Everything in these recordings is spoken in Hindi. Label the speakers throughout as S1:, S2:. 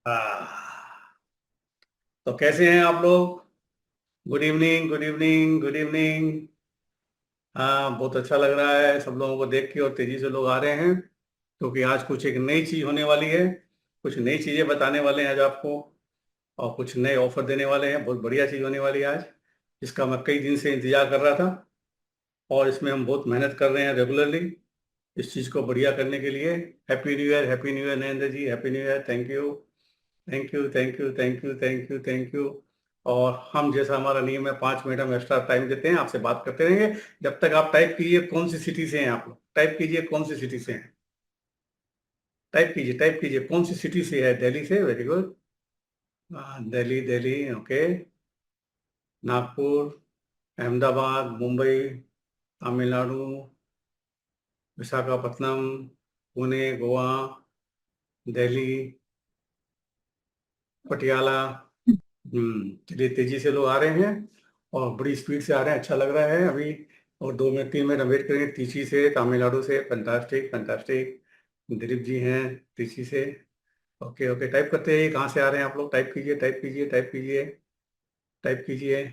S1: हाँ, तो कैसे हैं आप लोग? Good evening, good evening, good evening. हाँ, बहुत अच्छा लग रहा है सब लोगों को देख के, और तेजी से लोग आ रहे हैं क्योंकि आज कुछ एक नई चीज होने वाली है। कुछ नई चीजें बताने वाले हैं आज आपको, और कुछ नए ऑफर देने वाले हैं। बहुत बढ़िया चीज होने वाली है आज, जिसका मैं कई दिन से इंतजार कर रहा था। और इसमें हम बहुत मेहनत कर रहे हैं रेगुलरली इस चीज को बढ़िया करने के लिए। Happy new year, happy new year Narendra ji, happy new year. Thank you, thank you, thank you, thank you, thank you, thank you. और हम, जैसा हमारा नियम है, 5 मिनट हम एक्स्ट्रा टाइम देते हैं, आपसे बात करते रहेंगे जब तक आप टाइप कीजिए कौन सी सिटी से हैं आप लोग। टाइप कीजिए कौन सी सिटी से हैं। टाइप कीजिए, टाइप कीजिए कौन सी सिटी से है। दिल्ली से, very good. Delhi, Delhi, okay. Nagpur, Ahmedabad, Mumbai, Tamil Nadu, Visakhapatnam, Pune, Goa, Delhi, Patiala. चलिए, तेजी से लोग आ रहे हैं और बड़ी स्पीड से आ रहे हैं, अच्छा लग रहा है अभी। और 2 मिनट, 3 मिनट हम वेट करेंगे। तीची से, तमिलनाडु से, फंटास्टिक, फंटास्टिक। दिलीप जी हैं तीची से। ओके, ओके, टाइप करते हैं। कहाँ से आ रहे हैं आप लोग? टाइप कीजिए, टाइप कीजिए, टाइप कीजिए, टाइप कीजिए।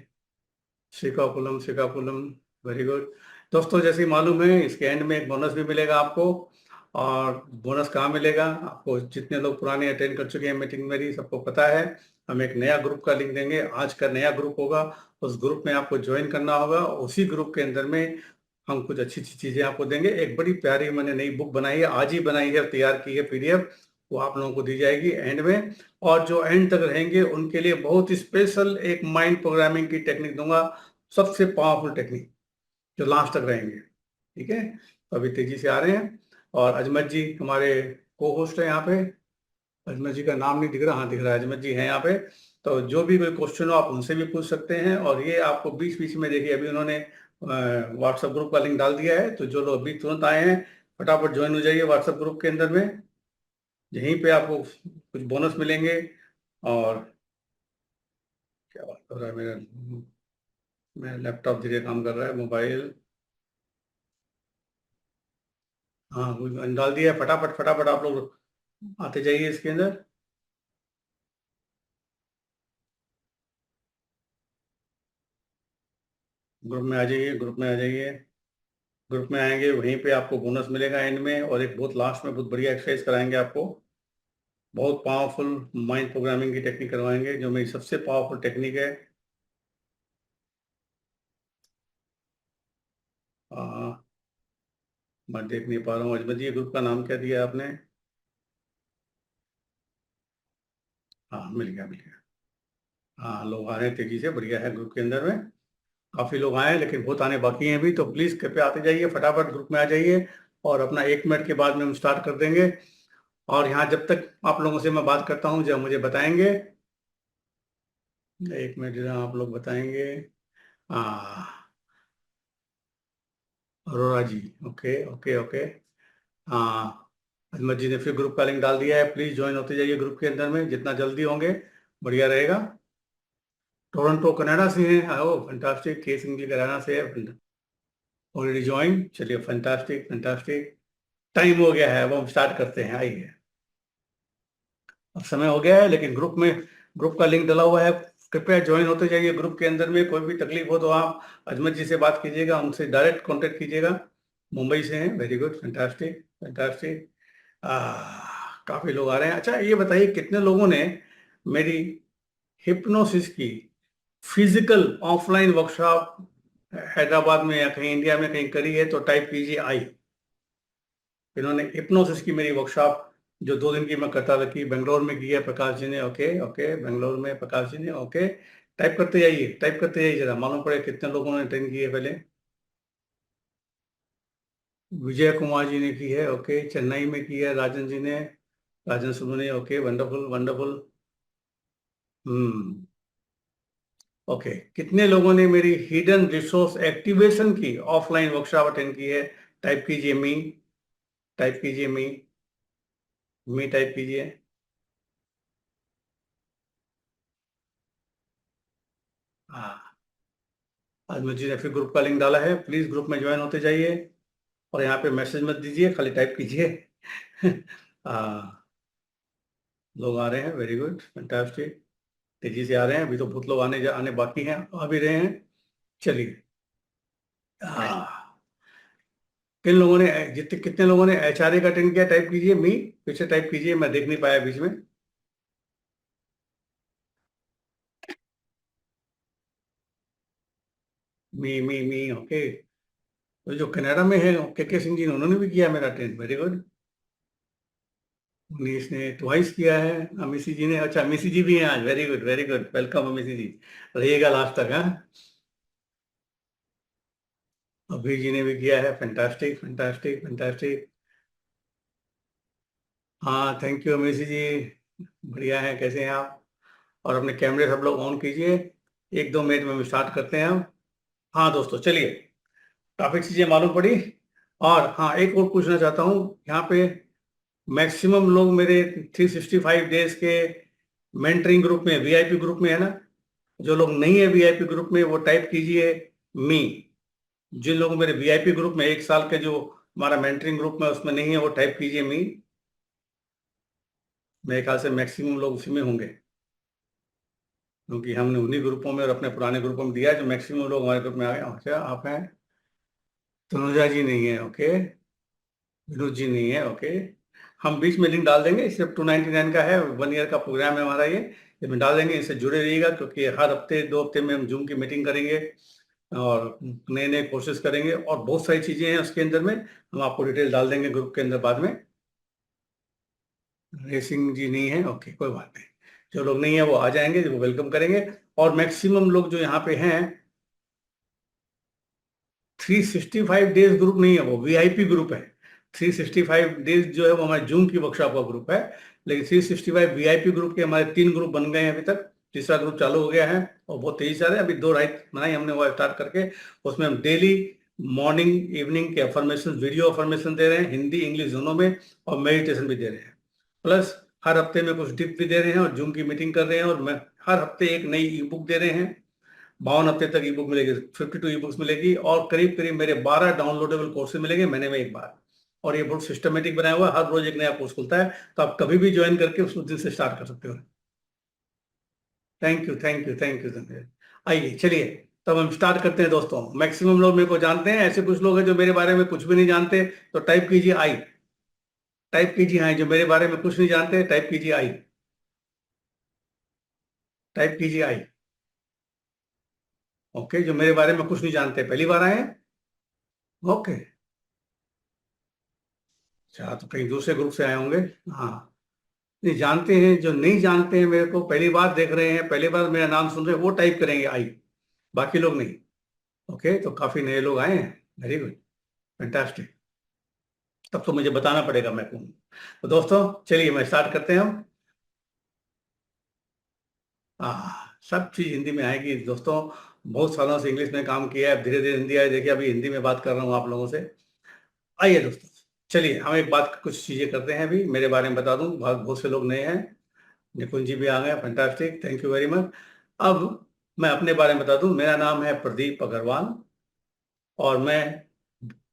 S1: Srikakulam, Srikakulam, very good. दोस्तों, जैसे ही मालूम है, इसके एंड में एक बोनस भी मिलेगा आपको। और बोनस कहाँ मिलेगा आपको? जितने लोग पुराने अटेंड कर चुके हैं मीटिंग मेरी, सबको पता है। हम एक नया ग्रुप का लिंक देंगे, आज का नया ग्रुप होगा। उस ग्रुप में आपको ज्वाइन करना होगा। उसी ग्रुप के अंदर में हम कुछ अच्छी अच्छी चीजें आपको देंगे। एक बड़ी प्यारी मैंने नई बुक बनाई है, आज ही बनाई है, तैयार की है, पीडीएफ। वो आप लोगों को दी जाएगी एंड में। और जो एंड तक रहेंगे उनके लिए बहुत स्पेशल एक माइंड प्रोग्रामिंग की टेक्निक दूंगा, सबसे पावरफुल टेक्निक, जो लास्ट तक रहेंगे। ठीक है, तो अभी तेजी से आ रहे हैं। और अजमत जी हमारे को होस्ट है यहाँ पे। अजमत जी का नाम नहीं दिख रहा, हाँ दिख रहा है, अजमत जी हैं यहाँ पे। तो जो भी कोई क्वेश्चन हो आप उनसे भी पूछ सकते हैं। और ये आपको बीच बीच में, देखिए अभी उन्होंने व्हाट्सएप ग्रुप का लिंक डाल दिया है, तो जो लोग अभी तुरंत आए हैं, फटाफट ज्वाइन हो जाइए व्हाट्सएप ग्रुप के अंदर में। यहीं पे आपको कुछ बोनस मिलेंगे। और क्या बात हो रहा है मेरा? मेरा लैपटॉप धीरे काम कर रहा है, मोबाइल। हाँ, वो डाल दिया है। फटाफट फटाफट आप लोग आते जाइए इसके अंदर। ग्रुप में आ जाइए, ग्रुप में आ जाइए। ग्रुप में आएंगे, वहीं पे आपको बोनस मिलेगा एंड में। और एक बहुत लास्ट में बहुत बढ़िया एक्सरसाइज कराएंगे आपको। बहुत पावरफुल माइंड प्रोग्रामिंग की टेक्निक करवाएंगे, जो मेरी सबसे पावरफुल टेक्निक है। आ, मैं देख नहीं पा रहा हूँ अजमत जी, ग्रुप का नाम क्या दिया आपने? हाँ, मिल गया, मिल गया। हाँ, लोग आ रहे हैं तेजी से, बढ़िया है। ग्रुप के अंदर में काफी लोग आए हैं, लेकिन बहुत आने बाकी हैं अभी। तो प्लीज कृपया आते जाइए, फटाफट ग्रुप में आ जाइए। और अपना 1 मिनट के बाद में हम स्टार्ट कर देंगे। और यहाँ जब तक आप लोगों से मैं बात करता हूँ, जब मुझे बताएंगे। 1 मिनट जरा आप लोग बताएंगे। हाँ, अरोरा जी, ओके, ओके, ओके। हाँ, अजमत जी ने फिर ग्रुप का लिंक डाल दिया है, प्लीज ज्वाइन होते जाइए ग्रुप के अंदर में, जितना जल्दी होंगे बढ़िया रहेगा। टोरंटो कनाडा से हैं, ओ फंटास्टिक। के सिंह जी कनाडा से है, ऑलरेडी ज्वाइन। चलिए, फंटास्टिक, फंटास्टिक। टाइम हो गया है, अब हम स्टार्ट करते हैं, आइए। अब समय हो गया है, लेकिन ग्रुप का लिंक डला हुआ है। कृपया ज्वाइन होते जाइए ग्रुप के अंदर में। कोई भी तकलीफ हो तो आप अजमत जी से बात कीजिएगा, उनसे डायरेक्ट कांटेक्ट कीजिएगा। मुंबई से हैं, वेरी गुड, फैंटास्टिक, फैंटास्टिक। काफी लोग आ रहे हैं। अच्छा, ये बताइए कितने लोगों ने मेरी हिप्नोसिस की फिजिकल ऑफलाइन वर्कशॉप हैदराबाद में या कहीं इंडिया में कहीं करी है? तो टाइप कीजिए आई। इन्होंने हिप्नोसिस की मेरी वर्कशॉप, जो 2 दिन की मैं करता था, कि बेंगलोर में की है प्रकाश जी ने। ओके, ओके, बेंगलोर में प्रकाश जी ने। ओके, टाइप करते जाइए, टाइप करते जाइए, जरा मालूम पड़े कितने लोगों ने अटेंड की है पहले। विजय कुमार जी ने की है, ओके। चेन्नई में की है राजन जी ने, राजन सुनू ने। Okay, wonderful, wonderful. Hmm, okay. कितने लोगों ने मेरी हिडन रिसोर्स एक्टिवेशन की ऑफलाइन वर्कशॉप अटेंड की है? टाइप कीजिए मी, टाइप कीजिए मी, मी टाइप कीजिए। हाँ, आज मुझे ने फिर ग्रुप का लिंक डाला है, प्लीज ग्रुप में ज्वाइन होते जाइए। और यहाँ पे मैसेज मत दीजिए, खाली टाइप कीजिए। हाँ, लोग आ रहे हैं, वेरी गुड, फैंटास्टिक। तेजी से आ रहे हैं, अभी तो बहुत लोग आने आने बाकी हैं, आ भी रहे हैं। चलिए। हाँ, किन लोगों ने, जितने कितने लोगों ने एचआरए का अटेंड किया, टाइप कीजिए मी। फिर से टाइप कीजिए, मैं देख नहीं पाया बीच में। मी ओके। तो जो कनाडा में है के सिंह जी ने, उन्होंने भी किया मेरा अटेंड, वेरी गुड। उन्नीस ने ट्वाइस किया है। अमिशी जी ने, अच्छा अमिशी जी भी हैं आज, very good very good, welcome Amishi ji. रहिएगा लास्ट तक, हाँ। अभी जी ने भी किया है, फैंटास्टिक फैंटास्टिक फैंटास्टिक। हाँ, थैंक यू अमिशी जी। बढ़िया है, कैसे हैं आप? और अपने कैमरे सब लोग ऑन कीजिए। 1-2 मिनट में हम स्टार्ट करते हैं हम। हाँ दोस्तों, चलिए। काफी चीजें मालूम पड़ी। और हाँ, एक और पूछना चाहता हूँ यहाँ पे। मैक्सिमम लोग मेरे 365 डेज के मेंटरिंग ग्रुप में, वीआईपी ग्रुप में है ना? जो लोग नहीं है वीआईपी ग्रुप में, वो टाइप कीजिए मी। जिन लोगों मेरे वीआईपी ग्रुप में 1 साल के, जो हमारा मेंटरिंग ग्रुप में उसमें नहीं है, वो टाइप कीजिए मी। मेरे ख्याल से मैक्सिमम लोग उसी में होंगे, क्योंकि हमने उन्हीं ग्रुपों में और अपने पुराने ग्रुपों में दिया है, जो मैक्सिमम लोग हमारे ग्रुप में आ गए। अच्छा, आप हैं? तनुजा जी नहीं है, ओके। विनोद जी नहीं है, ओके। हम बीच में लिंक डाल देंगे, सिर्फ 299 का है, 1 ईयर का प्रोग्राम है हमारा ये। इसमें डाल देंगे, इससे जुड़े रहिएगा, क्योंकि हर हफ्ते 2 हफ्ते में हम जूम की मीटिंग करेंगे और नए नए कोर्सेज करेंगे, और बहुत सारी चीजें हैं उसके अंदर में। हम आपको डिटेल डाल देंगे ग्रुप के अंदर बाद में। रेसिंग जी नहीं है, ओके, कोई बात नहीं। जो लोग नहीं है वो आ जाएंगे, वो वेलकम करेंगे। और मैक्सिमम लोग जो यहाँ पे हैं, 365 डेज ग्रुप नहीं है, वो वीआईपी ग्रुप है। 365 डेज जो है वो हमारे जूम की वर्कशॉप का ग्रुप है। लेकिन 365 वीआईपी ग्रुप के हमारे 3 ग्रुप बन गए हैं अभी तक। तीसरा ग्रुप चालू हो गया है, और बहुत तेजी से आ रहे हैं। अभी 2 राइट बनाई हमने, वो स्टार्ट करके उसमें हम डेली मॉर्निंग इवनिंग के अफर्मेशन, वीडियो अफर्मेशन दे रहे हैं, हिंदी इंग्लिश दोनों में। और मेडिटेशन भी दे रहे हैं। प्लस हर हफ्ते में कुछ टिप भी दे रहे हैं, और जूम की मीटिंग कर रहे हैं। और मैं हर हफ्ते एक नई ई बुक दे रहे हैं। 52 हफ्ते तक ई बुक मिलेगी, 52 ई बुक्स मिलेगी, और करीब करीब मेरे 12 डाउनलोडेबल कोर्सेज मिलेंगे महीने में एक बार। और ये बहुत सिस्टमेटिक बनाया हुआ है, हर रोज एक नया कोर्स खुलता है। तो आप कभी भी ज्वाइन करके उस दिन से स्टार्ट कर सकते हो। Thank you thank you thank you धन्यवाद। आइए, चलिए। तब हम स्टार्ट करते हैं दोस्तों। मैक्सिमम लोग मेरे को जानते हैं, ऐसे कुछ लोग हैं जो मेरे बारे में कुछ भी नहीं जानते, तो टाइप कीजिए आई। टाइप कीजिए हाँ, जो मेरे बारे में कुछ नहीं जानते, टाइप कीजिए आई। टाइप कीजिए आई। ओके, जो मेरे बारे में कुछ नहीं जानते, पहली बार आए हैं। ओके। अच्छा, तो कहीं दूसरे ग्रुप से आए होंगे। हाँ, नहीं जानते हैं, जो नहीं जानते हैं, मेरे को पहली बार देख रहे हैं, पहली बार मेरा नाम सुन रहे हैं, वो टाइप करेंगे आई। बाकी लोग नहीं। ओके, तो काफी नए लोग आए हैं, वेरी गुड, फैंटास्टिक। तब तो मुझे बताना पड़ेगा मैं कौन हूं। तो दोस्तों, चलिए मैं स्टार्ट करते हैं हम। सब चीज हिंदी में आएगी दोस्तों। बहुत सालों से इंग्लिश में काम किया है, अब धीरे धीरे हिंदी आई, देखिए अभी हिंदी में बात कर रहा हूँ आप लोगों से। आइए दोस्तों, चलिए हम एक बात, कुछ चीजें करते हैं। अभी मेरे बारे में बता दूं, बहुत बहुत से लोग नए हैं। निपुण जी भी आ गए, fantastic, thank you very much. अब मैं अपने बारे में बता दूं, मेरा नाम है प्रदीप अग्रवाल। और मैं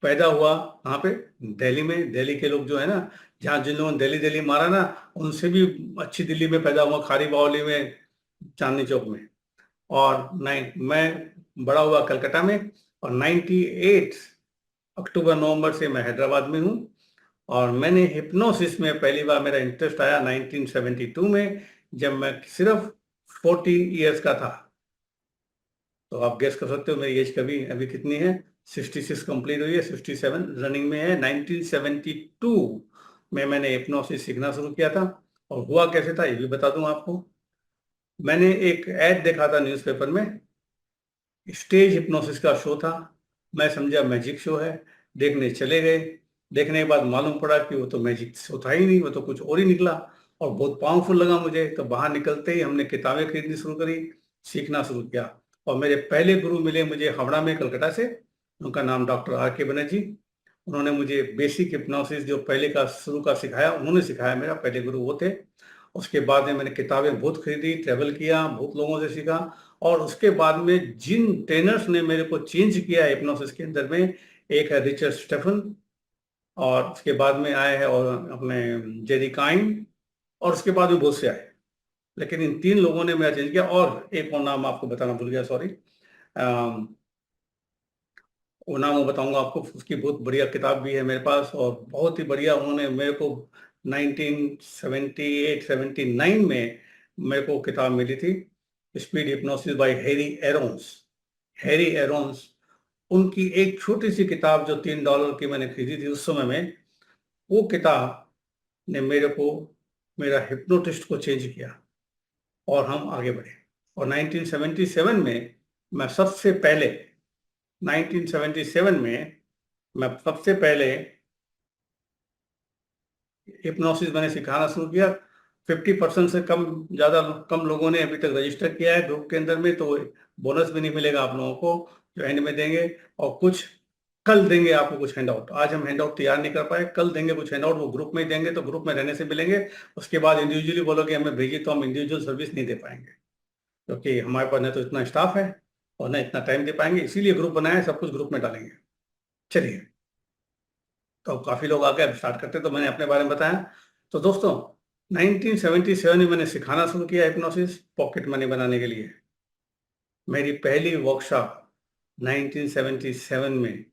S1: पैदा हुआ कहाँ पे? दिल्ली में। दिल्ली के लोग जो है ना, जहाँ जिन लोगों ने दिल्ली दिल्ली मारा ना, उनसे भी अच्छी दिल्ली में पैदा हुआ, खारी बावली में, चांदनी चौक में। और मैं बड़ा हुआ कलकत्ता में। और 98 अक्टूबर नवंबर से मैं हैदराबाद में हूँ। और मैंने हिप्नोसिस में पहली बार मेरा इंटरेस्ट आया 1972 में, जब मैं सिर्फ 14 ईयर्स का था। तो आप गेस कर सकते हो मेरी एज कभी अभी कितनी है। 66 कंप्लीट हुई है, 67 रनिंग में है। 1972 में मैंने हिप्नोसिस सीखना शुरू किया था। और हुआ कैसे था ये भी बता दूं आपको। मैंने एक ऐड देखा था न्यूज़पेपर में, स्टेज हिप्नोसिस का शो था। मैं समझा मैजिक शो है, देखने चले गए। देखने के बाद मालूम पड़ा कि वो तो मैजिक शो था ही नहीं, वो तो कुछ और ही निकला। और बहुत पावरफुल लगा मुझे। तो बाहर निकलते ही हमने किताबें खरीदनी शुरू करी, सीखना शुरू किया। और मेरे पहले गुरु मिले मुझे हावड़ा में, कलकत्ता से। उनका नाम डॉक्टर R K बनर्जी। उन्होंने मुझे बेसिक हिप्नोसिस जो पहले का शुरू का सिखाया, उन्होंने सिखाया, मेरा पहले गुरु वो थे। उसके बाद में मैंने किताबें बहुत खरीदी, ट्रेवल किया, बहुत लोगों से सीखा। और उसके बाद में जिन ट्रेनर्स ने मेरे को चेंज किया हिप्नोसिस के अंदर में, एक है रिचर्ड स्टेफन, और उसके बाद में आए हैं और अपने जेरी काइन, और उसके बाद भी बहुत से आए, लेकिन इन 3 लोगों ने मेरा चेंज किया। और एक और नाम आपको बताना भूल गया, सॉरी। वो नाम वो बताऊंगा आपको, उसकी बहुत बढ़िया किताब भी है मेरे पास, और बहुत ही बढ़िया उन्होंने मेरे को 1978-79 में मेरे को किताब मिली थी, speed hypnosis by Harry Arons. Harry Arons, उनकी एक छोटी सी किताब जो $3 की मैंने खरीदी थी उस समय में, वो किताब ने मेरे को, मेरा हिप्नोटिस्ट को चेंज किया और हम आगे बढ़े। और 1977 में मैं सबसे पहले 1977 में मैं सबसे पहले हिप्नोसिस मैंने सिखाना शुरू किया। 50% से कम, ज़्यादा कम लोगों ने अभी तक रजिस्टर किया है ग्रुप के अंदर में, तो बोनस भी नहीं मिलेगा आप लोगों को, जो एंड में देंगे। और कुछ कल देंगे आपको कुछ हैंडआउट, आज हम हैंडआउट तैयार नहीं कर पाए, कल देंगे कुछ हैंडआउट, वो ग्रुप में ही देंगे, तो ग्रुप में रहने से मिलेंगे। उसके बाद इंडिविजुअली बोलोगे हमें भेजिए, तो हम इंडिविजुअल सर्विस नहीं दे पाएंगे, क्योंकि हमारे पास न तो इतना स्टाफ है और न इतना टाइम दे पाएंगे, इसीलिए ग्रुप बनाया है, सब कुछ ग्रुप में डालेंगे। चलिए, तो काफ़ी लोग आ गए, अब स्टार्ट करते, तो मैंने अपने बारे में बताया। तो दोस्तों, 1977 में मैंने सिखाना शुरू किया हिप्नोसिस पॉकेट मनी बनाने के लिए। मेरी पहली वर्कशॉप 1977 में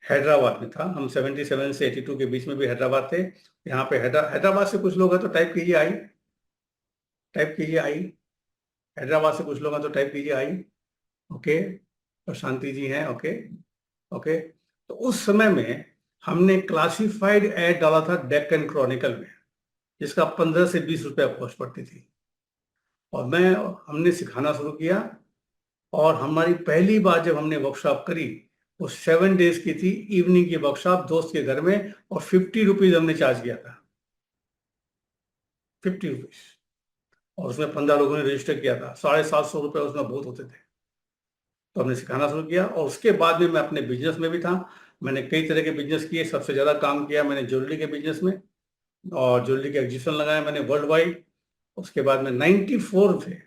S1: हैदराबाद में था। हम 77 से 82 के बीच में भी हैदराबाद थे। यहाँ पे हैदराबाद से कुछ लोग हैं तो टाइप कीजिए आई, टाइप कीजिए आई। हैदराबाद से कुछ लोग हैं तो टाइप कीजिए आई। ओके, और शांति जी हैं, ओके। ओके, तो उस समय में हमने क्लासिफाइड ऐड डाला था डेक्कन क्रॉनिकल में, जिसका 15 से 20 रुपया कॉस्ट पड़ती थी। और हमने सिखाना शुरू किया, और हमारी पहली बार जब हमने वर्कशॉप करी, वो 7 डेज की थी, इवनिंग की वर्कशॉप दोस्त के घर में, और 50 रुपीज हमने चार्ज किया था, 50 रुपीज। और उसमें 15 लोगों ने रजिस्टर किया था, 750 रुपये उसमें बहुत होते थे। तो हमने सिखाना शुरू किया, और उसके बाद में मैं अपने बिजनेस में भी था। मैंने कई तरह के बिजनेस किए, सबसे ज़्यादा काम किया मैंने ज्वेलरी के बिजनेस में, और ज्वेलरी के एग्जीबिशन लगाया मैंने वर्ल्ड वाइड। उसके बाद में 94 से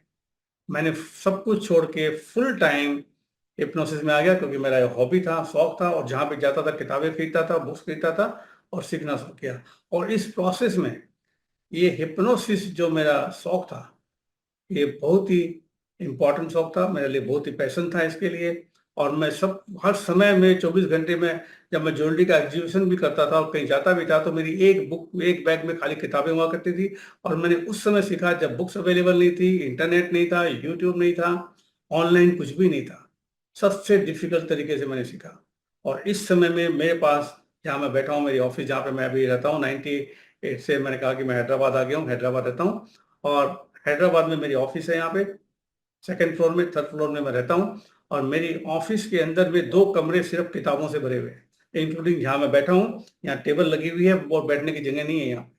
S1: मैंने सब कुछ छोड़ के फुल टाइम हिप्नोसिस में आ गया, क्योंकि मेरा हॉबी था, शौक था, और जहाँ पे जाता था किताबें खरीदता था, बुक्स खरीदता था, और सीखना शुरू किया। और इस प्रोसेस में ये हिप्नोसिस जो मेरा शौक था, ये बहुत ही इम्पोर्टेंट शौक था मेरे लिए, बहुत ही पैशन था इसके लिए। और मैं सब हर समय में 24 घंटे में, जब मैं ज्वेलरी का एग्जीबिशन भी करता था और कहीं जाता भी था, तो मेरी एक बुक, एक बैग में खाली किताबें हुआ करती थी। और मैंने उस समय सीखा जब बुक्स अवेलेबल नहीं थी, इंटरनेट नहीं था, यूट्यूब नहीं था, ऑनलाइन कुछ भी नहीं था। सबसे डिफिकल्ट तरीके से मैंने सीखा। और इस समय में मेरे पास, जहाँ मैं बैठा हूँ, मेरी ऑफिस जहाँ पे मैं अभी रहता हूँ, 98 से मैंने कहा कि मैं हैदराबाद आ गया हूँ, हैदराबाद रहता हूँ। और हैदराबाद में मेरी ऑफिस है यहाँ पे, सेकंड फ्लोर में, थर्ड फ्लोर में मैं रहता हूँ। और मेरी ऑफिस के अंदर में 2 कमरे सिर्फ किताबों से भरे हुए हैं, इंक्लूडिंग जहाँ मैं बैठा हूँ। यहाँ टेबल लगी हुई है और बैठने की जगह नहीं है यहाँ।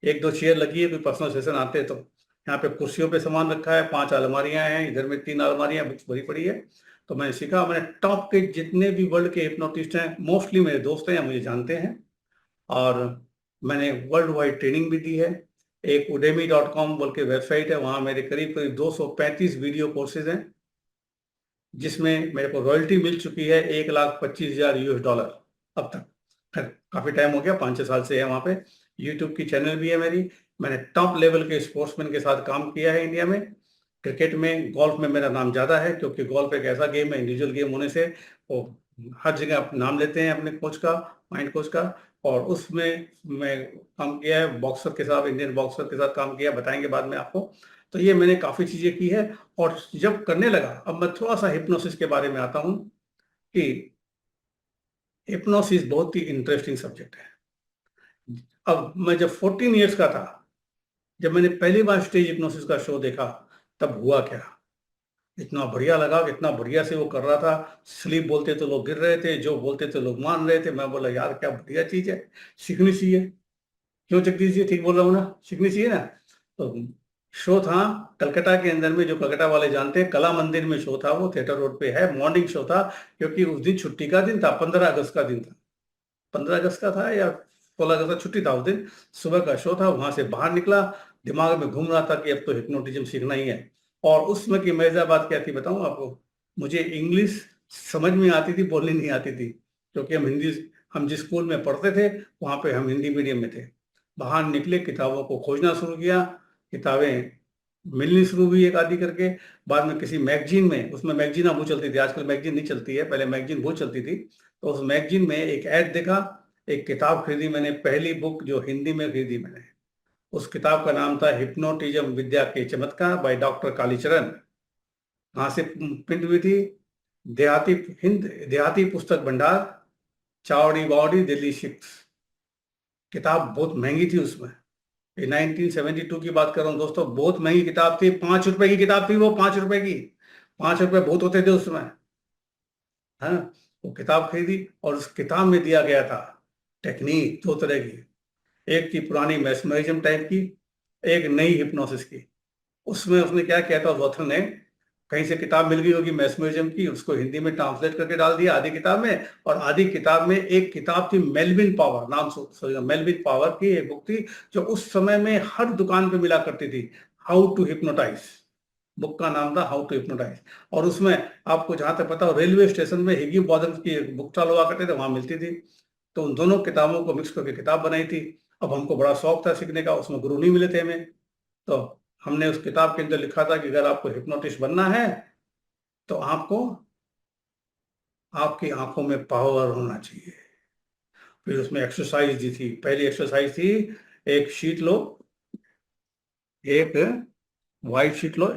S1: 1-2 चेयर लगी है, कोई पर्सनल सेशन आते हैं तो। यहाँ पे कुर्सियों पे सामान रखा है, 5 अलमारियां हैं, इधर में 3 अलमारियां, बुक्स भरी पड़ी है। तो मैंने सीखा, मैंने टॉप के जितने भी वर्ल्ड के हिप्नोटिस्ट हैं, मोस्टली मेरे दोस्त हैं या मुझे जानते हैं। और मैंने वर्ल्ड वाइड ट्रेनिंग भी दी है। एक udemy.com बोल के वेबसाइट है, वहाँ मेरे करीब करीब 235 वीडियो कोर्सेज हैं, जिसमें मेरे को रॉयल्टी मिल चुकी है $1,25,000 अब तक। खैर, काफ़ी टाइम हो गया, 5-6 साल से है वहाँ पे। यूट्यूब की चैनल भी है मेरी। मैंने टॉप लेवल के स्पोर्ट्समैन के साथ काम किया है इंडिया में। क्रिकेट में, गोल्फ में मेरा नाम ज़्यादा है, क्योंकि गोल्फ एक ऐसा गेम है, इंडिविजुअल गेम होने से वो हर जगह आप नाम लेते हैं अपने कोच का, माइंड कोच का। और उसमें मैं काम किया है बॉक्सर के साथ, इंडियन बॉक्सर के साथ काम किया, बताएंगे बाद में आपको। तो ये मैंने काफ़ी चीज़ें की है। और जब करने लगा, अब मैं थोड़ा सा हिप्नोसिस के बारे में आता हूँ, कि हिप्नोसिस बहुत ही इंटरेस्टिंग सब्जेक्ट है। अब मैं जब 14 ईयर्स का था, जब मैंने पहली बार स्टेज हिप्नोसिस का शो देखा, तब हुआ क्या, इतना बढ़िया लगा, इतना बढ़िया से वो कर रहा था। स्लीप बोलते तो लोग गिर रहे थे, जो बोलते तो लोग मान रहे थे। मैं बोला यार क्या बढ़िया चीज़ है, सीखनी चाहिए। क्यों जगदीश जी, ठीक बोल रहा हूँ ना, सीखनी चाहिए ना। तो शो था कलकत्ता के अंदर में, जो कलकत्ता वाले जानते हैं, कला मंदिर में शो था, वो थिएटर रोड पे है, मॉर्निंग शो था, क्योंकि उस दिन छुट्टी का दिन था, 15 अगस्त का दिन था। 15 अगस्त का था या 16 अगस्त का, छुट्टी था उस दिन। सुबह का शो था, वहां से बाहर निकला, दिमाग में घूम रहा था कि अब तो हिप्नोटिज्म सीखना ही है। और उसमें की मजेदार बात क्या थी बताऊं आपको, मुझे इंग्लिश समझ में आती थी, बोलनी नहीं आती थी, क्योंकि हम जिस स्कूल में पढ़ते थे, वहां पे हम हिंदी मीडियम में थे। बाहर निकले, किताबों को खोजना शुरू किया, किताबें मिलनी शुरू हुई एक आधी करके। बाद में किसी मैगजीन में, उसमें मैगजीन अब वो चलती थी, आजकल मैगजीन नहीं चलती है, पहले मैगजीन बहुत चलती थी। तो उस मैगजीन में एक ऐड देखा, एक किताब खरीदी मैंने, पहली बुक जो हिंदी में खरीदी मैंने। उस किताब का नाम था हिप्नोटिज्म विद्या के चमत्कार बाय डॉक्टर कालीचरण। कहाँ से प्रिंट हुई थी? देहाती हिंद देहाती पुस्तक भंडार, चावड़ी बावड़ी, दिल्ली 6। किताब बहुत महंगी थी उसमें। ये 1972 की बात कर रहा हूँ दोस्तों, बहुत महंगी किताब थी, 5 रुपए की किताब थी वो, 5 रुपए की। 5 रुपए बहुत होते थे उसमें। हाँ, वो किताब खरीदी और उस किताब में दिया गया था टेक्निक 2 तरह की। एक थी पुरानी मैस्मरिज्म टाइप की, एक नई हिप्नोसिस की। उसमें उसने क्या किया था, उस ऑथर ने कहीं से किताब मिल गई होगी मैस्मरिज्म की, उसको हिंदी में ट्रांसलेट करके डाल दिया आधी किताब में। और आधी किताब में एक किताब थी मेलविन पावर, नाम सोचिएगा, मेलविन पावर की एक बुक थी जो उस समय में हर दुकान पे मिला करती थी। हाउ टू हिप्नोटाइज, बुक का नाम था हाउ टू हिप्नोटाइज। और उसमें आपको जहां तक पता हो, रेलवे स्टेशन में हिगी बॉदम की बुक स्टॉल हुआ करते थे, वहां मिलती थी। तो उन दोनों किताबों को मिक्स करके किताब बनाई थी। अब हमको बड़ा शौक था सीखने का, उसमें गुरु नहीं मिले थे हमें। तो हमने उस किताब के अंदर लिखा था कि अगर आपको हिप्नोटिस्ट बनना है तो आपको आपकी आंखों में पावर होना चाहिए। फिर उसमें एक्सरसाइज दी थी। पहली एक्सरसाइज थी, एक शीट लो, एक वाइट शीट लो,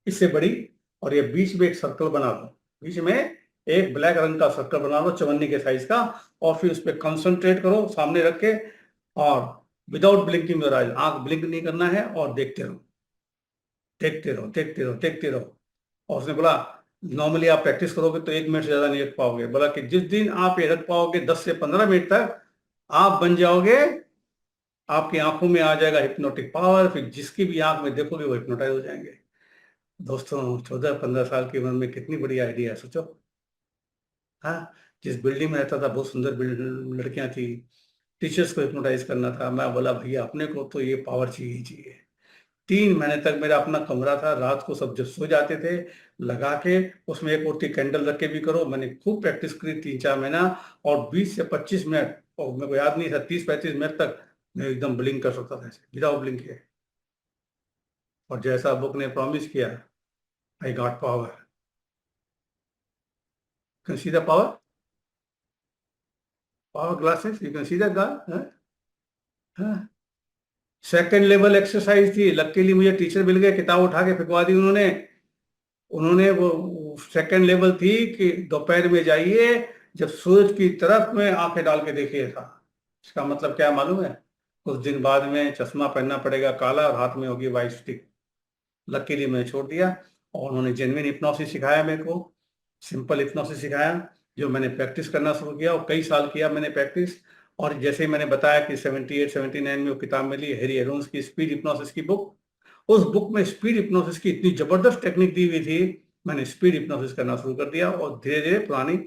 S1: इससे बड़ी, और ये बीच में एक सर्कल बना लो, बीच में एक ब्लैक रंग का सर्कल बना लो चवन्नी के साइज का। और फिर उस पर कंसंट्रेट करो सामने रख के, और विदाउट ब्लिंकिंग योर आइज, आंख ब्लिंक नहीं करना है, और देखते रहो, देखते रहो, देखते रहो, देखते रहो। और उसने बोला नॉर्मली आप प्रैक्टिस करोगे तो 1 मिनट से ज्यादा नहीं रख पाओगे। बोला कि जिस दिन आप ये रख पाओगे 10 से 15 मिनट तक, आप बन जाओगे, आपकी आंखों में आ जाएगा हिप्नोटिक पावर, फिर जिसकी भी आंख में देखोगे वो हिप्नोटाइज हो जाएंगे। दोस्तों, 14-15 साल की उम्र में कितनी बड़ी आइडिया है, सोचो। हाँ, जिस बिल्डिंग में रहता था बहुत सुंदर लड़कियां थी, टीचर्स को हिप्नोटाइज करना था। मैं बोला भैया अपने को तो ये पावर चाहिए ही चाहिए। 3 महीने तक मेरा अपना कमरा था, रात को सब जब सो जाते थे लगा के, उसमें एक और थी कैंडल रख के भी करो। मैंने खूब प्रैक्टिस करी 3-4 महीना, और 20 से 25 मिनट, और मेरे को याद नहीं था, 30-35 मिनट तक मैं एकदम ब्लिंक कर सकता था विदाउट ब्लिंक किए। और जैसा बुक ने प्रॉमिस किया, I got power. Can see the power, power glasses, you can see the guard. Second level exercise थी, लकीली मुझे टीचर मिल गए, किताब उठा के फेंकवा दी उन्होंने। उन्होंने वो सेकंड लेवल थी कि दोपहर में जाइए, जब सूरज की तरफ में आंखें डाल के देखिए था। इसका मतलब क्या मालूम है? कुछ दिन बाद में चश्मा पहनना पड़ेगा काला, और हाथ में होगी वाइट स्टिक। लकीली मैंने छोड़ दिया, और उन्होंने जेन्युइन हिप्नोसिस सिखाया मेरे को, सिंपल हिप्नोसिस सिखाया, जो मैंने प्रैक्टिस करना शुरू किया, और कई साल किया मैंने प्रैक्टिस। और जैसे ही मैंने बताया कि 78-79 में वो किताब मिली, हैरी एरोन्स की स्पीड हिप्नोसिस की बुक। उस बुक में स्पीड हिप्नोसिस की इतनी जबरदस्त टेक्निक दी हुई थी, मैंने स्पीड हिप्नोसिस करना शुरू कर दिया, और धीरे धीरे पुरानी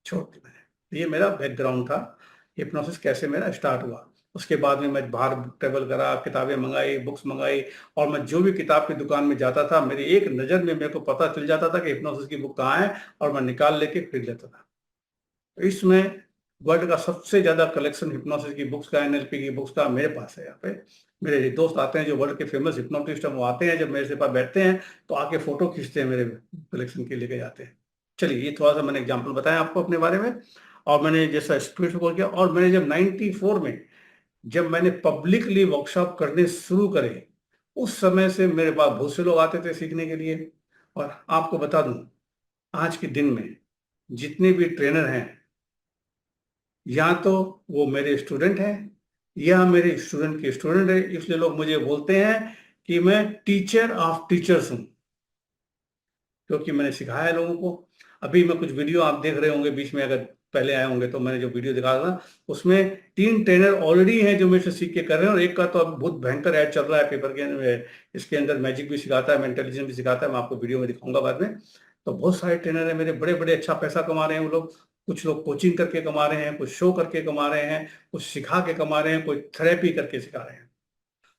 S1: छोड़ दी मैंने। ये मेरा बैकग्राउंड था, हिप्नोसिस कैसे मेरा स्टार्ट हुआ। उसके बाद में मैं बाहर ट्रेवल करा, किताबें मंगाई, बुक्स मंगाई, और मैं जो भी किताब की दुकान में जाता था, मेरी एक नज़र में मेरे को पता चल जाता था कि हिप्नोसिस की बुक कहाँ है, और मैं निकाल लेके खरीद लेता था। तो इसमें वर्ल्ड का सबसे ज्यादा कलेक्शन हिप्नोसिस की बुक्स का, एनएलपी की बुक्स का मेरे पास है। यहाँ पे मेरे दोस्त आते हैं जो वर्ल्ड के फेमस हिप्नोटिस्ट हैं, वो आते हैं, जब मेरे से पास बैठते हैं तो आके फोटो खींचते हैं, मेरे कलेक्शन के लेके जाते हैं। चलिए, ये थोड़ा सा मैंने एग्जाम्पल बताया आपको अपने बारे में। और मैंने जैसा स्पीड से किया, और मैंने जब 94 में जब मैंने पब्लिकली वर्कशॉप करने शुरू करे, उस समय से मेरे पास बहुत से लोग आते थे सीखने के लिए। और आपको बता दूं, आज के दिन में जितने भी ट्रेनर हैं, या तो वो मेरे स्टूडेंट हैं, या मेरे स्टूडेंट के स्टूडेंट है, इसलिए लोग मुझे बोलते हैं कि मैं टीचर ऑफ टीचर्स हूं, क्योंकि मैंने सिखाया है लोगों को। अभी मैं कुछ वीडियो आप देख रहे होंगे बीच में, अगर पहले आए होंगे तो मैंने जो वीडियो दिखाया था, उसमें 3 ट्रेनर ऑलरेडी हैं जो मेरे से सीख के कर रहे हैं, और एक का तो अब बहुत भयंकर ऐड चल रहा है पेपर के, इसके अंदर मैजिक भी सिखाता है, मेंटलिज्म भी सिखाता है, मैं आपको वीडियो में दिखाऊंगा बाद में। तो बहुत सारे ट्रेनर हैं मेरे, बड़े बड़े अच्छा पैसा कमा रहे हैं वो लोग। कुछ लोग कोचिंग करके कमा रहे हैं, कुछ शो करके कमा रहे हैं, कुछ सिखा के कमा रहे हैं, कोई थेरेपी करके सिखा रहे हैं।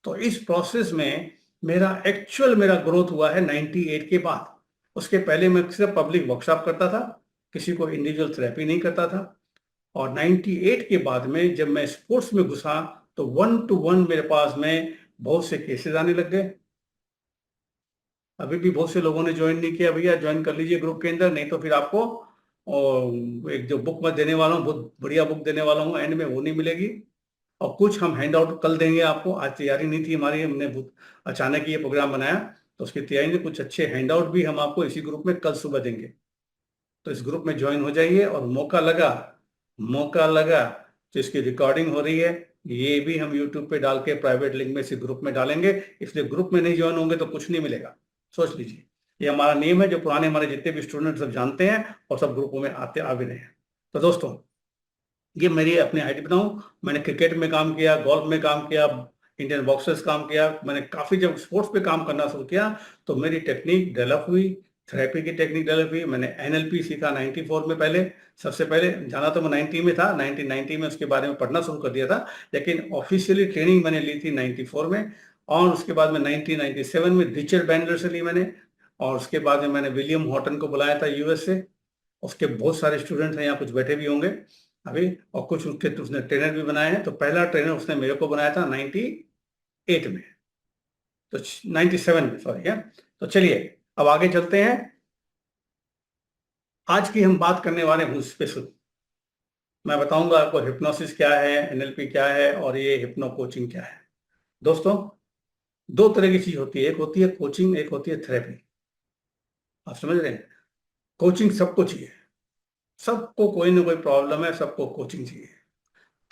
S1: तो इस प्रोसेस में मेरा ग्रोथ हुआ है 98 के बाद। उसके पहले मैं सिर्फ पब्लिक वर्कशॉप करता था, किसी को इंडिविजुअल थेरेपी नहीं करता था। और 98 के बाद में जब मैं स्पोर्ट्स में घुसा, तो 1-to-1 मेरे पास में बहुत से केसेस आने लग गए। अभी भी बहुत से लोगों ने ज्वाइन नहीं किया, भैया ज्वाइन कर लीजिए ग्रुप के अंदर, नहीं तो फिर आपको और एक जो बुक मैं देने वाला हूँ, बहुत बढ़िया बुक देने वाला हूँ, एंड में वो नहीं मिलेगी। और कुछ हम हैंड आउट कल देंगे आपको। आज तैयारी नहीं थी हमारी, हमने बहुत अचानक ये प्रोग्राम बनाया, तो उसकी तैयारी में कुछ अच्छे हैंड आउट भी हम आपको इसी ग्रुप में कल सुबह देंगे। तो इस ग्रुप में ज्वाइन हो जाइए, और मौका लगा तो इसकी रिकॉर्डिंग हो रही है, ये भी हम यूट्यूब पे डाल के प्राइवेट लिंक में इसी ग्रुप में डालेंगे। इसलिए ग्रुप में नहीं ज्वाइन होंगे तो कुछ नहीं मिलेगा, सोच लीजिए। ये हमारा नियम है, जो पुराने हमारे जितने भी स्टूडेंट सब जानते हैं और सब ग्रुपों में आते आ भी रहे हैं। तो दोस्तों, ये मेरी अपनी आईडी बताऊं, मैंने क्रिकेट में काम किया, गोल्फ में काम किया, इंडियन बॉक्सर्स काम किया, मैंने काफी जब स्पोर्ट्स पे काम करना शुरू किया तो मेरी टेक्निक डेवलप हुई, थेरेपी की टेक्निक डेवलप हुई। मैंने एनएलपी सीखा 94 में, पहले सबसे पहले जाना तो मैं 90 में था, 1990 में उसके बारे में पढ़ना शुरू कर दिया था, लेकिन ऑफिशियली ट्रेनिंग मैंने ली थी 94 में। और उसके बाद में 1997 में रिचर्ड बैंडलर से ली मैंने, और उसके बाद में मैंने विलियम हॉटन को बुलाया था यूएस से। उसके बहुत सारे स्टूडेंट्स हैं यहाँ, कुछ बैठे भी होंगे अभी, और कुछ उसके उसने ट्रेनर भी बनाए हैं। तो पहला ट्रेनर उसने मेरे को बनाया था 98 में, तो 97 में, सॉरी है। तो चलिए अब आगे चलते हैं। आज की हम बात करने वाले हैं स्पेशल, मैं बताऊंगा आपको हिप्नोसिस क्या है, एनएलपी क्या है, और ये हिप्नो कोचिंग क्या है। दोस्तों, दो तरह की चीज होती है, एक होती है कोचिंग, एक होती है थेरेपी। आप समझ रहे हैं? कोचिंग सबको चाहिए, सबको कोई ना कोई प्रॉब्लम है, सबको कोचिंग चाहिए।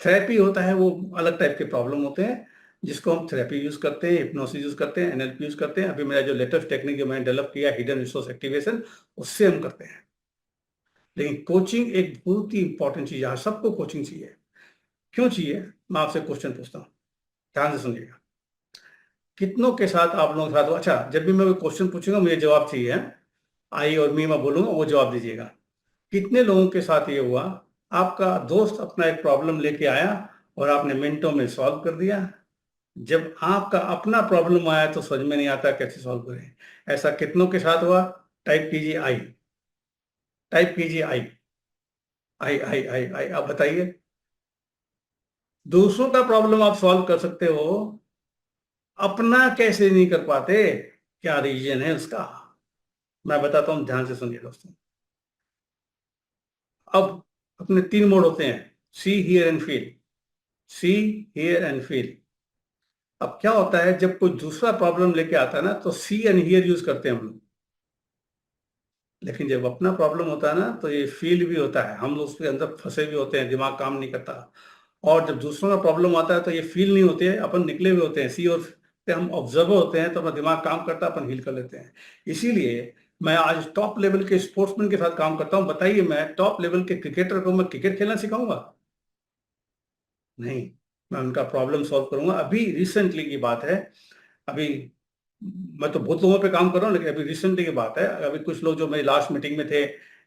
S1: थेरेपी होता है, वो अलग टाइप के प्रॉब्लम होते हैं, जिसको हम थेरेपी यूज करते हैं, हिप्नोसिस यूज करते हैं, एनएलपी यूज करते हैं। अभी मेरा जो लेटेस्ट टेक्निक जो मैंने डेवलप किया, हिडन रिसोर्स एक्टिवेशन, उससे हम करते हैं। लेकिन कोचिंग एक बहुत ही इंपॉर्टेंट चीज है, सबको कोचिंग चाहिए। क्यों चाहिए? मैं आपसे क्वेश्चन पूछता हूँ, ध्यान से सुनिएगा। कितनों के साथ आप लोगों के साथ अच्छा, जब भी मैं कोई क्वेश्चन पूछूंगा मुझे जवाब चाहिए, आई और मी मैं बोलूंगा, वो जवाब दीजिएगा। कितने लोगों के साथ ये हुआ, आपका दोस्त अपना एक प्रॉब्लम लेके आया और आपने मिनटों में सॉल्व कर दिया, जब आपका अपना प्रॉब्लम आया तो समझ में नहीं आता कैसे सॉल्व करें? ऐसा कितनों के साथ हुआ? टाइप कीजिए आई, टाइप कीजिए आई, आई आई आई आई, आप बताइए। दूसरों का प्रॉब्लम आप सॉल्व कर सकते हो, अपना कैसे नहीं कर पाते? क्या रीजन है उसका? मैं बताता हूं, ध्यान से सुनिए दोस्तों। अब अपने तीन मोड होते हैं, see here and feel, see here and feel. अब क्या होता है, जब कोई दूसरा प्रॉब्लम लेके आता है ना, तो सी एंड हियर यूज करते हैं हम लोग, लेकिन जब अपना प्रॉब्लम होता है ना, तो ये फील भी होता है, हम लोग उसके अंदर फंसे भी होते हैं, दिमाग काम नहीं करता। और जब दूसरों का प्रॉब्लम आता है तो ये फील नहीं होते हैं, अपन निकले हुए होते हैं, सी और पे हम ऑब्जर्वर होते हैं, तो अपना दिमाग काम करता है, अपन हील कर लेते हैं। इसीलिए मैं आज टॉप लेवल के स्पोर्ट्समैन के साथ काम करता हूँ। बताइए, मैं टॉप लेवल के क्रिकेटर को मैं क्रिकेट खेलना सिखाऊंगा? नहीं, मैं उनका प्रॉब्लम सॉल्व करूंगा। अभी रिसेंटली की बात है, अभी मैं तो बहुत लोगों पे काम कर रहा हूँ, लेकिन अभी रिसेंटली की बात है, अभी कुछ लोग जो मेरी लास्ट मीटिंग में थे,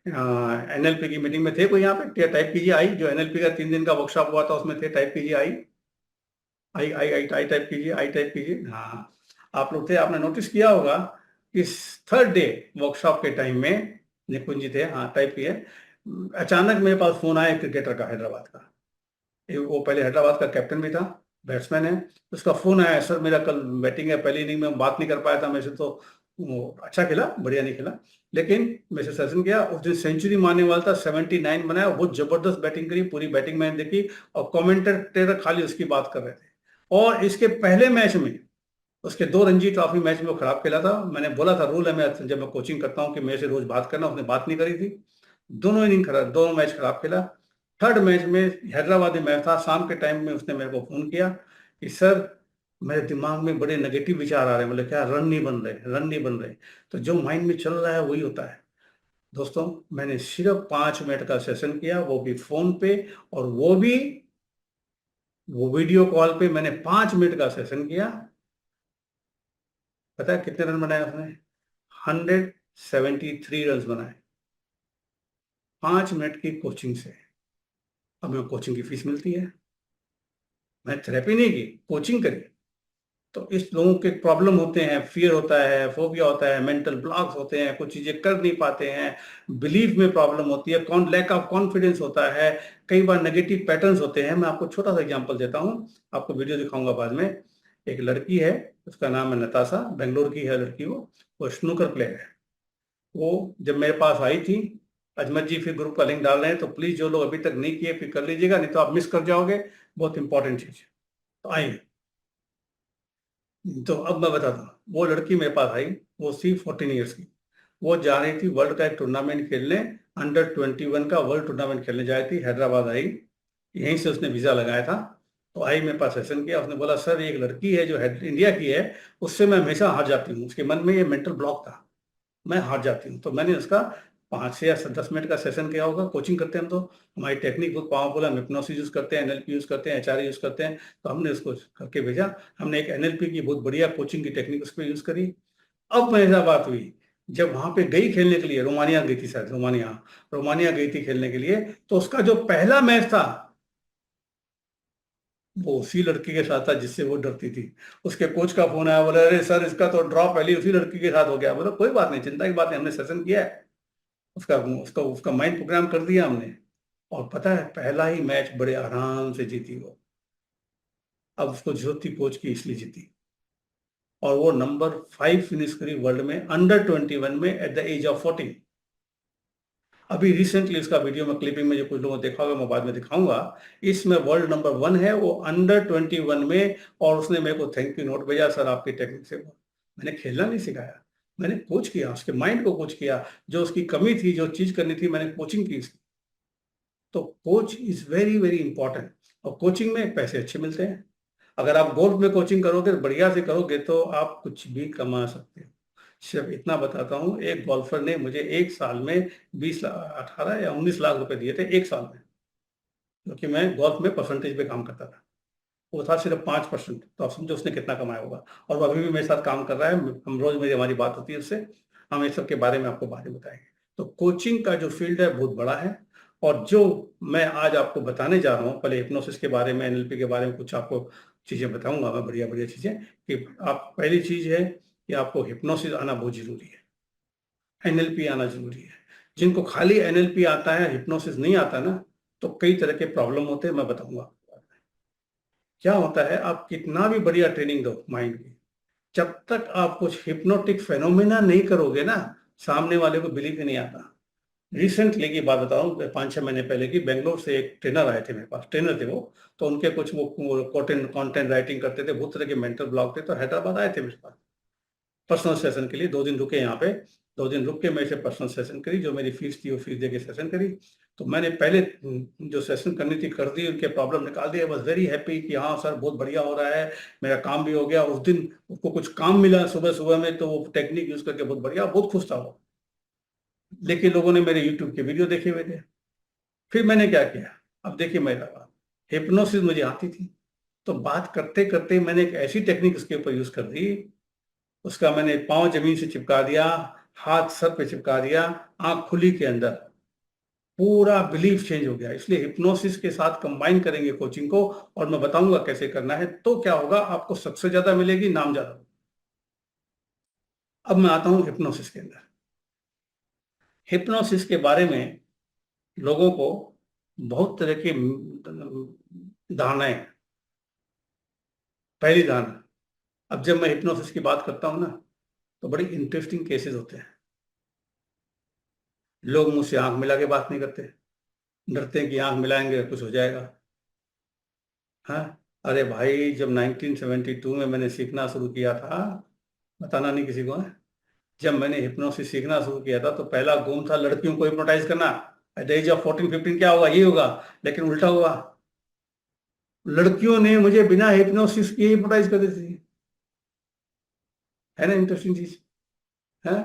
S1: एनएलपी की मीटिंग में थे, कोई यहाँ पे टाइप कीजिए आई, जो एनएलपी का 3 दिन का वर्कशॉप हुआ था उसमें थे, टाइप कीजिए आई, आई आई आई आई टाइप कीजिए, आई टाइप कीजिए। हाँ, आप लोग थे, आपने नोटिस किया होगा कि थर्ड डे वर्कशॉप के टाइम में निकुंज जी थे, हाँ टाइप किए। अचानक मेरे पास फोन आया क्रिकेटर का, हैदराबाद का, वो पहले हैदराबाद का कैप्टन भी था, बैट्समैन है। उसका फोन आया, सर मेरा कल बैटिंग है, पहली इनिंग में बात नहीं कर पाया था मेरे से, तो वो अच्छा खेला, बढ़िया नहीं खेला, लेकिन मेरे से सेशन किया। उस दिन सेंचुरी मारने वाला था, 79 बनाया, बहुत जबरदस्त बैटिंग करी, पूरी बैटिंग मैंने देखी, और कमेंटेटर खाली उसकी बात कर रहे थे। और इसके पहले मैच में, उसके 2 रणजी ट्रॉफी मैच में वो खराब खेला था। मैंने बोला था, रूल है मैं जब मैं कोचिंग करता हूँ कि मेरे से रोज बात करना, उसने बात नहीं करी थी, दोनों इनिंग खराब, दोनों मैच खराब खेला। थर्ड मैच में, हैदराबादी मैच था, शाम के टाइम में उसने मेरे को फोन किया कि सर मेरे दिमाग में बड़े नेगेटिव विचार आ रहे हैं। बोले क्या? रन नहीं बन रहे, रन नहीं बन रहे। तो जो माइंड में चल रहा है वही होता है। दोस्तों, मैंने सिर्फ 5 मिनट का सेशन किया, वो भी फोन पे, और वो वीडियो कॉल पे मैंने 5 मिनट का सेशन किया। पता है कितने रन बनाए उसने? 173 रन बनाए, 5 मिनट की कोचिंग से। अब मैं कोचिंग की फीस मिलती है, मैं थेरेपी नहीं की, कोचिंग करी। तो इस लोगों के प्रॉब्लम होते हैं, फियर होता है, फोबिया होता है, मेंटल ब्लॉक्स होते हैं, कुछ चीजें कर नहीं पाते हैं, बिलीफ में प्रॉब्लम होती है, कौन लैक ऑफ कॉन्फिडेंस होता है, कई बार नेगेटिव पैटर्न्स होते हैं। मैं आपको छोटा सा एग्जांपल देता हूँ, आपको वीडियो दिखाऊंगा बाद में। एक लड़की है, उसका नाम है नताशा, बेंगलोर की है लड़की। वो स्नूकर प्लेयर है। वो जब मेरे पास आई थी, अजमत जी फिर ग्रुप का लिंक डाल रहे हैं, तो प्लीज जो लोग अभी तक नहीं किए फिर कर लीजिएगा, नहीं तो आप मिस कर जाओगे, बहुत इंपॉर्टेंट चीज है। तो आइए, तो अब मैं बताता हूँ। वो लड़की मेरे पास आई, वो सी 14 ईयर्स की। वो जा रही थी वर्ल्ड का एक टूर्नामेंट खेलने, अंडर 21 का वर्ल्ड टूर्नामेंट खेलने जा रही थी। हैदराबाद आई, यहीं से उसने वीजा लगाया था। तो आई मेरे पास सेशन किया। उसने बोला सर एक लड़की है जो इंडिया की है, उससे मैं हमेशा हार जाती हूँ। उसके मन में ये मेंटल ब्लॉक था, मैं हार जाती हूँ। तो मैंने उसका 5 से 10 मिनट का सेशन किया होगा। कोचिंग करते हैं हम, तो हमारी टेक्निक बहुत पावरफुल है। हम हिप्नोसिस यूज करते हैं, एनएलपी यूज करते हैं, एचआरए यूज करते हैं। तो हमने उसको करके भेजा। हमने एक एनएलपी की बहुत बढ़िया कोचिंग की टेक्निक उस पर यूज करी। अब मेरे साथ बात हुई, जब वहां पे गई खेलने के लिए, रोमानिया गई थी शायद, रोमानिया रोमानिया गई थी खेलने के लिए। तो उसका जो पहला मैच था वो उसी लड़की के साथ था जिससे वो डरती थी। उसके कोच का फोन आया, बोला अरे सर इसका तो ड्रॉ पहले उसी लड़की के साथ हो गया। बोला कोई बात नहीं, चिंता की बात नहीं, हमने सेशन किया है, उसका उसका उसका माइंड प्रोग्राम कर दिया हमने। और पता है पहला ही मैच बड़े आराम से जीती वो। अब उसको जरूरत थी कोच की, इसलिए जीती। और वो नंबर 5 फिनिश करी वर्ल्ड में, अंडर 21 में, एट द एज ऑफ 14। अभी रिसेंटली उसका वीडियो में क्लिपिंग में जो कुछ लोगों ने देखा होगा, मैं बाद में दिखाऊंगा। इसमें वर्ल्ड नंबर 1 है वो, अंडर 21 में। और उसने मेरे को थैंक यू नोट भेजा, सर आपकी टेक्निक से मैंने खेलना नहीं सिखाया, मैंने कोच किया, उसके माइंड को कोच किया। जो उसकी कमी थी, जो चीज करनी थी, मैंने कोचिंग की उसकी। तो coach is very very important. और कोचिंग में पैसे अच्छे मिलते हैं। अगर आप गोल्फ में कोचिंग करोगे, बढ़िया से करोगे, तो आप कुछ भी कमा सकते हो। सिर्फ इतना बताता हूँ, एक गोल्फर ने मुझे एक साल में 20 लाख, 18 या 19 लाख रुपए दिए थे एक साल में, क्योंकि मैं गोल्फ में परसेंटेज पे काम करता था। वो था सिर्फ 5%। तो आप समझो उसने कितना कमाया होगा। और वो अभी भी मेरे साथ काम कर रहा है। हम रोज, मेरी हमारी बात होती है उससे। हम इस सब के बारे में आपको बाद में बताएंगे। तो कोचिंग का जो फील्ड है बहुत बड़ा है। और जो मैं आज आपको बताने जा रहा हूँ, पहले हिप्नोसिस के बारे में, एनएलपी के बारे में कुछ आपको चीजें बताऊंगा मैं, बढ़िया बढ़िया चीजें। कि आप, पहली चीज है कि आपको हिप्नोसिस आना बहुत जरूरी है, एनएलपी आना जरूरी है। जिनको खाली एनएलपी आता है, हिप्नोसिस नहीं आता ना, तो कई तरह के प्रॉब्लम होते हैं, मैं बताऊंगा। क्या होता है, आप कितना भी बढ़िया ट्रेनिंग दो माइंड की, जब तक आप कुछ हिप्नोटिक फेनोमेना नहीं करोगे ना, सामने वाले को बिलीव ही नहीं आता। रिसेंटली की बात बताऊं, 5-6 महीने पहले की, बेंगलोर से एक ट्रेनर आए थे मेरे पास, ट्रेनर थे वो। तो उनके कुछ वो कंटेंट कंटेंट राइटिंग करते थे, बहुत तरह के मेंटल ब्लॉक थे, तो हैदराबाद आए थे मेरे पास पर्सनल सेशन के लिए। 2 दिन रुके यहाँ पे। 2 दिन रुक के मेरे से पर्सनल सेशन करी। जो मेरी फीस थी वो फीस दे के सेशन करी। तो मैंने पहले जो सेशन करनी थी कर दी, उनके प्रॉब्लम निकाल दिए। बस वेरी हैप्पी कि हाँ सर बहुत बढ़िया हो रहा है, मेरा काम भी हो गया। उस दिन उसको कुछ काम मिला सुबह सुबह में, तो वो टेक्निक यूज करके बहुत बढ़िया, बहुत खुश था वो। लेकिन लोगों ने मेरे यूट्यूब के वीडियो देखे हुए थे। फिर मैंने क्या किया, अब देखिए मेरा बात, हिप्नोसिस मुझे आती थी। तो बात करते करते मैंने एक ऐसी टेक्निक उसके ऊपर यूज कर दी। उसका मैंने पाँव जमीन से चिपका दिया, हाथ सर पे चिपका दिया, आंख खुली के अंदर, पूरा बिलीफ चेंज हो गया। इसलिए हिप्नोसिस के साथ कंबाइन करेंगे कोचिंग को, और मैं बताऊंगा कैसे करना है। तो क्या होगा, आपको सक्सेस ज्यादा मिलेगी, नाम ज्यादा होगा। अब मैं आता हूं हिप्नोसिस के अंदर। हिप्नोसिस के बारे में लोगों को बहुत तरह की धारणाएं। पहली धारणा, अब जब मैं हिप्नोसिस की बात करता हूं ना, तो बड़ी इंटरेस्टिंग केसेस होते हैं। लोग मुझसे आंख मिला के बात नहीं करते, डरते हैं कि आंख मिलाएंगे कुछ हो जाएगा। हाँ, अरे भाई जब 1972 में मैंने सीखना शुरू किया था, बताना नहीं किसी को है, जब मैंने हिप्नोसिस सीखना शुरू किया था, तो पहला गुम था लड़कियों को हिप्नोटाइज करना। एट द एज ऑफ 14-15 क्या होगा, ये होगा। लेकिन उल्टा हुआ, लड़कियों ने मुझे बिना हिप्नोसिस के हिप्नोटाइज कर दी थी। है ना इंटरेस्टिंग चीज है।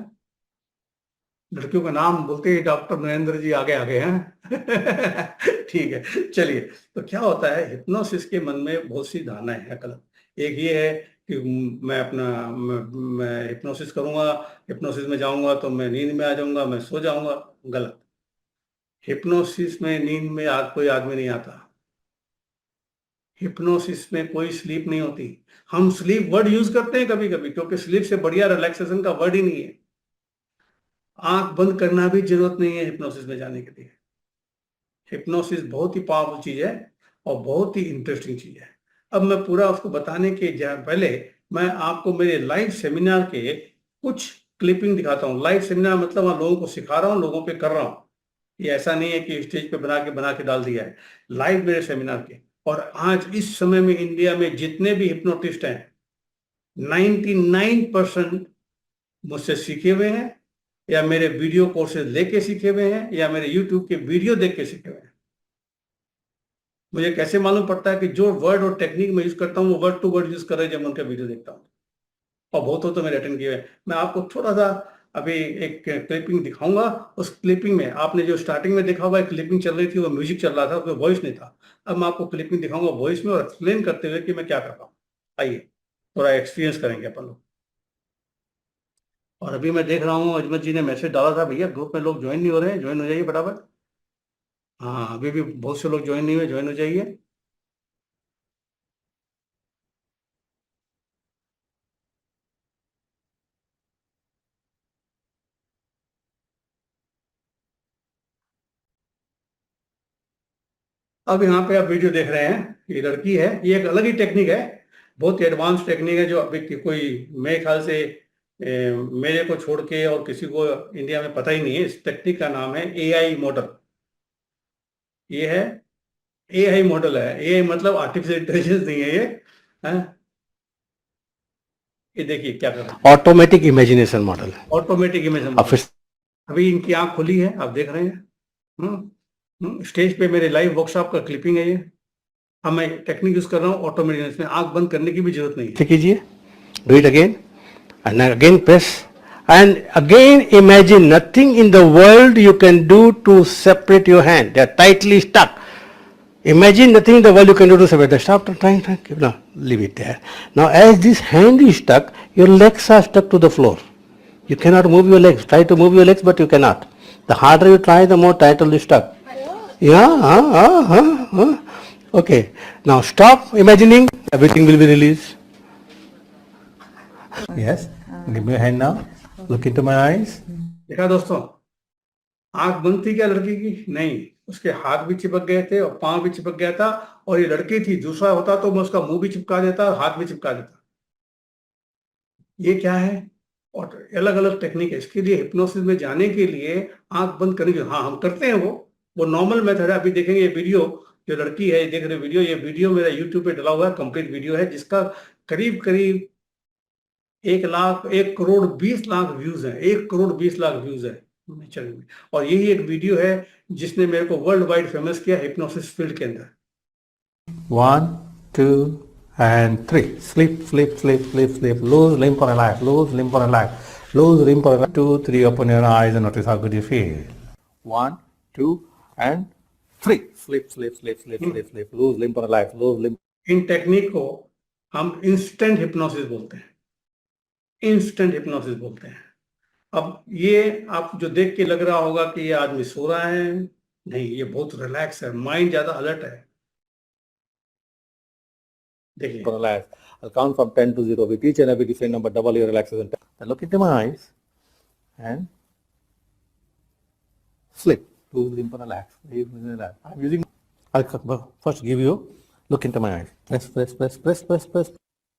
S1: लड़कियों का नाम बोलते ही डॉक्टर नरेंद्र जी आगे आगे हैं। ठीक है, चलिए। तो क्या होता है, हिप्नोसिस के मन में बहुत सी धारणाएं हैं गलत। एक ये है कि मैं हिप्नोसिस करूंगा, हिप्नोसिस में जाऊंगा तो मैं नींद में आ जाऊंगा, मैं सो जाऊंगा। गलत। हिप्नोसिस में नींद में कोई आदमी नहीं आता। हिप्नोसिस में कोई स्लीप नहीं होती। हम स्लीप वर्ड यूज करते हैं कभी कभी, क्योंकि स्लीप से बढ़िया रिलैक्सेशन का वर्ड ही नहीं है। आंख बंद करना भी जरूरत नहीं है हिप्नोसिस में जाने के लिए। हिप्नोसिस बहुत ही पावरफुल चीज है और बहुत ही इंटरेस्टिंग चीज है। अब मैं पूरा उसको बताने के पहले मैं आपको मेरे लाइव सेमिनार के कुछ क्लिपिंग दिखाता हूँ। लाइव सेमिनार मतलब मैं लोगों को सिखा रहा हूँ, लोगों पे कर रहा हूँ। ये ऐसा नहीं है कि स्टेज पे बना के डाल दिया है, लाइव मेरे सेमिनार के। और आज इस समय में इंडिया में जितने भी हिप्नोटिस्ट हैं 99% मुझसे सीखे हुए हैं, या मेरे वीडियो कोर्सेज लेके सीखे हुए हैं, या मेरे यूट्यूब के वीडियो देख के सीखे हुए हैं। मुझे कैसे मालूम पड़ता है कि जो वर्ड और टेक्निक मैं यूज करता हूँ वो वर्ड टू वर्ड यूज कर रहे हैं जब मैं उनका वीडियो देखता हूँ। और बहुत हो तो मैंने अटेंड किए हुए। मैं आपको थोड़ा सा अभी एक क्लिपिंग दिखाऊंगा। उस क्लिपिंग में आपने जो स्टार्टिंग में देखा हुआ क्लिपिंग चल रही थी, वो म्यूजिक चल रहा था, उसमें वॉइस नहीं था। अब मैं आपको क्लिपिंग दिखाऊंगा वॉइस में और एक्सप्लेन करते हुए कि मैं क्या कर रहा हूँ। आइए थोड़ा एक्सपीरियंस करेंगे अपन लोग। और अभी मैं देख रहा हूँ अजमत जी ने मैसेज डाला था, भैया ग्रुप में लोग ज्वाइन नहीं हो रहे हैं, ज्वाइन हो जाइए फटाफट। हाँ अभी भी बहुत से लोग ज्वाइन नहीं हुए, ज्वाइन हो जाइए। अब यहाँ पे आप वीडियो देख रहे हैं, ये लड़की है, ये एक अलग ही टेक्निक है, बहुत ही एडवांस टेक्निक है जो अभी कोई मेरे ख्याल से मेरे को छोड़ के और किसी को इंडिया में पता ही नहीं है। इस टेक्निक का नाम है एआई मॉडल। ये है एआई मॉडल है। एआई मतलब आर्टिफिशियल इंटेलिजेंस नहीं है ये। है ये देखिए क्या कर रहा है,
S2: automatic imagination model.
S1: Automatic image model. अभी इनकी आंख खुली है, आप देख रहे हैं। स्टेज पे मेरे लाइव वर्कशॉप का क्लिपिंग है ये। अब मैं टेक्निक यूज कर रहा हूँ ऑटोमेटिक, इसमें आंख बंद करने की भी जरूरत नहीं है।
S2: कीजिए, do it again and again press and again imagine nothing in the world you can do to separate your hand, they are tightly stuck. Imagine nothing in the world you can do to separate them. Stop trying, no, leave it there. Now as this hand is stuck, your legs are stuck to the floor. You cannot move your legs. Try to move your legs, but you cannot. The harder you try, the more tighter you stuck. Yeah, okay. Now stop imagining, everything will be released. Yes, give me a hand now. Look into my eyes.
S1: देखा दोस्तों, आंख बंद थी क्या लड़की की? नहीं, उसके हाथ भी चिपक गए थे और पांव भी चिपक गया था। और ये लड़की थी, दूसरा होता तो मैं उसका मुंह भी चिपका देता और हाथ भी चिपका देता। ये क्या है? और अलग अलग टेक्निक है इसके लिए। हिप्नोसिस में जाने के लिए आंख बंद करने की, हाँ हम करते हैं, वो नॉर्मल मेथड है। अभी देखेंगे ये वीडियो, जो लड़की है देख रहे वीडियो, ये वीडियो मेरा यूट्यूब पे डला हुआ है, कंप्लीट वीडियो है जिसका करीब करीब 1,20,00,000 व्यूज है। 1,20,00,000 व्यूज है चैनल में। और यही एक वीडियो है जिसने मेरे को वर्ल्ड वाइड फेमस किया हिप्नोसिस फील्ड के अंदर।
S2: 1, 2 and 3. Sleep, sleep, sleep, sleep, sleep. Lose limb for a life. Lose limb for a life. Lose limb for a life. 2, 3. Open your eyes and notice how good you feel. 1, 2 and 3. Sleep, sleep, sleep, sleep, sleep, sleep. Lose limb for a life. Lose limb.
S1: In technique को हम इंस्टेंट हिप्नोसिस बोलते हैं। इंस्टेंट हिप्नोसिस बोलते हैं। अब ये आप जो देख के लग रहा होगा कि ये आदमी सो रहा है, नहीं, ये बहुत रिलैक्स है, माइंड ज्यादा अलर्ट है। देखिए,
S2: relax. I'll count from 10 to 0 with each and every different number. Double your relaxation. Then look into my eyes and sleep. Lose limb for relax. I'm using. I'll first give you. Look into my eyes. Press, press, press, press, press, press.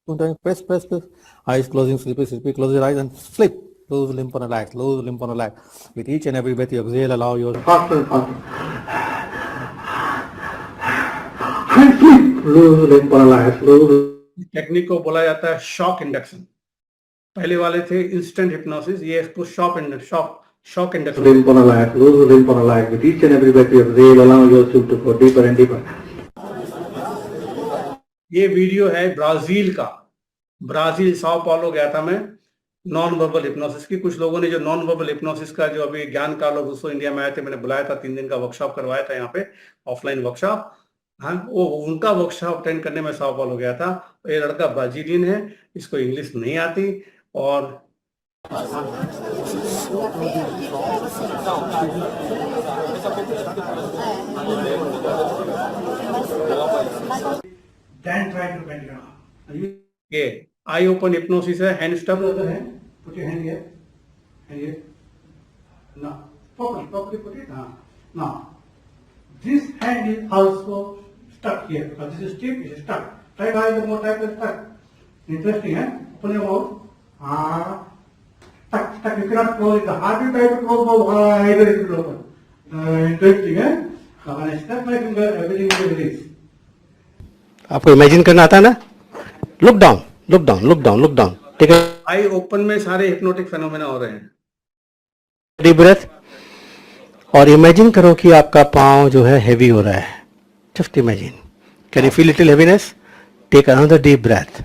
S2: 2 times. Press, press, press. Eyes closing. Sleepy, sleepy. Close your eyes and sleep. Lose limb for relax. Lose limb for relax. With each and every breath you exhale, allow your faster and faster. Lose limb for relax. Lose.
S1: Technique को बोला जाता है शॉक इंडक्शन। पहले वाले थे इंस्टेंट हिप्नोसिस, ये इसको shock induction.
S2: Limb for relax. Lose limb for relax. With each and every breath you exhale, allow yourself to go deeper and deeper.
S1: ये वीडियो है ब्राजील का। ब्राजील साओ पाउलो गया था मैं नॉन वर्बल हिप्नोसिस की। कुछ लोगों ने जो नॉन वर्बल हिप्नोसिस का जो अभी ज्ञान का लोग उसको इंडिया में आए थे, मैंने बुलाया था, 3 दिन का वर्कशॉप करवाया था यहाँ पे, ऑफलाइन वर्कशॉप। हाँ, वो उनका वर्कशॉप अटेंड करने में साओ पाउलो गया था। तो ये लड़का ब्राजीलियन है, इसको इंग्लिश नहीं आती। और Then try to bend your arm. ये आई ओपन हिप्नोसिस है, हैंड स्टफ है, put your hand here, hand here, now properly put it, now
S2: This hand is also stuck here. This is stiff, it is stuck. Try one more time, it's stuck. Interesting, eh? Open your mouth. Stuck, stuck. You cannot close it. The harder you try to close, either it will open. Interesting, eh? When I snap my finger, everything will release. आपको इमेजिन करना आता है ना? Look down, look down, look down, look down. Take a
S1: I open में सारे हिप्नोटिक फेनोमेना हो रहे हैं.
S2: deep breath और इमेजिन करो कि आपका पाँव जो है हेवी हो रहा है. Just imagine. Can you feel little heaviness? Take another deep breath.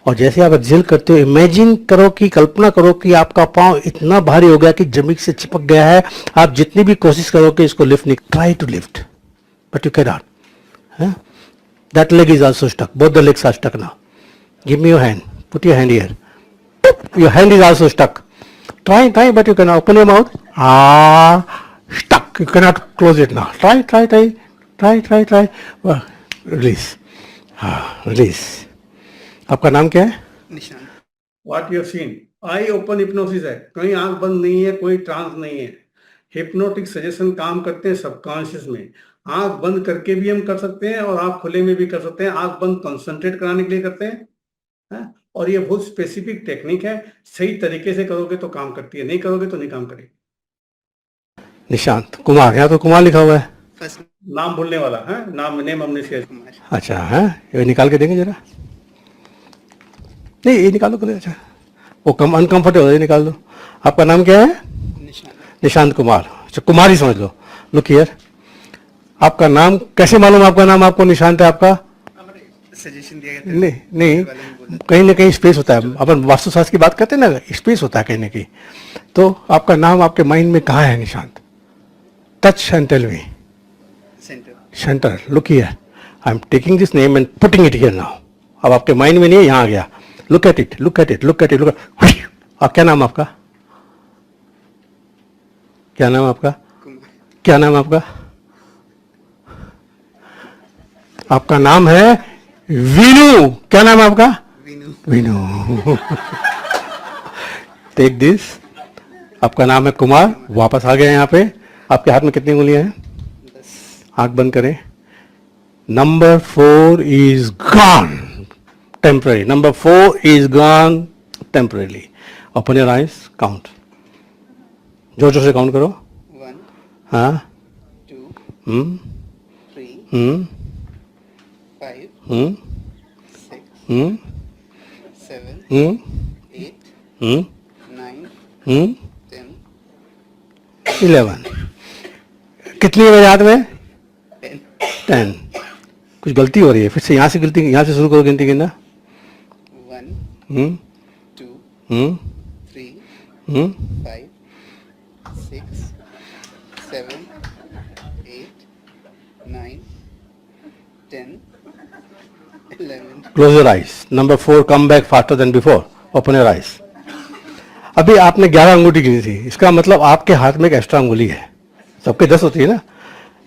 S2: और जैसे आप एक्सहेल करते हो, इमेजिन करो कि कल्पना करो कि आपका पाँव इतना भारी हो गया कि जमीन से चिपक गया है. आप जितनी भी कोशिश करोगे इसको लिफ्ट नहीं, try to lift, but you can not. That leg is also stuck. Both the legs are stuck now. Give me your hand. Put your hand here. Your hand is also stuck. Try, but you cannot open your mouth. Stuck. You cannot close it now. Try. Release. Release. आपका नाम क्या है?
S3: निशान.
S1: What you have seen I open hypnosis है. कहीं आंख बंद नहीं है, कोई ट्रांस नहीं है. हिप्नोटिक सजेशन काम करते हैं सबकॉन्शियस में. आंख बंद करके भी हम कर सकते हैं और आंख खुले में भी कर सकते हैं. आंख बंद कंसंट्रेट कराने के लिए करते हैं, है? और ये बहुत स्पेसिफिक टेक्निक है. सही तरीके से करोगे तो काम करती है, नहीं करोगे तो नहीं काम करेगी.
S2: निशांत कुमार, यहाँ तो कुमार लिखा हुआ है.
S3: फर्स्ट
S1: नाम भूलने वाला है, नेम हमने शेयर.
S3: कुमार.
S2: अच्छा है, ये निकाल के देंगे जरा. नहीं, ये निकालो कर. अच्छा, वो कम अनकंफर्टेबल है, निकाल दो. आपका नाम क्या है?
S3: निशान.
S2: निशांत कुमार. अच्छा, कुमार ही समझ लो. Look here. आपका नाम कैसे मालूम? आपका नाम आपको निशांत है आपका?
S3: सजेशन दिया गया था.
S2: नहीं, कहीं ना कहीं स्पेस होता है. अपन वास्तुशास्त्र की बात करते हैं ना, स्पेस होता है कहीं ना कहीं. तो आपका नाम आपके माइंड में कहाँ है Nishant? Touch and tell me.
S3: Centre.
S2: Look here. I am taking this name and putting it here now. अब आपके माइंड में नहीं है, यहाँ आ गया. Look at it. क्या नाम आपका? क्या नाम आपका?
S3: कुमार.
S2: क्या नाम आपका? आपका नाम है वीनू. क्या नाम है आपका? वीनू. Take this. आपका नाम है कुमार. वापस आ गए यहाँ पे. आपके हाथ में कितनी उंगलियां हैं?
S3: 10.
S2: आंख बंद करें. Number 4 is gone temporary. Number 4 is gone temporarily. Open your eyes. Count. जोर जोर से काउंट करो.
S3: 1
S2: हाँ.
S3: 2 3 5
S2: हम्म
S3: 6
S2: हम्म
S3: 7
S2: हम्म
S3: 8
S2: हम्म
S3: 9
S2: हम्म
S3: 10
S2: 11. कितनी है मेरे हाथ में?
S3: 10
S2: 10. कुछ गलती हो रही है. फिर से यहाँ से गलती, यहाँ से शुरू करो गिनती गिनना.
S3: 1
S2: हम्म
S3: 2
S2: हम्म
S3: 3
S2: हम्म
S3: 5 6 7 8 9 10 11.
S2: Close your eyes. Number 4 come back faster than before. Open your eyes. अभी आपने 11 अंगूठी गिनी थी. इसका मतलब आपके हाथ में एक एक्स्ट्रा अंगुली है. सबके 10 होती है ना.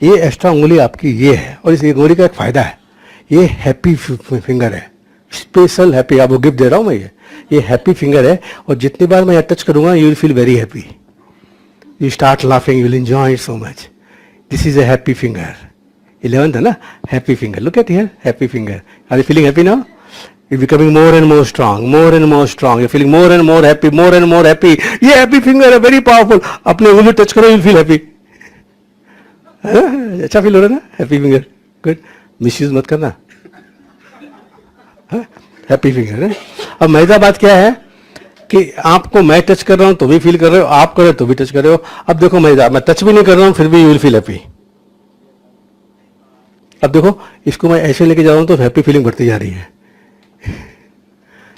S2: ये एक्स्ट्रा अंगुली आपकी ये है. और इस अंगुली का एक फायदा है, ये हैप्पी फिंगर है. Special happy. आपको गिफ्ट दे रहा हूँ मैं. ये हैप्पी फिंगर है. और जितनी बार मैं टच करूंगा you will feel very happy. You start laughing, you will enjoy it so much. This is a happy finger. 11th है ना, happy finger. Look at here, happy finger. Are you feeling happy now? You're becoming more and more strong, more and more strong. You're feeling more and more happy, more and more happy. ये happy finger है, very powerful. अपने उंगली टच करो, you'll feel happy. अच्छा फील हो रहा है ना? Happy finger. गुड. मिसयूज मत करना. हैप्पी फिंगर है. अब मजेदार बात क्या है कि आपको मैं टच कर रहा हूं तो भी फील कर रहे हो, आप कर रहे हो तो भी टच कर रहे हो. अब देखो मजेदार, मैं टच भी नहीं कर रहा हूं फिर भी यू विल फील हैप्पी. अब देखो, इसको मैं ऐसे लेके जा रहा हूं तो हैप्पी फीलिंग बढ़ती जा रही है.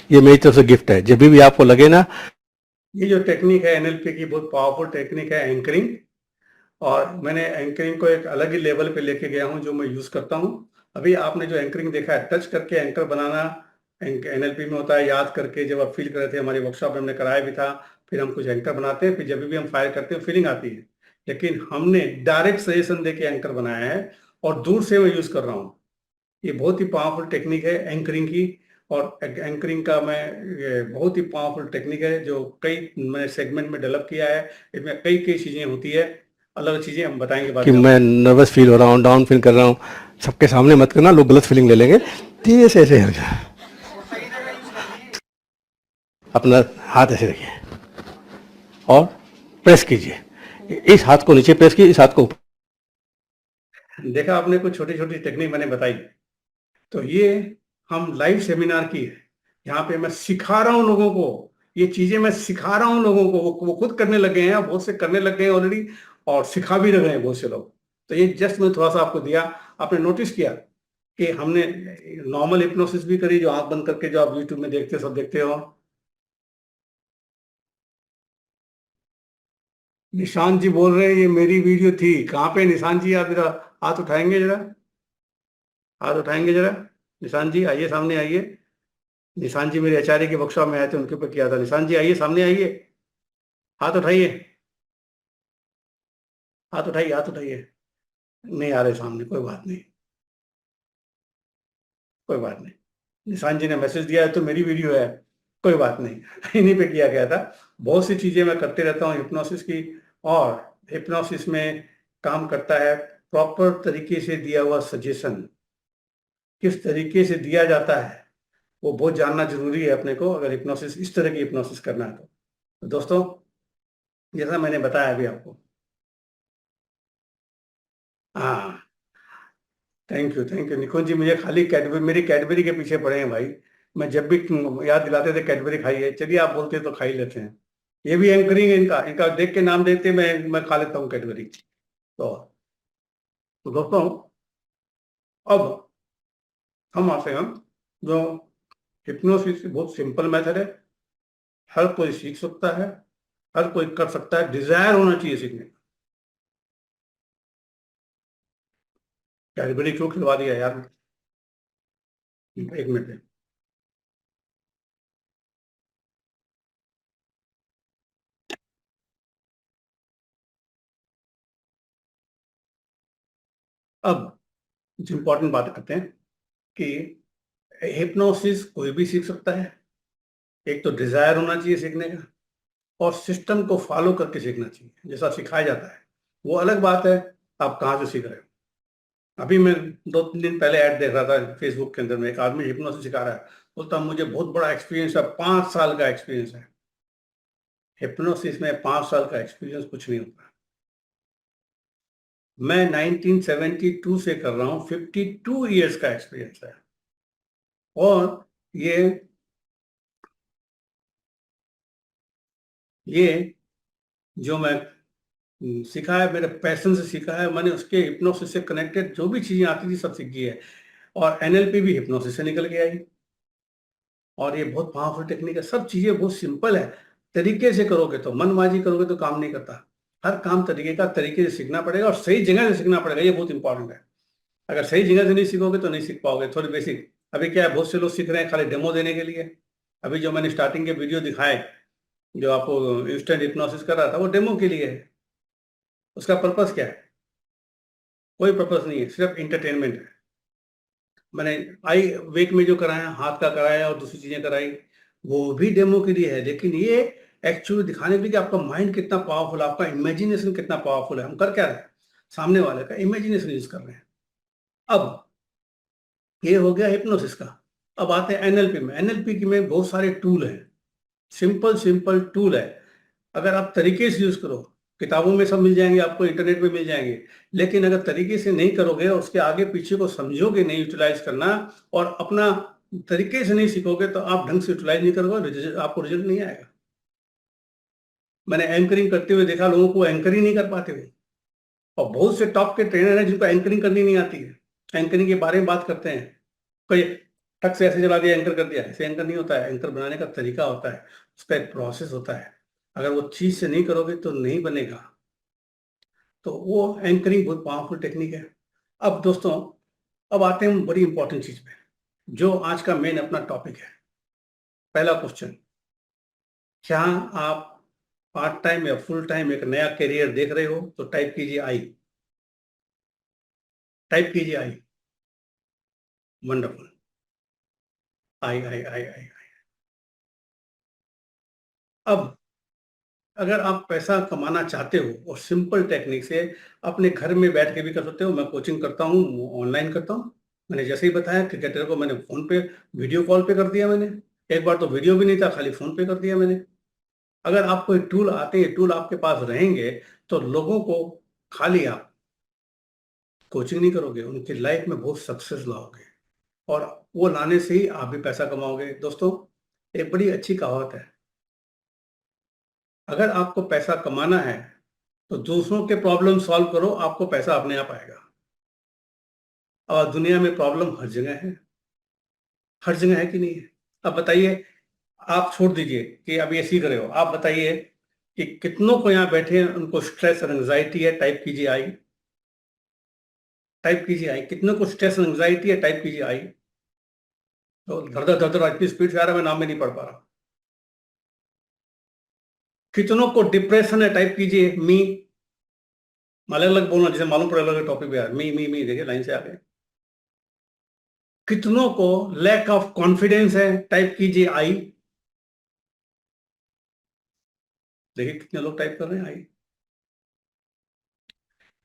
S2: ये मेरी तरफ से गिफ्ट है. जब भी आपको लगे ना,
S1: ये जो टेक्निक है एनएलपी की, बहुत पावरफुल टेक्निक है, एंकरिंग. और मैंने एंकरिंग को एक अलग ही लेवल पे लेके गया हूँ जो मैं यूज करता हूँ. अभी आपने जो एंकरिंग देखा है, टच करके एंकर बनाना एनएलपी में होता है. याद करके जब आप फील कर रहे थे, हमारी वर्कशॉप में हमने कराया भी था. फिर हम कुछ एंकर बनाते हैं, फिर जब भी हम फायर करते हैं फीलिंग आती है. लेकिन हमने डायरेक्ट सजेशन दे के एंकर बनाया है और दूर से मैं यूज कर रहा हूँ. ये बहुत ही पावरफुल टेक्निक है एंकरिंग की. और एंकरिंग का ये बहुत ही पावरफुल टेक्निक है जो कई मैंने सेगमेंट में डेवलप किया है. इसमें कई कई चीजें होती है. अलग चीजें हम बताएंगे बाद
S2: कि
S1: में
S2: मैं नर्वस फील हो रहा हूँ, डाउन फील कर रहा हूँ, सबके सामने मत करना, लोग गलत फीलिंग ले लेंगे। धीरे से ऐसे हो जाए, अपना हाथ ऐसे रखिए और प्रेस कीजिए, इस हाथ को नीचे प्रेस कीजिए, इस हाथ को ऊपर।
S1: देखा आपने, कुछ छोटी छोटी टेक्निक मैंने बताई। तो ये हम लाइव सेमिनार की है, यहाँ पे मैं सिखा रहा हूँ लोगों को, ये चीजें मैं सिखा रहा हूँ लोगों को, वो खुद करने लग गए हैं, बहुत से करने लग गए हैं ऑलरेडी, और सिखा भी रहे हैं बहुत से लोग। तो ये जस्ट मैं थोड़ा सा आपको दिया। आपने नोटिस किया कि हमने नॉर्मल हिप्नोसिस भी करी, जो आंख बंद करके जो आप यूट्यूब में देखते हो, सब देखते हो। निशांत जी बोल रहे हैं ये मेरी वीडियो थी। कहाँ पे निशांत जी? आप जरा हाथ उठाएंगे, जरा हाथ उठाएंगे जरा। निशांत जी आइए, सामने आइए। निशांत जी मेरे आचार्य के वर्कशॉप में आए थे, उनके ऊपर किया था। निशांत जी आइए, सामने आइए, हाथ उठाइए, हाथ उठाइए, हाथ उठाइए। नहीं आ रहे सामने, कोई बात नहीं, कोई बात नहीं। निशांत जी ने मैसेज दिया है तो मेरी वीडियो है, कोई बात नहीं। इन्हीं पे किया गया था। बहुत सी चीजें मैं करते रहता हूँ हिप्नोसिस की, और हिप्नोसिस में काम करता है प्रॉपर तरीके से दिया हुआ सजेशन। किस तरीके से दिया जाता है वो बहुत जानना जरूरी है अपने को, अगर हिप्नोसिस, इस तरह की हिप्नोसिस करना है तो दोस्तों, जैसा मैंने बताया अभी आपको। हाँ, थैंक यू निकुंज जी, मुझे खाली कैडबरी, मेरी कैडबरी के पीछे पड़े हैं भाई। मैं जब भी याद दिलाते थे कैडबरी खाइए, चलिए आप बोलते तो खा ही लेते हैं। ये भी एंकरिंग है इनका, इनका देख के नाम देते मैं खा लेता हूँ कैडबरी। तो दोस्तों, अब हम आते हैं, जो हिप्नोसिस बहुत सिंपल मेथड है, हर कोई सीख सकता है, हर कोई कर सकता है, डिजायर होना चाहिए सीखने का। कैडबरी क्यों खिलवा दिया यार? एक मिनट। अब कुछ इंपॉर्टेंट बात करते हैं कि हिप्नोसिस कोई भी सीख सकता है। एक तो डिजायर होना चाहिए सीखने का, और सिस्टम को फॉलो करके सीखना चाहिए जैसा सिखाया जाता है। वो अलग बात है आप कहाँ से सीख रहे हो। अभी मैं 2-3 दिन पहले ऐड देख रहा था फेसबुक के अंदर में, एक आदमी हिप्नोसिस सिखा रहा है, बोलता मुझे बहुत बड़ा एक्सपीरियंस है, 5 साल का एक्सपीरियंस है। हिप्नोसिस में 5 साल का एक्सपीरियंस कुछ नहीं होता। मैं 1972 से कर रहा हूँ, 52 ईयर्स का एक्सपीरियंस है। और ये जो मैं सीखा है, मेरे पैशन से सीखा है मैंने, उसके हिप्नोसिस से कनेक्टेड जो भी चीजें आती थी सब सीखी है। और एनएलपी भी हिप्नोसिस से निकल के आई। और ये बहुत पावरफुल टेक्निक है, सब चीजें बहुत सिंपल है। तरीके से करोगे तो, मनमाजी करोगे तो काम नहीं करता। हर काम तरीके से सीखना पड़ेगा, और सही जगह से सीखना पड़ेगा, ये बहुत इंपॉर्टेंट है। अगर सही जगह से नहीं सीखोगे तो नहीं सीख पाओगे। थोड़ी बेसिक, अभी क्या है, बहुत से लोग सीख रहे हैं खाली डेमो देने के लिए। अभी जो मैंने स्टार्टिंग के वीडियो दिखाए, जो आपको इंस्टेंट हिप्नोसिस कर रहा था, वो डेमो के लिए है। उसका पर्पस क्या है? कोई पर्पस नहीं है, सिर्फ इंटरटेनमेंट है। मैंने आई वेक में जो कराया, हाथ का कराया और दूसरी चीजें कराई, वो भी डेमो के लिए है। लेकिन ये एक्चुअली दिखाने के लिए कि आपका माइंड कितना पावरफुल है, आपका इमेजिनेशन कितना पावरफुल है। हम कर क्या रहे हैं? सामने वाले का इमेजिनेशन यूज कर रहे हैं। अब ये हो गया हिप्नोसिस का। अब आते हैं एनएलपी में। एनएलपी की में बहुत सारे टूल हैं, सिंपल सिंपल टूल है। अगर आप तरीके से यूज करो, किताबों में सब मिल जाएंगे आपको, इंटरनेट पे मिल जाएंगे। लेकिन अगर तरीके से नहीं करोगे, उसके आगे पीछे को समझोगे नहीं यूटिलाइज करना, और अपना तरीके से नहीं सीखोगे, तो आप ढंग से यूटिलाइज नहीं करोगे, आपको रिजल्ट नहीं आएगा। मैंने एंकरिंग करते हुए देखा, लोगों को एंकर ही नहीं कर पाते हुए। और बहुत से टॉप के ट्रेनर हैं जिनको एंकरिंग करनी नहीं आती है। एंकरिंग के बारे में बात करते हैं, कोई टक से ऐसे चला दिया, एंकर कर दिया। ऐसे एंकर नहीं होता है। एंकर बनाने का तरीका होता है, उसका एक प्रोसेस होता है। अगर वो चीज से नहीं करोगे तो नहीं बनेगा। तो वो एंकरिंग बहुत पावरफुल टेक्निक है। अब दोस्तों, अब आते हैं हम बड़ी इंपॉर्टेंट चीज पे, जो आज का मेन अपना टॉपिक है। पहला क्वेश्चन, क्या आप पार्ट टाइम या फुल टाइम एक नया करियर देख रहे हो? तो टाइप कीजिए आई, टाइप कीजिए आई। वंडरफुल। आई आई आई आई। अब अगर आप पैसा कमाना चाहते हो और सिंपल टेक्निक से अपने घर में बैठ के भी कर सकते हो। मैं कोचिंग करता हूँ, ऑनलाइन करता हूँ। मैंने जैसे ही बताया, क्रिकेटर को मैंने फोन पे वीडियो कॉल पे कर दिया मैंने। एक बार तो वीडियो भी नहीं था, खाली फोन पे कर दिया मैंने। अगर आपको ये टूल आते हैं, टूल आपके पास रहेंगे, तो लोगों को खाली आप कोचिंग नहीं करोगे, उनकी लाइफ में बहुत सक्सेस लाओगे, और वो लाने से ही आप भी पैसा कमाओगे। दोस्तों, एक बड़ी अच्छी कहावत है, अगर आपको पैसा कमाना है तो दूसरों के प्रॉब्लम सॉल्व करो, आपको पैसा अपने आप आएगा। और दुनिया में प्रॉब्लम हर जगह है, हर जगह है कि नहीं है? अब बताइए, आप छोड़ दीजिए कि अब ये सीख रहे हो, आप बताइए कि कितनों को यहाँ बैठे हैं उनको स्ट्रेस और एंजाइटी है? टाइप कीजिए आई, टाइप कीजिए आई। कितनों को स्ट्रेस और एंजाइटी है? टाइप कीजिए आई। तो धड़ धड़ धड़ इतनी स्पीड से आ रहा है, मैं नाम में नहीं पढ़ पा रहा। कितनों को डिप्रेशन है? टाइप कीजिए मी। अलग अलग बोलना, जैसे मालूम पड़े अलग टॉपिक पे यार, मी देखिए लाइन से आ गए। कितनों को लैक ऑफ कॉन्फिडेंस है? टाइप कीजिए आई। देखिए कितने लोग टाइप कर रहे हैं आई।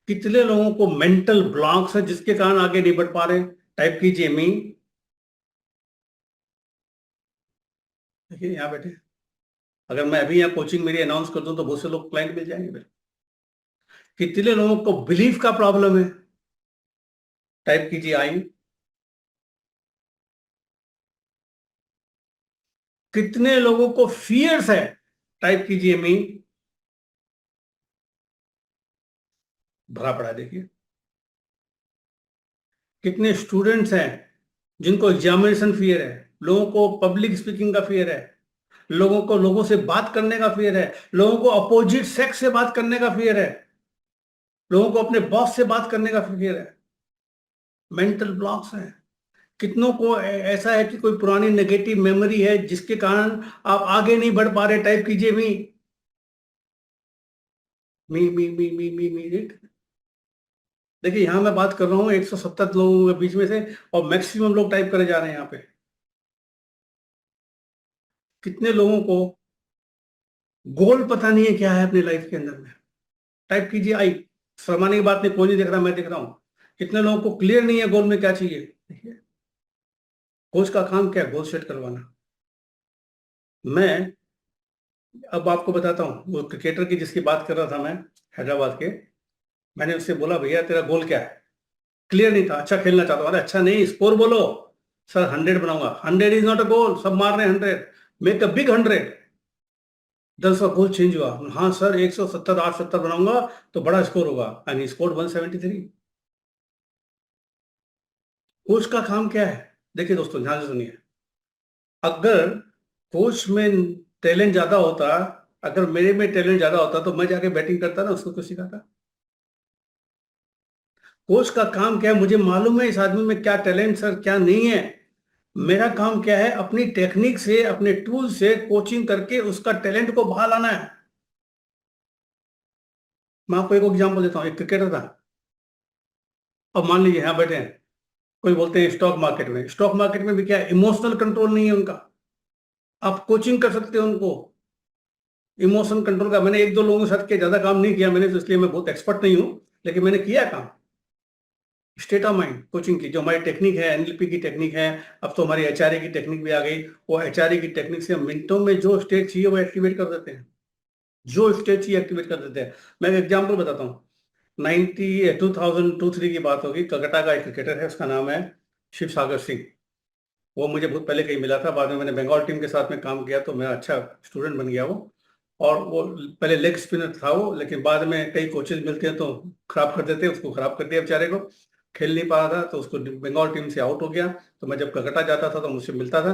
S1: कितने लोगों को मेंटल ब्लॉक्स है जिसके कारण आगे नहीं बढ़ पा रहे? टाइप कीजिए मी। देखिए यहाँ बैठे, अगर मैं अभी यहाँ कोचिंग मेरी अनाउंस कर दूं तो बहुत से लोग क्लाइंट मिल जाएंगे मेरे। कितने लोगों को बिलीफ का प्रॉब्लम है? टाइप कीजिए आई। कितने लोगों को फियर्स है? टाइप कीजिए मी। भरा पड़ा है, देखिए। कितने स्टूडेंट्स हैं जिनको एग्जामिनेशन फियर है, लोगों को पब्लिक स्पीकिंग का फियर है, लोगों को लोगों से बात करने का फियर है, लोगों को अपोजिट सेक्स से बात करने का फियर है, लोगों को अपने बॉस से बात करने का फियर है। मेंटल ब्लॉक्स हैं। कितनों को ऐसा है कि कोई पुरानी नेगेटिव मेमोरी है जिसके कारण आप आगे नहीं बढ़ पा रहे? टाइप कीजिए मी। मी। देखिए यहां मैं बात कर रहा हूं 170 लोगों के बीच में से, और मैक्सिमम लोग टाइप करे जा रहे हैं यहाँ पे। कितने लोगों को गोल पता नहीं है क्या है अपनी लाइफ के अंदर में? टाइप कीजिए आई। शर्माने की बात नहीं, कोई नहीं देख रहा, मैं देख रहा हूं। कितने लोगों को क्लियर नहीं है गोल में क्या चाहिए? देखिए, कोच का काम क्या है? गोल सेट करवाना। मैं अब आपको बताता हूँ, वो क्रिकेटर की जिसकी बात कर रहा था मैं, हैदराबाद के। मैंने उससे बोला, भैया तेरा गोल क्या है? क्लियर नहीं था। अच्छा खेलना चाहता हूँ। अरे अच्छा नहीं, स्कोर बोलो। सर 100 बनाऊंगा। 100 इज नॉट अ गोल, सब मार रहे हैं 100, मेक अ बिग 100। 10 का गोल चेंज हुआ। हाँ सर 170 870 बनाऊंगा तो बड़ा स्कोर होगा, एंड ही स्कोर्ड 173। कोच का काम क्या है? देखिए दोस्तों, ध्यान से सुनिए। अगर कोच में टैलेंट ज्यादा होता, अगर मेरे में टैलेंट ज्यादा होता तो मैं जाके बैटिंग करता ना, उसको क्यों सिखाता? कोच का काम क्या है? मुझे मालूम है इस आदमी में क्या टैलेंट सर, क्या नहीं है। मेरा काम क्या है? अपनी टेक्निक से, अपने टूल से कोचिंग करके उसका टैलेंट को बाहर लाना है। मैं आपको एक एग्जांपल देता हूँ। एक क्रिकेटर था, अब मान लीजिए यहाँ बैठे हैं, कोई बोलते हैं स्टॉक मार्केट में। स्टॉक मार्केट में भी क्या है? इमोशनल कंट्रोल नहीं है उनका। आप कोचिंग कर सकते हो उनको इमोशन कंट्रोल का। मैंने एक दो लोगों के साथ किया, ज्यादा काम नहीं किया मैंने, तो इसलिए मैं बहुत एक्सपर्ट नहीं हूं, लेकिन मैंने किया काम। स्टेट ऑफ माइंड कोचिंग की जो हमारी टेक्निक है, एनएलपी की टेक्निक है, अब तो हमारी एचआरए की टेक्निक भी आ गई। वो एचआरए की टेक्निक से हम मिनटों में जो स्टेट चाहिए वो एक्टिवेट कर देते हैं, जो स्टेट चाहिए एक्टिवेट कर देते हैं। मैं एक एग्जाम्पल बताता हूँ। 2002-3 की बात होगी। कलकत्ता का एक क्रिकेटर है, उसका नाम है शिव सागर सिंह। वो मुझे बहुत पहले कहीं मिला था, बाद में मैंने बंगाल टीम के साथ में काम किया तो मेरा अच्छा स्टूडेंट बन गया वो। और वो पहले लेग स्पिनर था वो, लेकिन बाद में कई कोचेज मिलते हैं तो खराब कर देते हैं उसको, खराब कर दिया बेचारे को। खेल नहीं पा रहा था तो उसको बंगाल टीम से आउट हो गया। तो मैं जब कलकत्ता जाता था तो मुझसे मिलता था,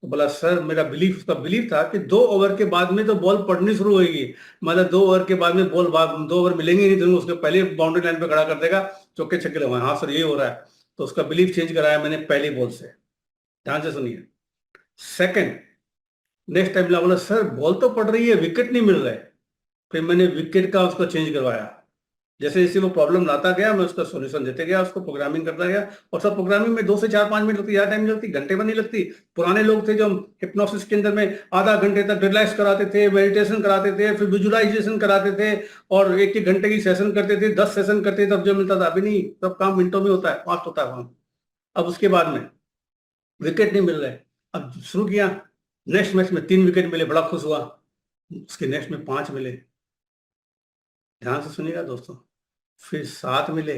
S1: तो बोला सर मेरा बिलीफ, उसका बिलीफ था कि 2 ओवर के बाद में तो बॉल पड़नी शुरू होगी। मतलब 2 ओवर के बाद में बॉल, 2 ओवर मिलेंगे नहीं तो उसके पहले बाउंड्री लाइन पे खड़ा कर देगा, चौके छक्के लगवाए। हाँ सर यही हो रहा है। तो उसका बिलीफ चेंज कराया मैंने पहली बॉल से। ध्यान से सुनिए। सेकंड, नेक्स्ट टाइम बोला सर बॉल तो पड़ रही है, विकेट नहीं मिल रहा है। फिर मैंने विकेट का उसको चेंज करवाया। जैसे जैसे वो प्रॉब्लम लाता गया मैं उसका सॉल्यूशन देते गया, उसको प्रोग्रामिंग करता गया। और सब प्रोग्रामिंग में 2 से 4-5 मिनट लगती, ज़्यादा टाइम नहीं लगती, घंटे भर नहीं लगती। पुराने लोग थे जो हिप्नोसिस के अंदर में आधा घंटे तक रिलैक्स कराते थे, मेडिटेशन कराते थे, फिर विजुअलाइजेशन कराते थे और 1-1 घंटे की सेशन करते थे, 10 सेशन करते थे, तब जो मिलता था। अभी नहीं, सब काम मिनटों में होता है, फास्ट होता है काम। अब उसके बाद में विकेट नहीं मिल रहे, अब शुरू किया, नेक्स्ट मैच में 3 विकेट मिले, बड़ा खुश हुआ। उसके नेक्स्ट में 5 मिले, ध्यान से सुनिएगा दोस्तों, फिर 7 मिले।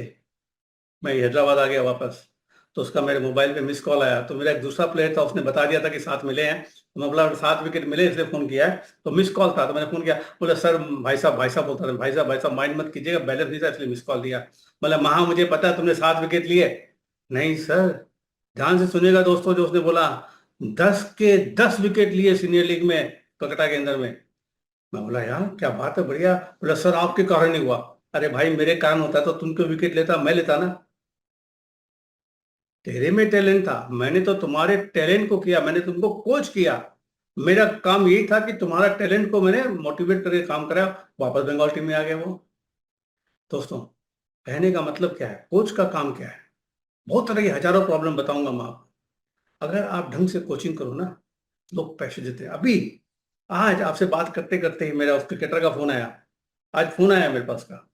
S1: मैं हैदराबाद आ गया वापस, तो उसका मेरे मोबाइल पे मिस कॉल आया, तो मेरा एक दूसरा प्लेयर था, उसने बता दिया था कि 7 मिले हैं। तो मैं बोला 7 विकेट मिले इसलिए फोन किया है, तो मिस कॉल था, तो मैंने फोन किया। बोला सर भाई साहब बोलता था, भाई साहब माइंड मत कीजिएगा, बैलेंस नहीं था इसलिए मिस कॉल दिया। मतलब महा मुझे पता है तुमने 7 विकेट लिए। नहीं सर, ध्यान से सुनिएगा दोस्तों, जो उसने बोला 10 के 10 विकेट लिए सीनियर लीग में, कलकत्ता के अंदर में। मैं बोला यार क्या बात है, बढ़िया। बोला सर आपके कारण नहीं हुआ। अरे भाई मेरे कारण होता तो तुम क्यों विकेट लेता, मैं लेता ना। तेरे में टैलेंट था, मैंने तो तुम्हारे टैलेंट को किया, मैंने तुमको कोच किया। मेरा काम यही था कि तुम्हारा टैलेंट को मैंने मोटिवेट करके काम कराया, वापस बंगाल टीम में आ गया वो। दोस्तों, कहने का मतलब क्या है, कोच का काम क्या है। बहुत तरह की हजारों प्रॉब्लम बताऊंगा मैं आपको। अगर आप ढंग से कोचिंग करो ना, लोग पैसे देते हैं। अभी आज आपसे बात करते करते ही मेरा उस क्रिकेटर का फोन आया, आज फोन आया मेरे पास का।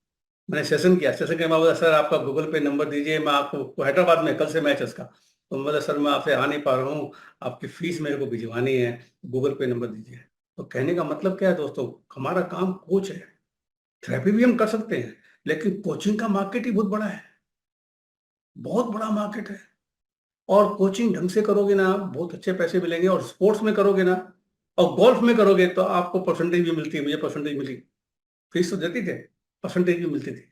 S1: मैंने सेशन किया, सेशन के मैं बोला सर आपका गूगल पे नंबर दीजिए, मैं आपको, हैदराबाद में कल से मैच है उसका। तो मैं बोला सर मैं आपसे आ नहीं पा रहा हूँ, आपकी फीस मेरे को भिजवानी है, गूगल पे नंबर दीजिए। तो कहने का मतलब क्या है दोस्तों, हमारा काम कोच है। थेरेपी भी हम कर सकते हैं, लेकिन कोचिंग का मार्केट ही बहुत बड़ा है, बहुत बड़ा मार्केट है। और कोचिंग ढंग से करोगे ना आप, बहुत अच्छे पैसे मिलेंगे। और स्पोर्ट्स में करोगे ना, और गोल्फ में करोगे तो आपको परसेंटेज भी मिलती है, मुझे परसेंटेज मिली, फीस तो देती थे, परसेंटेज भी मिलती थी।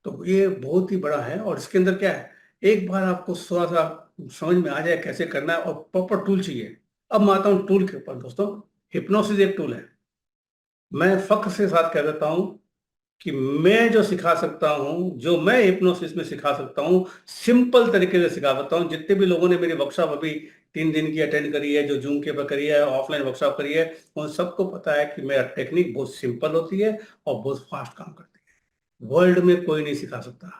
S1: तो ये बहुत ही बड़ा है। और इसके अंदर क्या है, एक बार आपको थोड़ा सा समझ में आ जाए कैसे करना है, और प्रॉपर टूल चाहिए। अब मैं आता हूँ टूल के ऊपर दोस्तों। हिप्नोसिस एक टूल है। मैं फख्र से साथ कह देता हूँ कि मैं जो सिखा सकता हूँ, जो मैं हिप्नोसिस में सिखा सकता हूँ, सिंपल तरीके से सिखा सकता हूँ। जितने भी लोगों ने मेरी वर्कशॉप अभी 3 दिन की अटेंड करी है, जो जूम के ऊपर करी है, ऑफलाइन वर्कशॉप करी है, उन सबको पता है कि मेरा टेक्निक बहुत सिंपल होती है और बहुत फास्ट काम करती है। वर्ल्ड में कोई नहीं सिखा सकता,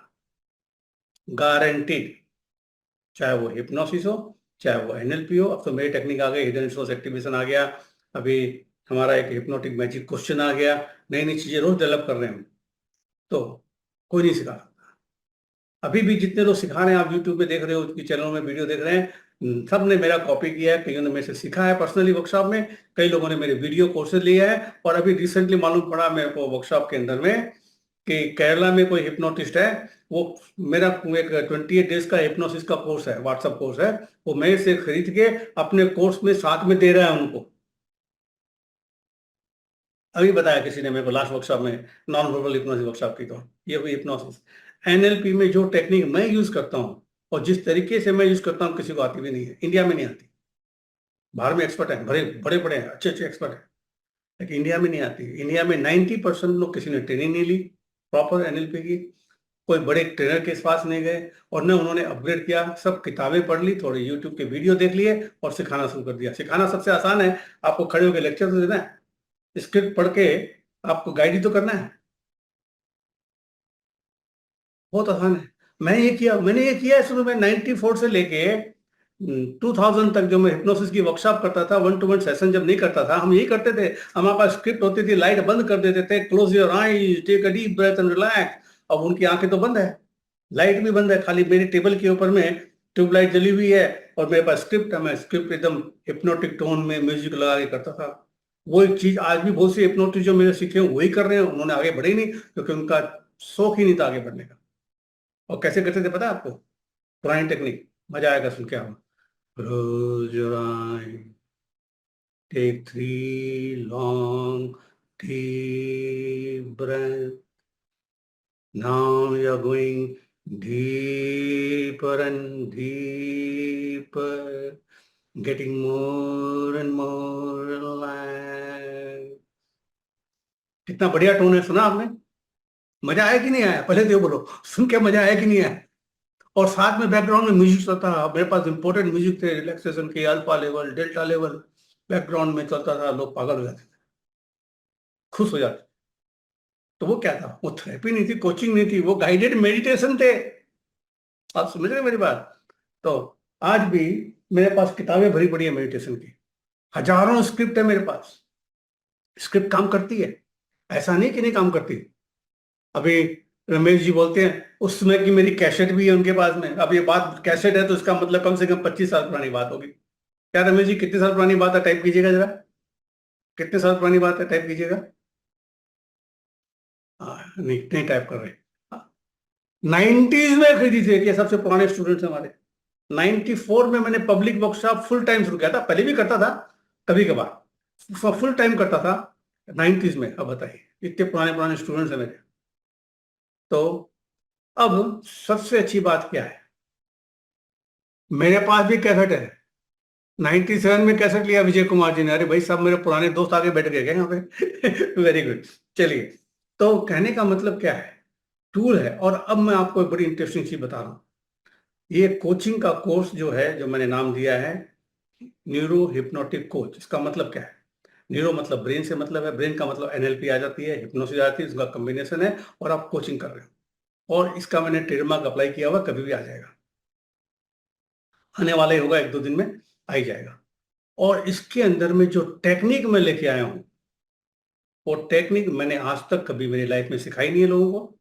S1: गारंटीड। चाहे वो हिप्नोसिस हो, चाहे वो एनएलपी हो। अब तो मेरी टेक्निक आ गई, हिडन रिसोर्स एक्टिवेशन आ गया, अभी हमारा एक हिप्नोटिक मैजिक क्वेश्चन आ गया, नई नई चीजें रोज डेवलप कर रहे हैं हम। तो कोई नहीं सिखा सकता। अभी भी जितने लोग सिखा रहे हैं, आप यूट्यूब पे देख रहे हो, उनकी चैनलों में वीडियो देख रहे हैं, सब ने मेरा कॉपी किया है। कईयों ने मेरे से सीखा है पर्सनली वर्कशॉप में, कई लोगों ने मेरे वीडियो कोर्सेज लिए है। और अभी रिसेंटली मालूम पड़ा मेरे को वर्कशॉप के अंदर में कि केरला में कोई हिप्नोटिस्ट है, वो मेरा एक 28 डेज का हिप्नोसिस का कोर्स है, व्हाट्सएप कोर्स है, वो मेरे से खरीद के अपने कोर्स में साथ में दे रहा है उनको। अभी बताया किसी ने मेरे को लास्ट वर्कशॉप में, नॉन वर्बल हिप्नोसिस वर्कशॉप की, तो ये हुई हिप्नोसिस। एनएलपी में जो टेक्निक मैं यूज करता हूँ और जिस तरीके से मैं यूज करता हूँ, किसी को आती भी नहीं है, इंडिया में नहीं आती। बाहर में एक्सपर्ट है, बड़े बड़े बड़े अच्छे अच्छे एक्सपर्ट है, लेकिन इंडिया में नहीं आती। इंडिया में 90% लोग, किसी ने ट्रेनिंग नहीं ली प्रॉपर एनएलपी की, कोई बड़े ट्रेनर के पास नहीं गए, और न उन्होंने अपग्रेड किया। सब किताबें पढ़ ली, थोड़े यूट्यूब के वीडियो देख लिए और सिखाना शुरू कर दिया। सिखाना सबसे आसान है, आपको खड़े होकर लेक्चर तो देना है, स्क्रिप्ट पढ़ के आपको गाइड ही तो करना है, बहुत आसान है। मैंने ये किया है शुरू में 94 से लेके 2000 तक। जो मैं हिप्नोसिस की वर्कशॉप करता था, 1-to-1 सेशन जब नहीं करता था, हम यही करते थे। हमारे पास स्क्रिप्ट होती थी, लाइट बंद कर देते थे, close your eyes, take a deep breath and relax. अब उनकी आंखें तो बंद है, लाइट भी बंद है, खाली मेरी टेबल के ऊपर में ट्यूबलाइट जली हुई है, और मेरे पास स्क्रिप्ट है। मैं स्क्रिप्ट एकदम हिप्नोटिक टोन में म्यूजिक लगा के करता था। वो एक चीज आज भी बहुत से हिप्नोटिस्ट जो मेरे सीखे हैं वही कर रहे हैं, उन्होंने आगे बढ़े ही नहीं, क्योंकि उनका शौक ही नहीं था आगे बढ़ने का। और कैसे करते थे पता है आपको, पुरानी टेक्निक, मजा आएगा सुन के आप। Close your eye, take 3 long deep breath. Now you are going deeper and deeper, getting more and more relaxed. कितना बढ़िया टोन है, सुना आपने? मजा आया कि नहीं आया? पहले तो ये बोलो, सुन के मजा आया कि नहीं आया? और साथ में बैकग्राउंड में म्यूजिक चलता था, मेरे पास इंपोर्टेंट म्यूजिक थे, रिलैक्सेशन के, alpha level, delta level background में चलता था। लोग पागल हो जाते थे, खुश हो जाते। तो वो क्या था, वो थेरेपी नहीं थी, कोचिंग नहीं थी, वो गाइडेड मेडिटेशन थे। आप समझ रहे हैं मेरी बात? तो आज भी मेरे पास किताबें भरी पड़ी है मेडिटेशन की, हजारों स्क्रिप्ट है मेरे पास। स्क्रिप्ट काम करती है, ऐसा नहीं कि नहीं काम करती। अभी रमेश जी बोलते हैं उस समय की मेरी कैसेट भी है उनके पास में। अब ये बात कैसेट है तो इसका मतलब कम से कम 25 साल पुरानी बात होगी। क्या रमेश जी, कितने साल पुरानी बात है? टाइप कीजिएगा जरा, कितने साल पुरानी बात है, टाइप कीजिएगा। हाँ, नहीं नहीं टाइप कर रहे। 90s में खरीदी थी, ये सबसे पुराने स्टूडेंट्स हमारे। 94 में मैंने पब्लिक वर्कशॉप फुल टाइम शुरू किया था, पहले भी करता था कभी कभार, फुल टाइम करता था 90s में। अब बताइए, इतने पुराने पुराने स्टूडेंट्स हैं मेरे। तो अब सबसे अच्छी बात क्या है, मेरे पास भी कैसेट है। 97 में कैसेट लिया विजय कुमार जी ने। अरे भाई, सब मेरे पुराने दोस्त आगे बैठ गए क्या यहाँ पे? Very good. चलिए, तो कहने का मतलब क्या है, टूल है। और अब मैं आपको एक बड़ी इंटरेस्टिंग चीज बता रहा हूँ। ये कोचिंग का कोर्स जो है, जो मैंने नाम दिया है न्यूरो हिप्नोटिक कोच, इसका मतलब क्या है? न्यूरो मतलब ब्रेन से मतलब है, ब्रेन का मतलब एनएलपी आ जाती है, हिप्नोसिस आ जाती है, इसका कॉम्बिनेशन है। और आप कोचिंग कर रहे हो, और इसका मैंने ट्रेडमार्क अप्लाई किया हुआ, कभी भी आ जाएगा, आने वाला ही होगा, 1-2 दिन में आ ही जाएगा। और इसके अंदर में जो टेक्निक मैं लेके आया हूँ, वो टेक्निक मैंने आज तक कभी मेरी लाइफ में सिखाई नहीं है लोगों को।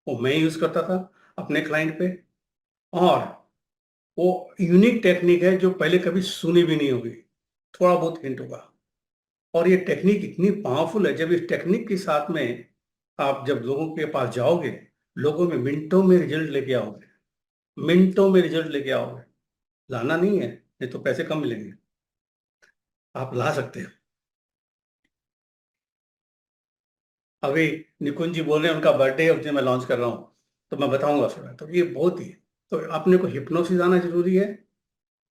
S1: वो मैं यूज करता था अपने क्लाइंट पे, और वो यूनिक टेक्निक है जो पहले कभी सुनी भी नहीं होगी, थोड़ा बहुत हिंट होगा। और ये टेक्निक इतनी पावरफुल है, जब इस टेक्निक के साथ में आप जब लोगों के पास जाओगे, लोगों में मिनटों में रिजल्ट लेके आओगे, मिनटों में रिजल्ट लेके आओगे। लाना नहीं है, नहीं तो पैसे कम मिलेंगे, आप ला सकते हो। अभी निकुंज जी बोल रहे हैं उनका बर्थडे है, उस दिन मैं लॉन्च कर रहा हूँ, तो मैं बताऊंगा उसमें। तो ये बहुत ही, तो अपने को हिप्नोसिस आना जरूरी है,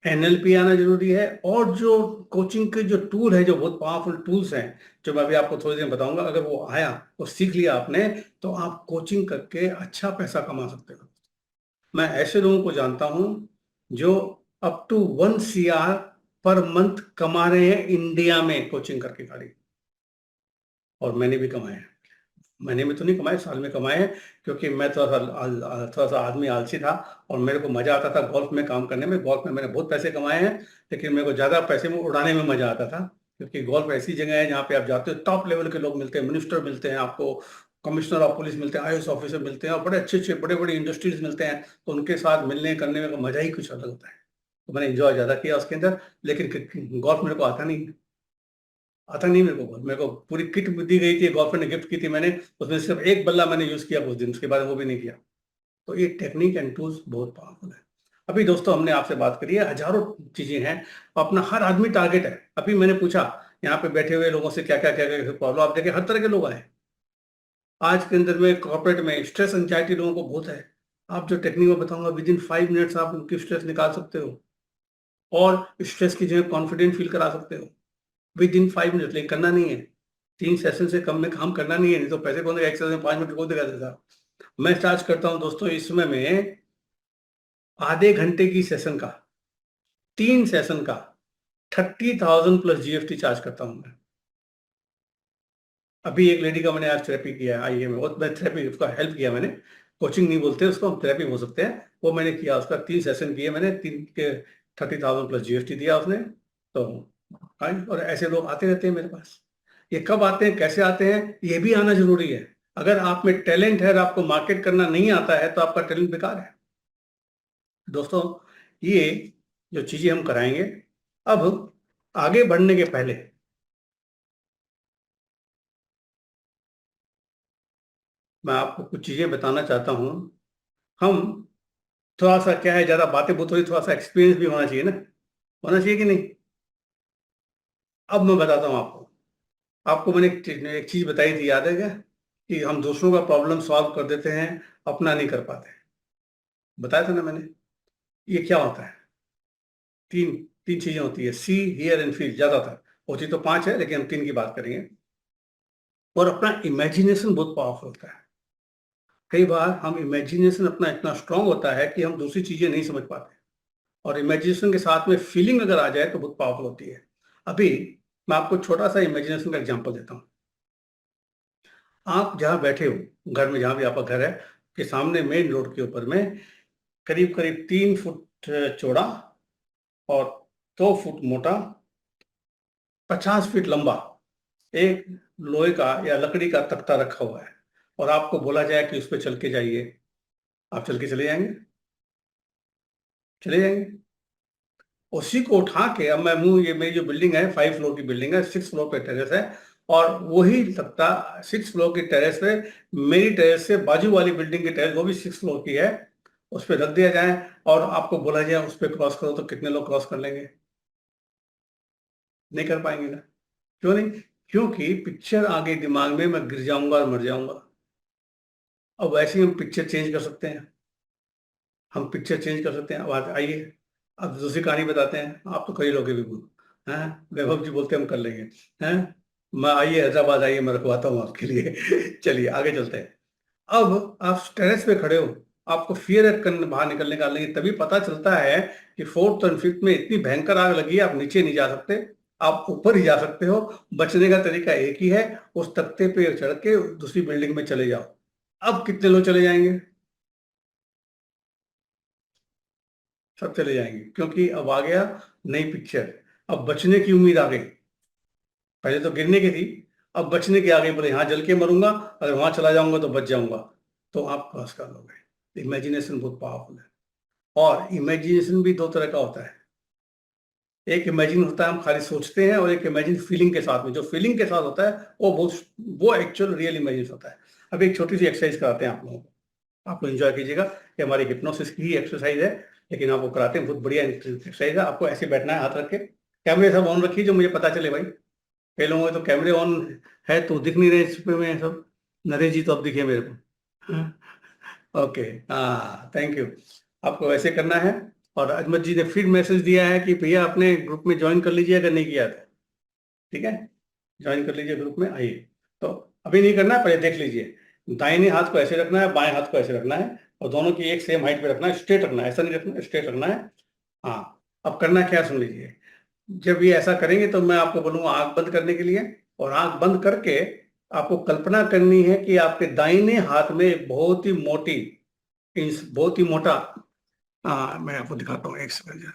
S1: एनएलपी आना जरूरी है, और जो कोचिंग के जो टूल है, जो बहुत पावरफुल टूल्स हैं, जो मैं अभी आपको थोड़ी देर में बताऊंगा, अगर वो आया, वो सीख लिया आपने, तो आप कोचिंग करके अच्छा पैसा कमा सकते हो। मैं ऐसे लोगों को जानता हूं जो up to 1 CR per month कमा रहे हैं इंडिया में कोचिंग करके खाली। और मैंने भी कमाए हैं, महीने में तो नहीं कमाए, साल में कमाए हैं। क्योंकि मैं थोड़ा सा आदमी आलसी था, और मेरे को मजा आता था गोल्फ में काम करने में। गोल्फ में मैंने बहुत पैसे कमाए हैं, लेकिन मेरे को ज्यादा पैसे में उड़ाने में मजा आता था। क्योंकि गोल्फ ऐसी जगह है जहाँ पे आप जाते हो, टॉप लेवल के लोग मिलते हैं, मिनिस्टर मिलते हैं आपको, कमिश्नर ऑफ पुलिस मिलते हैं, IAS ऑफिसर मिलते हैं, और बड़े अच्छे अच्छे बड़े बड़े इंडस्ट्रीज मिलते हैं। तो उनके साथ मिलने करने में का मजा ही कुछ अलग होता है। तो मैंने इंजॉय ज्यादा किया उसके अंदर। लेकिन गोल्फ मेरे को आता नहीं मेरे को। मेरे को पूरी किट दी गई थी, गर्लफ्रेंड ने गिफ्ट की थी मैंने, उसमें सिर्फ एक बल्ला मैंने यूज किया कुछ दिन, उसके बाद वो भी नहीं किया। तो ये टेक्निक एंड टूल्स बहुत पावरफुल है। अभी दोस्तों, हमने आपसे बात करी है, हजारों चीजें हैं, अपना हर आदमी टारगेट है। अभी मैंने पूछा यहाँ पे बैठे हुए लोगों से क्या क्या क्या क्या प्रॉब्लम, आप देखें हर तरह के लोग आए आज के अंदर में। कॉर्पोरेट में स्ट्रेस एंजाइटी लोगों को बहुत है। आप जो टेक्निक में बताऊंगा, विद इन 5 मिनट्स आप उनकी स्ट्रेस निकाल सकते हो, और स्ट्रेस की जगह कॉन्फिडेंट फील करा सकते हो विद इन 5 मिनट। लेकिन करना नहीं है, 3 सेशन से कम में काम करना नहीं है, नहीं तो पैसे कौन देगा? एक सेशन में 5 मिनट कौन देगा देता? मैं चार्ज करता हूं दोस्तों इस समय में आधे घंटे की सेशन का, 3 सेशन का 30,000 प्लस GST चार्ज करता हूं मैं। अभी एक लेडी का मैंने आज थेरेपी किया है, आइए, मैं थेरेपी उसका हेल्प किया मैंने। कोचिंग नहीं बोलते उसको, हम थेरेपी बोल सकते हैं। वो मैंने किया, उसका 3 सेशन किए मैंने, 30,000 प्लस GST दिया उसने। तो और ऐसे लोग आते रहते हैं मेरे पास। ये कब आते हैं, कैसे आते हैं, ये भी आना जरूरी है। अगर आप में टैलेंट है और आपको मार्केट करना नहीं आता है, तो आपका टैलेंट बेकार है दोस्तों। ये जो चीजें हम कराएंगे, अब आगे बढ़ने के पहले मैं आपको कुछ चीजें बताना चाहता हूं। हम थोड़ा सा क्या है, ज्यादा बातें बहुत हो रही, थोड़ा सा एक्सपीरियंस भी होना चाहिए ना, होना चाहिए कि नहीं? अब मैं बताता हूँ आपको। आपको मैंने एक चीज बताई थी, याद है क्या? कि हम दूसरों का प्रॉब्लम सॉल्व कर देते हैं, अपना नहीं कर पाते। बताया था ना मैंने। ये क्या होता है, तीन तीन चीजें होती है, सी हियर एंड फील। ज्यादातर होती तो 5 है, लेकिन हम 3 की बात करेंगे। और अपना इमेजिनेशन बहुत पावरफुल होता है। कई बार हम इमेजिनेशन अपना इतना स्ट्रांग होता है कि हम दूसरी चीजें नहीं समझ पाते, और इमेजिनेशन के साथ में फीलिंग अगर आ जाए तो बहुत पावरफुल होती है। अभी मैं आपको छोटा सा इमेजिनेशन का एग्जांपल देता हूँ। आप जहाँ बैठे हो घर में, जहाँ भी आपका घर है, के सामने मेन रोड के ऊपर में करीब करीब 3 फुट चौड़ा और 2 फुट मोटा, 50 फीट लंबा एक लोहे का या लकड़ी का तख्ता रखा हुआ है, और आपको बोला जाए कि उस पर चल के जाइए, आप चल के चले जाएंगे? चले जाएंगे? उसी को उठा के, अब मैं ये मेरी जो बिल्डिंग है 5 फ्लोर की बिल्डिंग है, 6 फ्लोर पे टेरेस है, और वही तख्ता 6 फ्लोर की टेरेस पे, मेरी टेरेस से बाजू वाली बिल्डिंग की टेरेस, वो भी 6 फ्लोर की है, उस पर रख दिया जाए और आपको बोला जाए उस पर क्रॉस करो, तो कितने लोग क्रॉस कर लेंगे? नहीं कर पाएंगे ना। क्यों नहीं? क्योंकि पिक्चर आगे दिमाग में, मैं गिर जाऊंगा और मर जाऊंगा। अब वैसे ही हम पिक्चर चेंज कर सकते हैं, हम पिक्चर चेंज कर सकते हैं। अब आइए, अब दूसरी कहानी बताते हैं, आप तो कर ही लोगे बिल्कुल, हैं? वैभव जी बोलते हैं हम कर लेंगे, हैं? मैं, आइए हैदराबाद आइए, मैं रखवाता हूँ आपके लिए। चलिए आगे चलते हैं। अब आप टेरेस पे खड़े हो, आपको फियर है बाहर निकलने का, लेकिन तभी पता चलता है कि 4th और 5th में इतनी भयंकर आग लगी है, आप नीचे नहीं जा सकते, आप ऊपर ही जा सकते हो। बचने का तरीका एक ही है, उस तख्ते पे चढ़ के दूसरी बिल्डिंग में चले जाओ। अब कितने लोग चले जाएंगे? सब चले जाएंगे, क्योंकि अब आ गया नई पिक्चर। अब बचने की उम्मीद आ गई, पहले तो गिरने की थी, अब बचने की आ गई, बोले यहाँ जल के मरूंगा, अगर वहां चला जाऊंगा तो बच जाऊंगा। तो आप क्रॉस कर लोगे। इमेजिनेशन बहुत पावरफुल है, और इमेजिनेशन भी दो तरह का होता है। एक इमेजिन होता है हम खाली सोचते हैं, और एक इमेजिन फीलिंग के साथ में, जो फीलिंग के साथ होता है वो बहुत, वो एक्चुअल रियल इमेजिन होता है। अब एक छोटी सी एक्सरसाइज कराते हैं आप लोगों को, आप लोग एंजॉय कीजिएगा। ये हमारी हिप्नोसिस की ही एक्सरसाइज है, लेकिन आपको कराते हैं, बहुत बढ़िया एक्सरसाइज है। आपको ऐसे बैठना है, हाथ रख के, कैमरे सब ऑन रखिए जो मुझे पता चले भाई। कई लोगों के तो कैमरे ऑन है तो दिख नहीं रहे इस पे में सब। नरेश जी तो अब दिखे मेरे को। ओके, हाँ, थैंक यू। आपको वैसे करना है। और अजमत जी ने फिर मैसेज दिया है कि भैया अपने ग्रुप में ज्वाइन कर लीजिए अगर नहीं किया था। ठीक है, ज्वाइन कर लीजिए ग्रुप में, आइए। तो अभी नहीं करना है, पहले देख लीजिए। दाहिने हाथ को ऐसे रखना है, बाएं हाथ को ऐसे रखना है, और दोनों की एक सेम हाइट पे रखना है, स्ट्रेट रखना है, ऐसा नहीं रखना, स्ट्रेट रखना है। हाँ, अब करना क्या है, सुन लीजिए। जब ये ऐसा करेंगे तो मैं आपको बोलूंगा आंख बंद करने के लिए, और आंख बंद करके आपको कल्पना करनी है कि आपके दाहिने हाथ में एक बहुत ही मोटी, बहुत ही मोटा, मैं आपको दिखाता हूँ, एक सेकंड।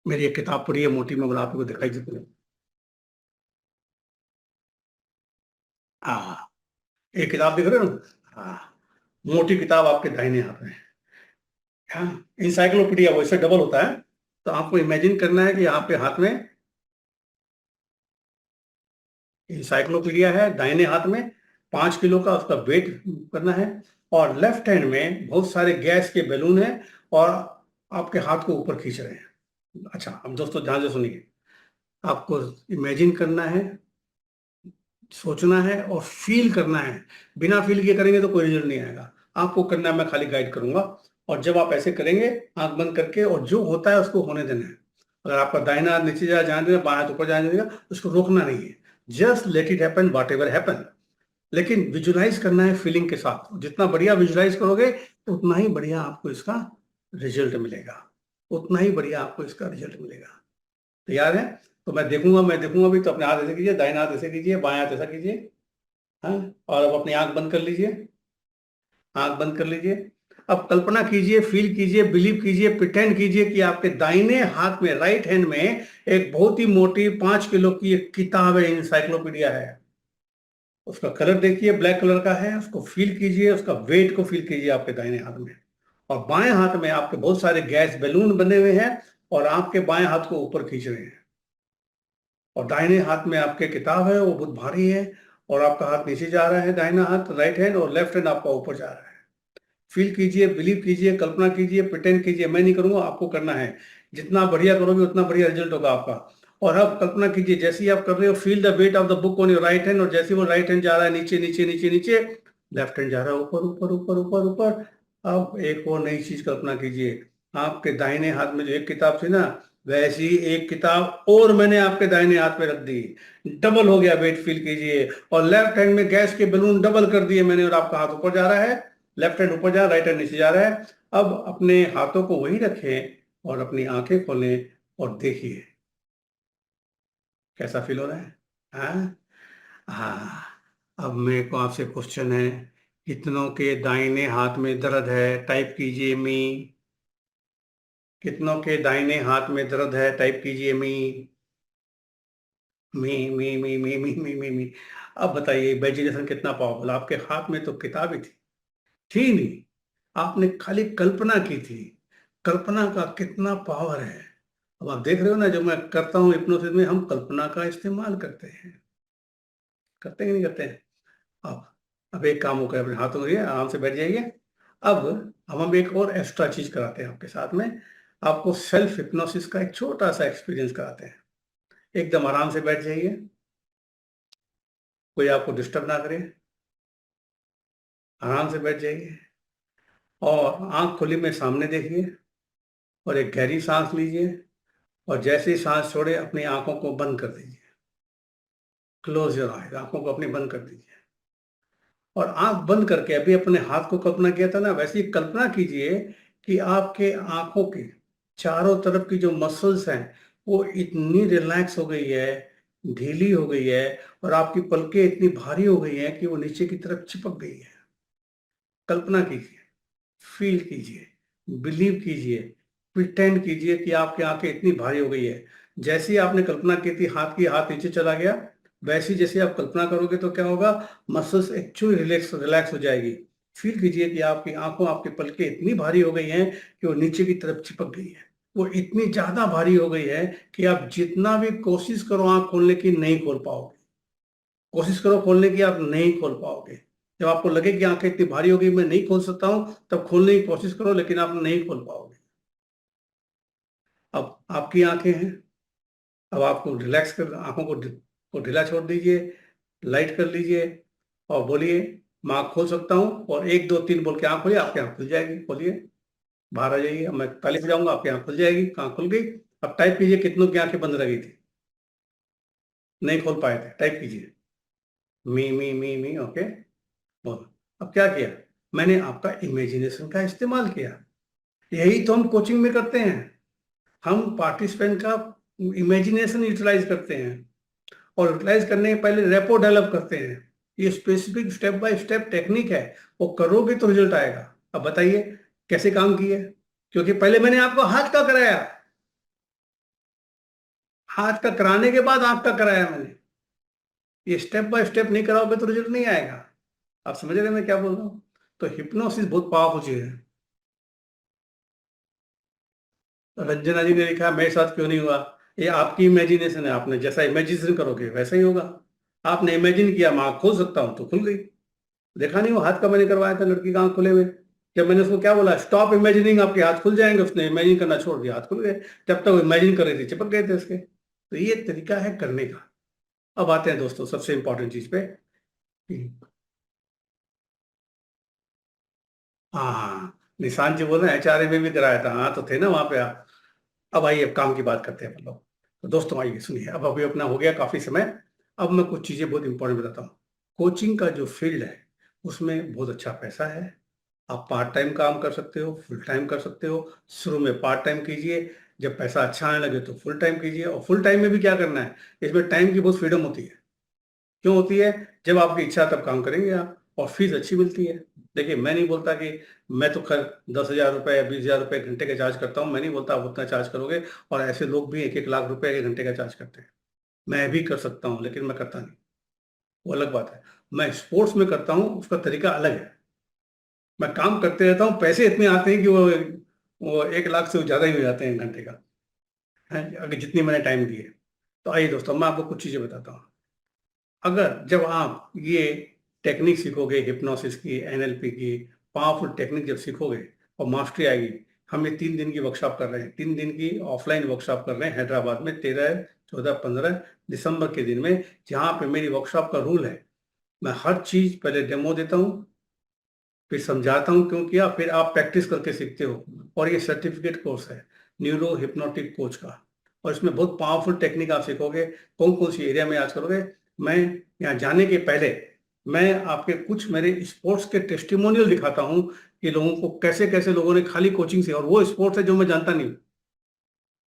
S1: मेरी एक किताब पढ़ी है मोटी, मैं आपको दिखाई देती हूँ। हाँ, एक किताब दिख रहे हो ना? हाँ, मोटी किताब आपके दाहिने हाथ में है। हाँ, इंसाइक्लोपीडिया, वो इससे डबल होता है। तो आपको इमेजिन करना है कि यहाँ पे हाथ में इंसाइक्लोपीडिया है, दाहिने हाथ में 5 किलो का उसका वेट करना है, और लेफ्ट हैंड में बहुत सारे गैस के बैलून हैं, और आपके हाथ को ऊपर खींच रहे हैं। अच्छा, अब दोस्तों ध्यान से सुनिए। आपको इमेजिन करना है, सोचना है और फील करना है। बिना फील किए करेंगे तो कोई रिजल्ट नहीं आएगा। आपको करना है, मैं खाली गाइड करूंगा, और जब आप ऐसे करेंगे आंख बंद करके, और जो होता है उसको होने देना है। अगर आपका दाहिना हाथ नीचे जाने देगा, बाएं हाथ ऊपर जाने देगा, उसको रोकना नहीं है। Just let it happen, what ever happen. लेकिन विजुलाइज करना है फीलिंग के साथ। जितना बढ़िया विजुलाइज करोगे, उतना ही बढ़िया आपको इसका रिजल्ट मिलेगा, उतना ही बढ़िया आपको इसका रिजल्ट मिलेगा। तैयार है? तो मैं देखूंगा भी, तो अपने हाथ ऐसे कीजिए, दाहिना हाथ ऐसे कीजिए, बाएं हाथ ऐसा कीजिए। हाँ, और अब अपनी आंख बंद कर लीजिए, आंख बंद कर लीजिए। अब कल्पना कीजिए, फील कीजिए, बिलीव कीजिए, प्रिटेंड कीजिए कि आपके दाहिने हाथ में, राइट हैंड में, एक बहुत ही मोटी 5 किलो की एक किताब है, इंसाइक्लोपीडिया है। उसका कलर देखिए, ब्लैक कलर का है, उसको फील कीजिए, उसका वेट को फील कीजिए आपके दाहिने हाथ में। और बाएं हाथ में आपके बहुत सारे गैस बैलून बने हुए हैं, और आपके बाएं हाथ को ऊपर खींच रहे हैं। और दाहिने हाथ में आपके किताब है, वो बहुत भारी है, और आपका हाथ नीचे जा रहा है, दाहिना हाथ, राइट हैंड, और लेफ्ट हैंड आपका ऊपर जा रहा है। फील कीजिए, बिलीव कीजिए, कल्पना कीजिए, प्रिटेंड कीजिए। मैं नहीं करूंगा, आपको करना है। जितना बढ़िया करोगे उतना बढ़िया रिजल्ट होगा आपका। और अब कल्पना कीजिए, जैसे ही आप कर रहे हो, feel the weight of the book on your right hand, और जैसे वो राइट हैंड जा रहा है नीचे नीचे नीचे नीचे, लेफ्ट हैंड जा रहा है ऊपर ऊपर ऊपर ऊपर ऊपर। अब एक और नई चीज कल्पना कीजिए। आपके दाहिने हाथ में जो एक किताब थी ना, वैसी एक किताब और मैंने आपके दाहिने हाथ में रख दी। डबल हो गया वेट, फील कीजिए। और लेफ्ट हैंड में गैस के बैलून डबल कर दिए मैंने, और आपका हाथ ऊपर जा रहा है, लेफ्ट हैंड ऊपर जा रहा है, राइट हैंड नीचे जा रहा है। अब अपने हाथों को वहीं रखें और अपनी आंखें खोलें और देखिए कैसा फील हो रहा है। हाँ, हाँ, अब मेरे को आपसे क्वेश्चन है, कितनों के दाहिने हाथ में दर्द है? टाइप कीजिए मी। कितनों के दाहिने हाथ में दर्द है? टाइप कीजिए मी। मी। अब बताइए इमेजिनेशन कितना पावरफुल। आपके हाथ में तो किताब ही थी नहीं, आपने खाली कल्पना की थी। कल्पना का कितना पावर है। अब आप देख रहे हो ना, जो मैं करता हूँ हिप्नोसिस में, हम कल्पना का इस्तेमाल करते हैं। करते हैं कि नहीं करते हैं? अब एक काम होकर अपने हाथों में आराम से बैठ जाइए। अब हम एक और एक्स्ट्रा चीज कराते हैं आपके साथ में। आपको सेल्फ हिप्नोसिस का एक छोटा सा एक्सपीरियंस कराते हैं। एकदम आराम से बैठ जाइए, कोई आपको डिस्टर्ब ना करे। आराम से बैठ जाइए और आंख खुली में सामने देखिए और एक गहरी सांस लीजिए और जैसे ही सांस छोड़े अपनी आंखों को बंद कर दीजिए। क्लोज योर आइज, आंखों को अपनी बंद कर दीजिए और आंख बंद करके अभी अपने हाथ को कल्पना किया था ना, वैसे ही कल्पना कीजिए कि आपके आंखों के चारों तरफ की जो मसल्स हैं वो इतनी रिलैक्स हो गई है, ढीली हो गई है और आपकी पलकें इतनी भारी हो गई हैं कि वो नीचे की तरफ चिपक गई है। कल्पना कीजिए, फील कीजिए, बिलीव कीजिए, प्रिटेंड कीजिए कि आपकी आंखें इतनी भारी हो गई है। जैसे ही आपने कल्पना की थी हाथ नीचे चला गया, वैसे ही जैसे आप कल्पना करोगे तो क्या होगा, मसल्स एक्चुअली रिलैक्स रिलैक्स हो जाएगी। फील कीजिए कि आपकी आंखों, आपकी पलकें इतनी भारी हो गई हैं कि वो नीचे की तरफ चिपक गई है। वो इतनी ज्यादा भारी हो गई है कि आप जितना भी कोशिश करो आंख खोलने की, नहीं खोल पाओगे। कोशिश करो खोलने की, आप नहीं खोल पाओगे। जब आपको लगे कि आंखें इतनी भारी हो गई, मैं नहीं खोल सकता हूं, तब खोलने की कोशिश करो, लेकिन आप नहीं खोल पाओगे। अब आपकी आंखें हैं, अब आपको रिलैक्स कर, आंखों को ढीला छोड़ दीजिए, लाइट कर लीजिए और बोलिए मैं आंख खोल सकता हूँ, और 1 2 3 बोल के आंख खोलिए, आपकी आंख खुल जाएगी। बोलिए, बाहर आ जाइए, अब मैं ताली बजाऊंगा, आपकी आंख खुल जाएगी। आंख खुल गई। अब टाइप कीजिए कितनों की आंखें बंद रह गई थी, नहीं खोल पाए थे। टाइप कीजिए मी। ओके, बोलो। अब क्या किया मैंने? आपका इमेजिनेशन का इस्तेमाल किया। यही तो हम कोचिंग में करते हैं। हम पार्टिसिपेंट का इमेजिनेशन यूटिलाइज करते हैं और यूटिलाइज करने के पहले रेपो डेवलप करते हैं। ये specific step by step technique है, वो करोगे तो रिजल्ट आएगा। अब बताइए कैसे काम किए? क्योंकि पहले मैंने आपको हाथ का कराया, हाथ का कराने के बाद आंख का कराया मैंने। ये स्टेप बाय स्टेप नहीं कराओगे तो रिजल्ट नहीं आएगा। आप समझ रहे हैं मैं क्या बोल रहा हूँ? तो हिप्नोसिस बहुत पावरफुल चीज है। रंजना जी ने लिखा मेरे साथ क्यों नहीं हुआ? ये आपकी इमेजिनेशन है, आपने जैसा इमेजिनेशन करोगे वैसा ही होगा। आपने इमेजिन किया मैं आँख खोल सकता हूँ, तो खुल गई। देखा नहीं वो हाथ का मैंने करवाया था लड़की का आँख खुले हुए? जब मैंने उसको क्या बोला, स्टॉप इमेजिनिंग, आपके हाथ खुल जाएंगे, उसने इमेजिन करना छोड़ दिया, हाथ खुल गए। जब तक वो इमेजिन कर रही थी चिपक गए थे उसके। तो ये तरीका है करने का। अब आते हैं दोस्तों सबसे इंपॉर्टेंट चीज पे। हाँ, निशांत जी बोल रहे हैं एचआरए में भी कराया था। हाँ, तो थे ना वहां पे आप। अब आइए, अब काम की बात करते हैं अपन लोग। तो दोस्तों आइए सुनिए, अब अभी अपना हो गया काफी समय। अब मैं कुछ चीजें बहुत इंपॉर्टेंट बताता हूँ। कोचिंग का जो फील्ड है उसमें बहुत अच्छा पैसा है। आप पार्ट टाइम काम कर सकते हो, फुल टाइम कर सकते हो। शुरू में पार्ट टाइम कीजिए, जब पैसा अच्छा आने लगे तो फुल टाइम कीजिए। और फुल टाइम में भी क्या करना है, इसमें टाइम की बहुत फ्रीडम होती है। क्यों होती है? जब आपकी इच्छा तब काम करेंगे आप, और फीस अच्छी मिलती है। देखिए, मैं नहीं बोलता कि मैं तो खैर 10,000 रुपये या 20,000 रुपये घंटे का चार्ज करता हूँ, मैं नहीं बोलता आप उतना चार्ज करोगे। और ऐसे लोग भी 1-1 लाख रुपए के घंटे का चार्ज करते हैं। मैं भी कर सकता हूँ, लेकिन मैं करता नहीं, वो अलग बात है। मैं स्पोर्ट्स में करता हूँ, उसका तरीका अलग है। मैं काम करते रहता हूँ, पैसे इतने आते हैं कि वो 1 लाख से ज़्यादा ही हो जाते हैं घंटे का, है अगर जितनी मैंने टाइम दी है। तो आइए दोस्तों, मैं आपको कुछ चीज़ें बताता हूँ। अगर जब आप ये टेक्निक सीखोगे, हिप्नोसिस की, एनएलपी की पावरफुल टेक्निक जब सीखोगे और मास्टरी आएगी। हम ये 3 दिन की वर्कशॉप कर रहे हैं, 3 दिन की ऑफलाइन वर्कशॉप कर रहे हैं हैदराबाद में, 13 14 15 दिसंबर के दिन में। जहाँ पे मेरी वर्कशॉप का रूल है, मैं हर चीज पहले डेमो देता हूँ, फिर समझाता हूँ क्यों किया, फिर आप प्रैक्टिस करके सीखते हो। और ये सर्टिफिकेट कोर्स है न्यूरो हिप्नोटिक कोच का। और इसमें बहुत पावरफुल टेक्निक आप सीखोगे। कौन कौन सी एरिया में आज करोगे? मैं यहाँ जाने के पहले मैं आपके कुछ मेरे स्पोर्ट्स के टेस्टिमोनियल दिखाता हूँ कि लोगों को कैसे कैसे लोगों ने खाली कोचिंग से, और वो स्पोर्ट्स है जो मैं जानता नहीं,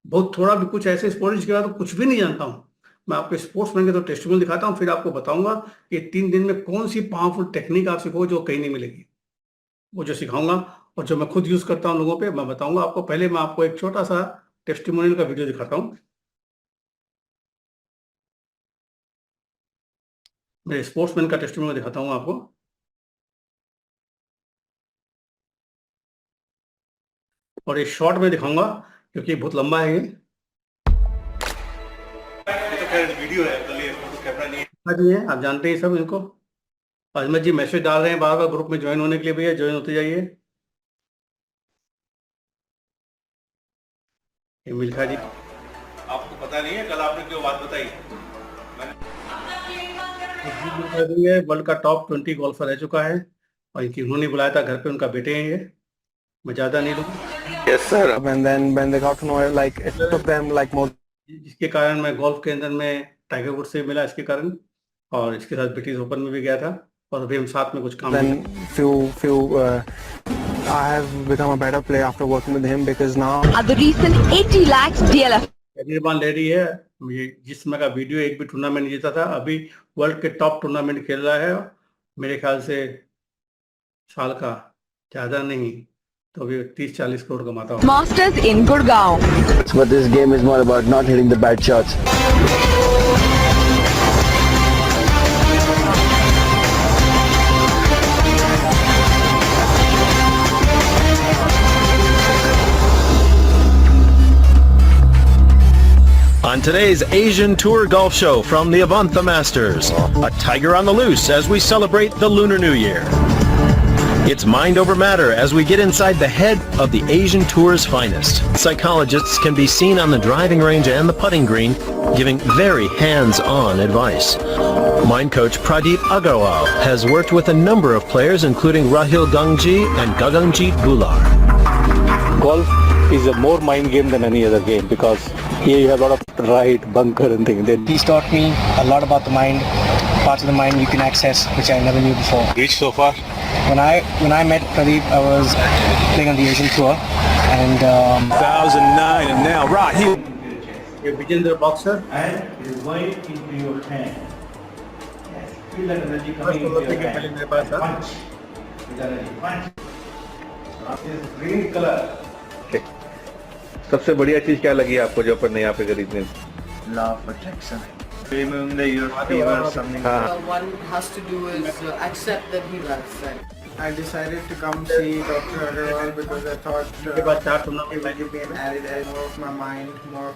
S1: बहुत थोड़ा भी, कुछ ऐसे स्पोर्ट्स के बाद तो कुछ भी नहीं जानता हूँ, मैं आपको स्पोर्ट्समैन के तो टेस्टिमोनियल दिखाता हूँ, फिर आपको बताऊंगा कि 3 दिन में कौन सी पावरफुल टेक्निक आप सीखो जो कहीं नहीं मिलेगी, वो जो सिखाऊंगा और जो मैं खुद यूज करता हूँ लोगों पे, मैं बताऊंगा आपको। पहले मैं आपको एक छोटा सा टेस्टिमोनियल का वीडियो दिखाता हूँ। मैं स्पोर्ट्समैन का टेस्टिमोनियल दिखाता हूँ आपको, और ये शॉर्ट में दिखाऊंगा क्योंकि बहुत लंबा है ये तो खैर वीडियो है, चलिए कैमरा नहीं है, आप जानते हैं सब इनको। अजमत जी मैसेज डाल रहे हैं बार बार ग्रुप में ज्वाइन होने के लिए, भैया ज्वाइन होते जाइए। ये मिल्खा जी, आपको पता नहीं है कल आपने क्यों बात बताई, मैंने वर्ल्ड का टॉप 20 गोल्फर रह चुका है और इनकी उन्होंने बुलाया था घर पे, उनका बेटे हैं ये, मैं ज्यादा नहीं लूंगा।
S4: Yes, sir. And then when they got to know it, like it took them like more.
S1: जिसके कारण मैं गोल्फ के अंदर में टाइगर वुड से मिला इसके कारण, और इसके साथ ब्रिटिश ओपन में भी गया था, और अभी हम साथ में कुछ काम
S4: Then I have become a better player after working with him because now.
S5: At the recent 80 lakhs DLF.
S1: निर्माण ले रही है, ये जिस समय का वीडियो एक भी टूर्नामेंट जीता था, अभी वर्ल्ड के टॉप टूर्नामेंट खेल रहा है, मेरे ख्याल से साल का ज्यादा नहीं तो अभी 30-40 करोड़ कमाता हूँ।
S5: Masters in Gurgaon.
S6: But this game is more about not hitting the bad shots.
S7: On today's Asian Tour Golf Show from the Avantha Masters, a tiger on the loose as we celebrate the Lunar New Year. It's mind over matter as we get inside the head of the Asian Tour's finest. Psychologists can be seen on the driving range and the putting green giving very hands-on advice. Mind coach Pradeep Agarwal has worked with a number of players including Rahil Gangji and Gaganjeet Gular.
S2: Golf is a more mind game than any other game because here you have a lot of right, bunker and things.
S8: He's taught me a lot about the mind, parts of the mind you can access which I never knew before.
S2: Reach so far?
S8: When I met Pradeep, I was playing on the Asian Tour, and
S7: 2009 and now Rahil.
S1: You begin the boxer and rewind into your hand. Feel that energy coming into your hand. Punch. With energy. Punch. This green color.
S9: सबसे बढ़िया चीज क्या लगी आपको जो अपन ने यहाँ पे खरीदने?
S6: Law of attraction. Removing the your fever something.
S10: One has to do is accept that he loves it.
S3: I decided to come see Dr. Agarwal because I thought
S1: के बाद 4
S3: it
S1: tournament
S3: would give me an added edge, more of my mind, more.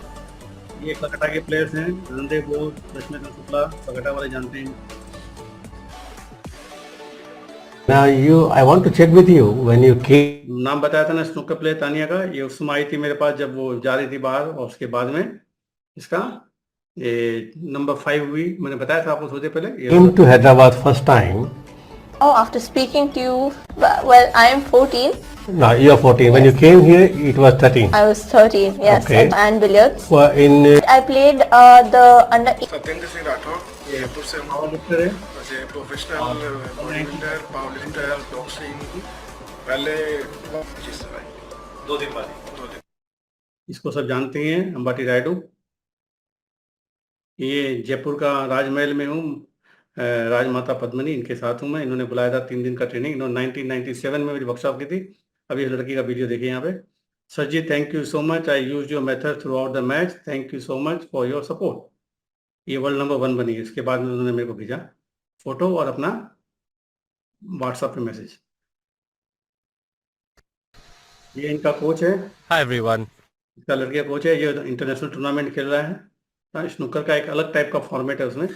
S1: ये कलकत्ता के प्लेयर्स हैं, रणदेव बोस, लक्ष्मीकांत शुक्ला, कलकत्ता वाले जानते हैं।
S2: Now I want to check with you when you came.
S1: नाम बताया था ना स्नूकर प्लेयर तानिया का, ये उस समय आई थी मेरे पास जब वो जा रही थी बाहर, और उसके बाद में इसका ये नंबर 5 हुई, मैंने बताया था आपको थोड़ी देर पहले।
S2: Came to Hyderabad first time.
S11: Oh, after speaking to you, well, I am 14.
S2: No, you are 14. When you came here, it was 13.
S11: I was 13, yes,
S2: Okay.
S11: and billiards.
S2: Well,
S11: I played the under.
S3: Satyendra Singh Rathod, Jaipur से
S1: लिफ्टर है,
S3: प्रोफेशनल बॉडीबिल्डर, पावरलिफ्टर, बॉक्सिंग, पहले
S1: 2 दिन बाद, इसको सब जानते हैं, अंबाटी रायडू। ये जयपुर का राजमहल में हूँ, राजमाता पद्मिनी इनके साथ हूँ मैं। इन्होंने बुलाया था 3 दिन का ट्रेनिंग, इन्होंने 1997 में मेरी वर्कशॉप की थी। अभी इस लड़की का वीडियो देखिए यहाँ पे। Sir ji, thank you so much, I use your method throughout the match, thank you so much for your support. ये वर्ल्ड नंबर 1 बनी है। इसके बाद में उन्होंने मेरे को भेजा फोटो और अपना व्हाट्सएप पे मैसेज। ये इनका कोच है।
S12: Hi everyone.
S1: इसका लड़के का कोच है, ये इंटरनेशनल टूर्नामेंट खेल रहा है। स्नूकर का एक अलग टाइप का फॉर्मेट है उसमें।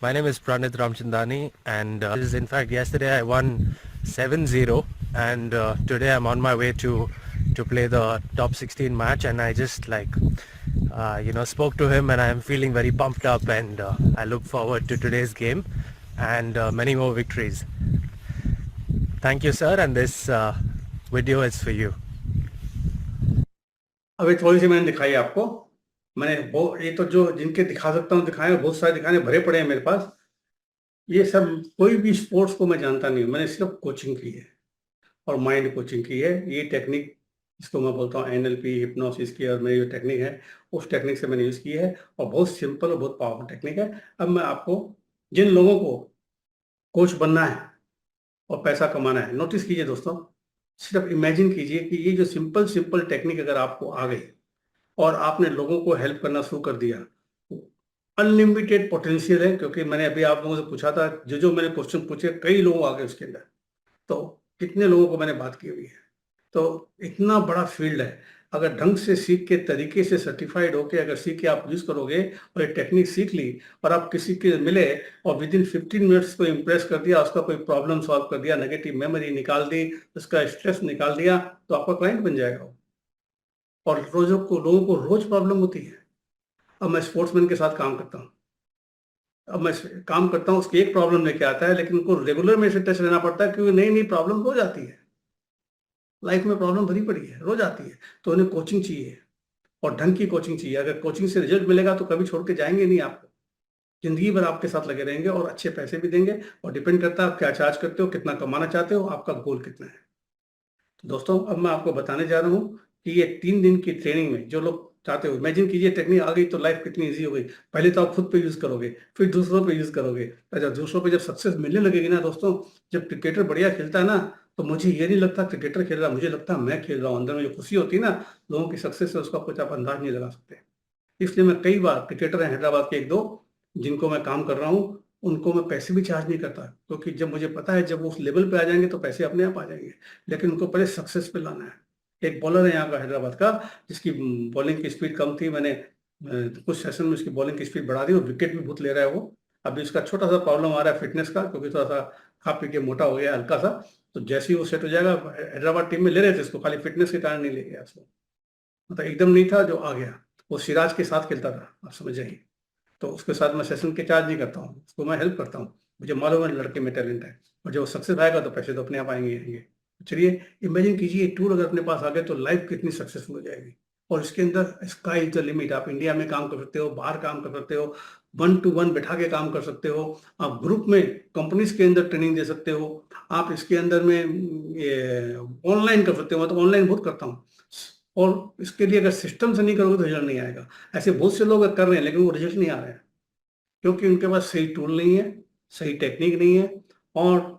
S12: My name is Pranit Ramchandani and in fact yesterday I won 7-0 and today I'm on my way to play the top 16 match, and I just spoke to him and I am feeling very pumped up, and I look forward to today's game and many more victories. Thank you sir, and this video is for you.
S1: अभी थोड़ी सी मैंने दिखाई आपको, मैंने ये तो जो जिनके दिखा सकता हूँ दिखाए, बहुत सारे दिखाने भरे पड़े हैं मेरे पास। ये सब कोई भी स्पोर्ट्स को मैं जानता नहीं हूँ, मैंने सिर्फ कोचिंग की है और माइंड कोचिंग की है। ये टेक्निक जिसको मैं बोलता हूँ NLP, हिप्नोसिस की, और मेरी जो टेक्निक है उस टेक्निक से मैंने यूज़ की है, और बहुत सिंपल और बहुत पावरफुल टेक्निक है। अब मैं आपको, जिन लोगों को कोच बनना है और पैसा कमाना है, नोटिस कीजिए दोस्तों, सिर्फ इमेजिन कीजिए कि ये जो सिंपल सिंपल टेक्निक अगर आपको आ गई और आपने लोगों को हेल्प करना शुरू कर दिया, अनलिमिटेड पोटेंशियल है। क्योंकि मैंने अभी आप लोगों से पूछा था, जो मैंने क्वेश्चन पूछे, कई लोग आ गए उसके अंदर, तो कितने लोगों को मैंने बात की हुई है। तो इतना बड़ा फील्ड है, अगर ढंग से सीख के, तरीके से सर्टिफाइड होके अगर सीख के आप यूज करोगे और ये टेक्निक सीख ली और आप किसी के मिले और विद इन 15 मिनट्स को इम्प्रेस कर दिया, उसका कोई प्रॉब्लम सॉल्व कर दिया, नेगेटिव मेमोरी निकाल दी, उसका स्ट्रेस निकाल दिया, तो आपका क्लाइंट बन जाएगा वो। और लोगों को रोज प्रॉब्लम होती है। अब मैं स्पोर्ट्समैन के साथ काम करता हूँ, उसकी एक प्रॉब्लम लेके आता है, लेकिन उनको रेगुलर में से टच रहना पड़ता है, क्योंकि नई नई प्रॉब्लम रोज आती है। लाइफ में प्रॉब्लम भरी पड़ी है, रोज आती है। तो उन्हें कोचिंग चाहिए, और ढंग की कोचिंग चाहिए। अगर कोचिंग से रिजल्ट मिलेगा तो कभी छोड़ के जाएंगे नहीं आपको, जिंदगी भर आपके साथ लगे रहेंगे, और अच्छे पैसे भी देंगे। और डिपेंड करता है आप क्या चार्ज करते हो, कितना कमाना चाहते हो, आपका गोल कितना है। तो दोस्तों, अब मैं आपको बताने जा रहा हूँ कि ये 3 दिन की ट्रेनिंग में जो लोग चाहते हो, इमेजिन कीजिए टेक्निक आ गई तो लाइफ कितनी ईजी हो गई। पहले तो आप खुद पे यूज करोगे, फिर दूसरों पे यूज करोगे। अच्छा, दूसरों पे जब सक्सेस मिलने लगेगी ना दोस्तों, जब क्रिकेटर बढ़िया खेलता है ना, तो मुझे ये नहीं लगता क्रिकेटर खेल रहा, मुझे लगता है मैं खेल रहा हूँ। अंदर में जो खुशी होती है ना लोगों की सक्सेस से, उसका कुछ आप अंदाज नहीं लगा सकते। इसलिए मैं कई बार, क्रिकेटर हैं हैदराबाद के 1-2 जिनको मैं काम कर रहा हूँ, उनको मैं पैसे भी चार्ज नहीं करता, क्योंकि जब मुझे पता है जब वो उस लेवल पे आ जाएंगे तो पैसे अपने आप आ जाएंगे। लेकिन उनको पहले सक्सेस पे लाना है। एक बॉलर है यहाँ का हैदराबाद का, जिसकी बॉलिंग की स्पीड कम थी, मैंने कुछ सेशन में उसकी बॉलिंग की स्पीड बढ़ा दी, और विकेट भी बहुत ले रहा है वो। अभी उसका छोटा सा प्रॉब्लम आ रहा है फिटनेस का, क्योंकि थोड़ा सा खा पी के मोटा हो गया हल्का सा। तो जैसे ही वो सेट हो जाएगा, हैदराबाद टीम में ले रहे थे इसको, खाली फिटनेस के कारण नहीं ले गया उसको, मतलब एकदम नहीं था जो आ गया। वो सिराज के साथ खेलता था, आप समझ जाइए। तो उसके साथ मैं सेशन के चार्ज नहीं करता हूँ, उसको मैं हेल्प करता हूँ। मुझे मालूम है लड़के में टैलेंट है, और जब सक्सेस आएगा तो पैसे तो अपने आप आएंगे। चलिए इमेजिन कीजिए, टूर अगर अपने पास आ गए तो लाइफ कितनी सक्सेसफुल हो जाएगी। और इसके अंदर स्काई इज द लिमिट। आप इंडिया में काम कर सकते हो, बाहर काम कर सकते हो, 1 to 1 बैठा के काम कर सकते हो, आप ग्रुप में कंपनीज के अंदर ट्रेनिंग दे सकते हो, आप इसके अंदर में ये ऑनलाइन कर सकते हो। मैं तो ऑनलाइन बहुत करता हूँ, और इसके लिए अगर सिस्टम से नहीं करोगे तो रिजल्ट नहीं आएगा। ऐसे बहुत से लोग कर रहे हैं, लेकिन वो रिजल्ट नहीं आ रहे हैं, क्योंकि उनके पास सही टूल नहीं है, सही टेक्निक नहीं है, और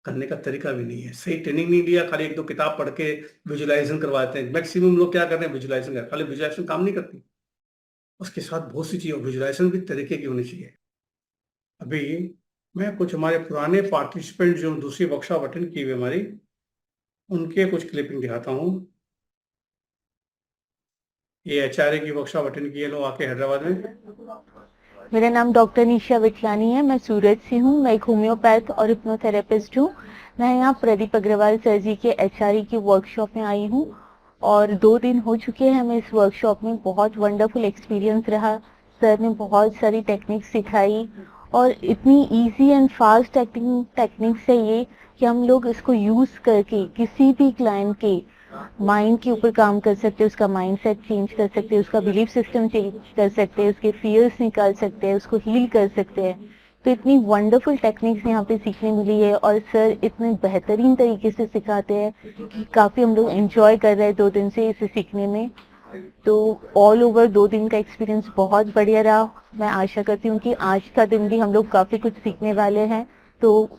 S1: करने का तरीका भी नहीं है। सही ट्रेनिंग नहीं लिया, खाली 1-2 किताब पढ़ के विजुअलाइजेशन करवाते हैं। मैक्सिमम लोग क्या कर रहे हैं, विजुअलाइजेशन कर, खाली विजुअलाइजेशन काम नहीं करती, उसके साथ बहुत सी चीज़ें, विजुअलाइजेशन भी तरीके की होनी चाहिए। अभी मैं कुछ हमारे पुराने पार्टिसिपेंट जो दूसरी वर्कशॉप अटेंड की हुई हमारी, उनके कुछ क्लिपिंग दिखाता हूँ। ये HRA की वर्कशॉप अटेंड किए लोग आके हैदराबाद में।
S11: मेरा नाम डॉक्टर निशा विठलानी है, मैं सूरत से हूँ। मैं एक होम्योपैथ और हिप्नोथेरेपिस्ट हूँ। मैं यहाँ प्रदीप अग्रवाल सर जी के HRA की वर्कशॉप में आई हूँ, और 2 दिन हो चुके हैं मैं इस वर्कशॉप में। बहुत वंडरफुल एक्सपीरियंस रहा। सर ने बहुत सारी टेक्निक सिखाई, और इतनी इजी एंड फास्ट टेक्निक्स है ये कि हम लोग इसको यूज़ करके किसी भी क्लाइंट के माइंड के ऊपर काम कर सकते हैं, उसका माइंडसेट चेंज कर सकते हैं, उसका बिलीफ सिस्टम चेंज कर सकते हैं, उसके फियर्स निकाल सकते हैं, उसको हील कर सकते हैं। तो इतनी वंडरफुल टेक्निक्स यहाँ पे सीखने मिली है, और सर इतने बेहतरीन तरीके से सिखाते हैं कि काफ़ी हम लोग एंजॉय कर रहे हैं 2 दिन से इसे सीखने में। तो ऑल ओवर 2 दिन का एक्सपीरियंस बहुत बढ़िया रहा। मैं आशा करती हूँ कि आज का दिन भी हम लोग काफ़ी कुछ सीखने वाले हैं। तो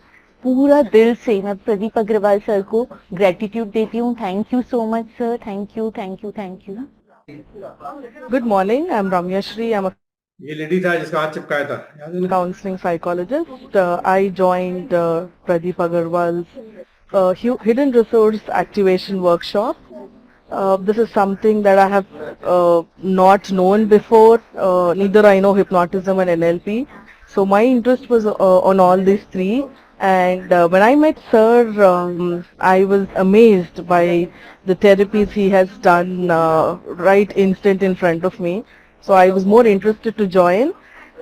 S11: पूरा दिल से मैं प्रदीप अग्रवाल सर को ग्रेटिट्यूड देती हूँ। Thank you so much sir, thank you thank you thank you.
S4: Good morning, I'm Ramya Shri. I'm a
S1: ये लेडी था जिसका हाथ चिपकाया था, याद है ना?
S4: counseling psychologist. I joined Pradeep Agarwal's Hidden Resource Activation Workshop. This is something that I have not known before. Neither I know hypnotism and NLP. So my interest was on all these 3. And when I met Sir, I was amazed by the therapies he has done right instant in front of me. So I was more interested to join,